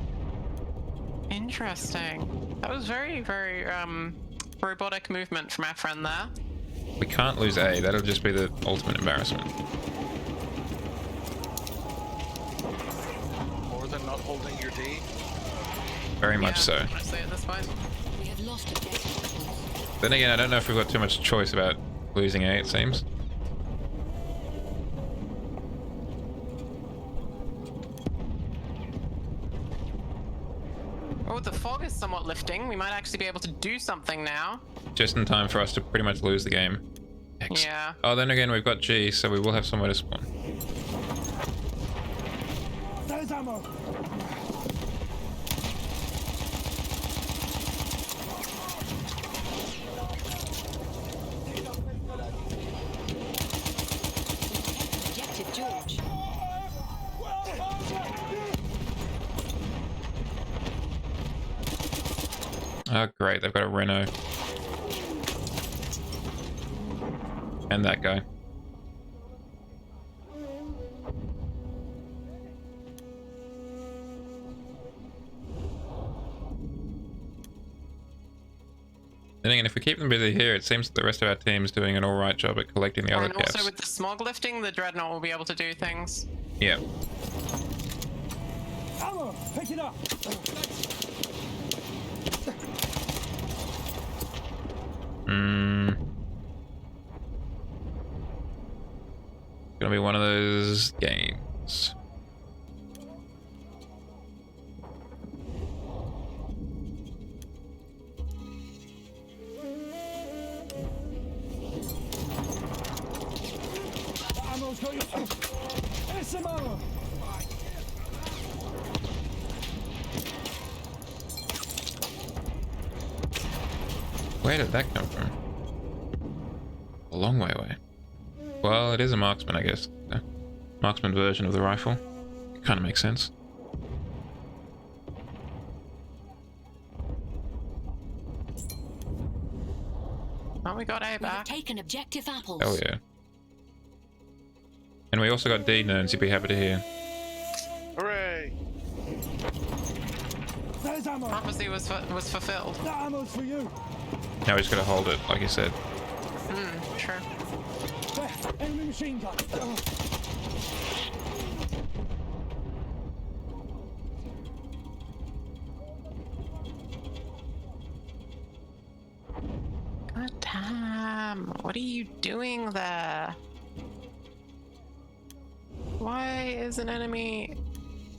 S4: Interesting. That was very, very, robotic movement from our friend there.
S1: We can't lose A, that'll just be the ultimate embarrassment.
S16: More than not holding your D.
S1: Very much so.
S4: Honestly, at this point.
S8: We have lost objective.
S1: Then again, I don't know if we've got too much choice about losing A, it seems.
S4: Oh, the fog is somewhat lifting. We might actually be able to do something now.
S1: Just in time for us to pretty much lose the game.
S4: Yeah.
S1: Oh, then again, we've got G, so we will have somewhere to spawn.
S3: There's ammo.
S8: Objective George.
S1: Oh, great, they've got a Renault. And that guy. Then again, if we keep them busy here, it seems that the rest of our team's doing an alright job at collecting the other
S4: And
S1: caps.
S4: also with the smog lifting, the Dreadnought will be able to do things.
S1: Yeah.
S3: Ammo. Pick it up.
S1: Gonna be one of those games.
S3: That ammo's got you. Here's some ammo.
S1: Where did that come from? A long way away. Well, it is a marksman, I guess. The marksman version of the rifle. Kind of makes sense.
S4: Oh, we got A back.
S8: Taken objective apples.
S1: Oh yeah. And we also got D nerds, you'd be happy to hear.
S16: Hooray!
S3: There's ammo.
S4: Prophecy was fulfilled.
S3: That ammo's for you.
S1: Now we just gotta hold it, like you said.
S4: Sure.
S3: There, enemy machine gun.
S4: God damn. What are you doing there? Why is an enemy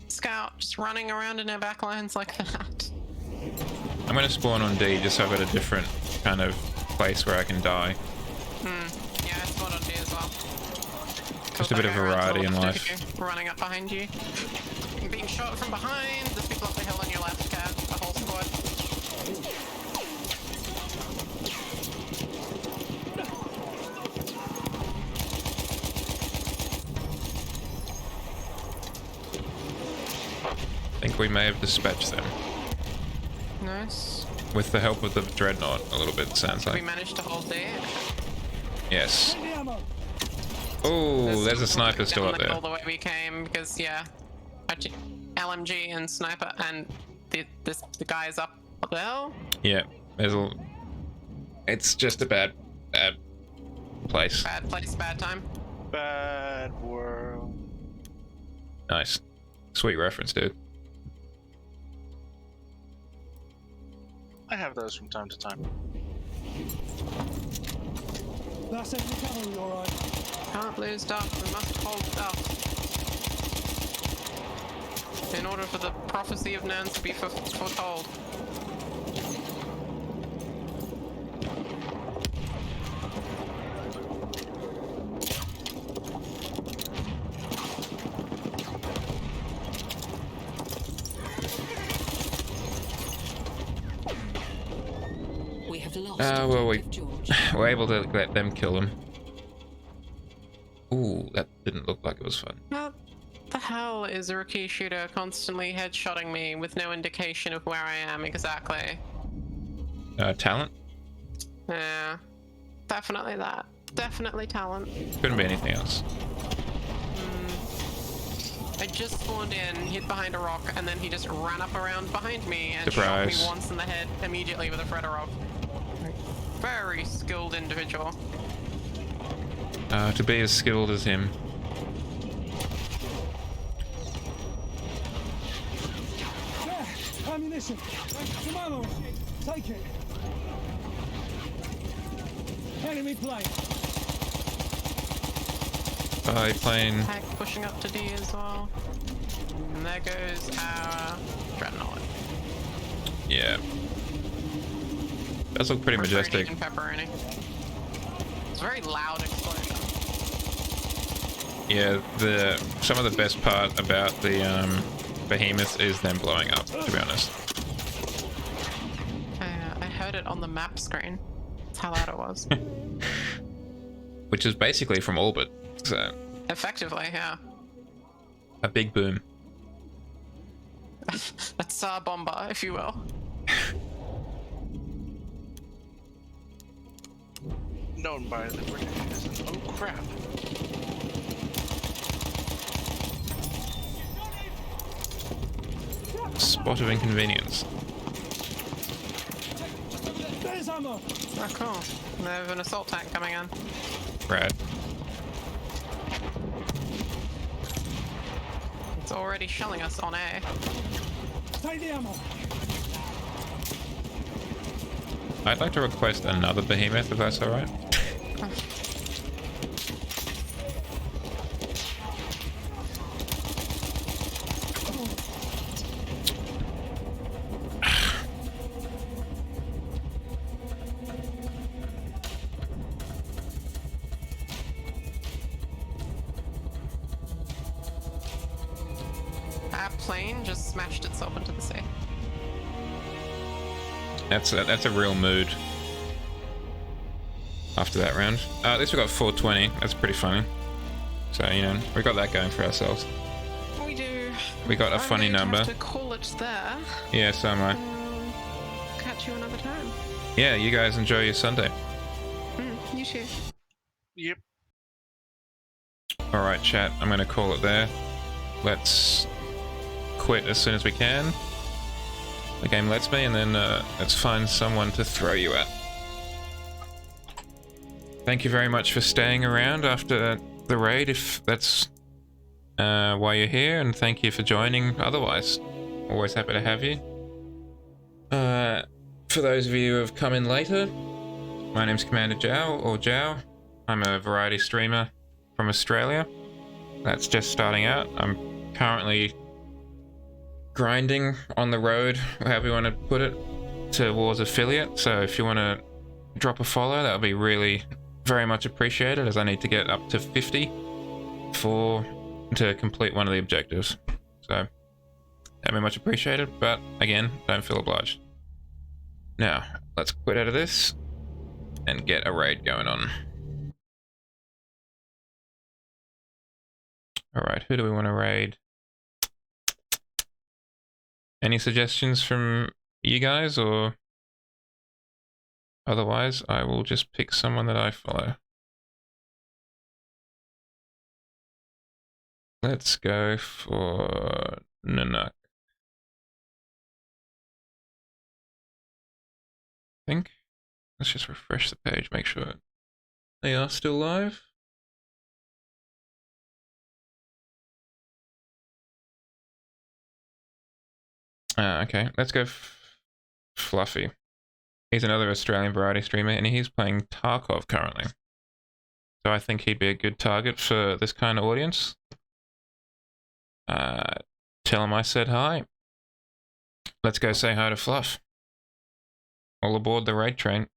S4: scout just running around in our back lines like that?
S1: I'm gonna spawn on D just so I've got a different kind of place where I can die.
S4: Yeah, I spawned on D as well.
S1: Just a bit of variety in life.
S4: Running up behind you. You're being shot from behind. There's people up the hill on your left, Cav. A whole squad.
S1: I think we may have dispatched them.
S4: Nice.
S1: With the help of the Dreadnought, a little bit, sounds
S4: We
S1: like.
S4: managed to hold D.
S1: Yes. Oh, there's a sniper still up there.
S4: All the way we came because LMG and sniper and the guy is up the hill.
S1: Yeah, there's a... It's just a bad place.
S4: Bad place, bad time.
S16: Bad world.
S1: Nice. Sweet reference, dude.
S16: I have those from time to time.
S3: That's enemy cavalry, alright.
S4: Can't lose stuff. We must hold stuff. In order for the prophecy of Nance to be foretold.
S1: Well, we're able to let them kill him. Ooh, that didn't look like it was fun.
S4: What the hell is a rookie shooter constantly headshotting me with no indication of where I am exactly?
S1: Talent?
S4: Yeah, definitely that. Definitely talent.
S1: Couldn't be anything else.
S4: I just spawned in, hid behind a rock, and then he just ran up around behind me and
S1: Surprise.
S4: shot me once in the head immediately with a Fedorov. Very skilled individual.
S1: To be as skilled as him.
S3: There! Ammunition! Some ammo! Take it! Enemy plane!
S1: Plane.
S4: Tag pushing up to D as well. And there goes our dreadnought.
S1: Yeah. Does look pretty majestic.
S4: And pepperoni. It's a very loud explosion.
S1: Yeah, some of the best part about the behemoth is them blowing up, to be honest.
S4: I heard it on the map screen. That's how loud it was.
S1: Which is basically from orbit, so
S4: Effectively, yeah.
S1: a big boom.
S4: A Tsar bomber, if you will.
S16: Known by the British as an oh crap.
S1: Spot of inconvenience.
S3: There's ammo!
S4: Oh, cool. They have an assault tank coming in.
S1: Rad.
S4: It's already shelling us on A.
S3: Take the ammo!
S1: I'd like to request another behemoth, if that's alright.
S4: Our plane just smashed itself into the sea.
S1: That's a real mood. After that round. At least we got 420. That's pretty funny. So, you know, we got that going for ourselves.
S4: We do.
S1: We got a funny number.
S4: Have to call it there.
S1: Yeah, so am I.
S4: Catch you another time.
S1: Yeah, you guys enjoy your Sunday.
S4: You too.
S16: Yep.
S1: Alright, chat. I'm gonna call it there. Let's quit as soon as we can. The game lets me, and then let's find someone to throw you at. Thank you very much for staying around after the raid, if that's why you're here, and thank you for joining otherwise. Always happy to have you. For those of you who have come in later, my name's Commander Jow, or Jow. I'm a variety streamer from Australia. That's just starting out. I'm currently grinding on the road, however you want to put it, towards affiliate. So if you want to drop a follow, that would be really very much appreciated, as I need to get up to 50 to complete one of the objectives. So that'd be much appreciated, but again, don't feel obliged. Now let's quit out of this and get a raid going on. Alright, who do we want to raid? Any suggestions from you guys, or otherwise I will just pick someone that I follow. Let's go for Nanak. I think. Let's just refresh the page, make sure they are still live. Okay, let's go Fluffy. He's another Australian variety streamer, and he's playing Tarkov currently. So I think he'd be a good target for this kind of audience. Tell him I said hi. Let's go say hi to Fluff. All aboard the raid train.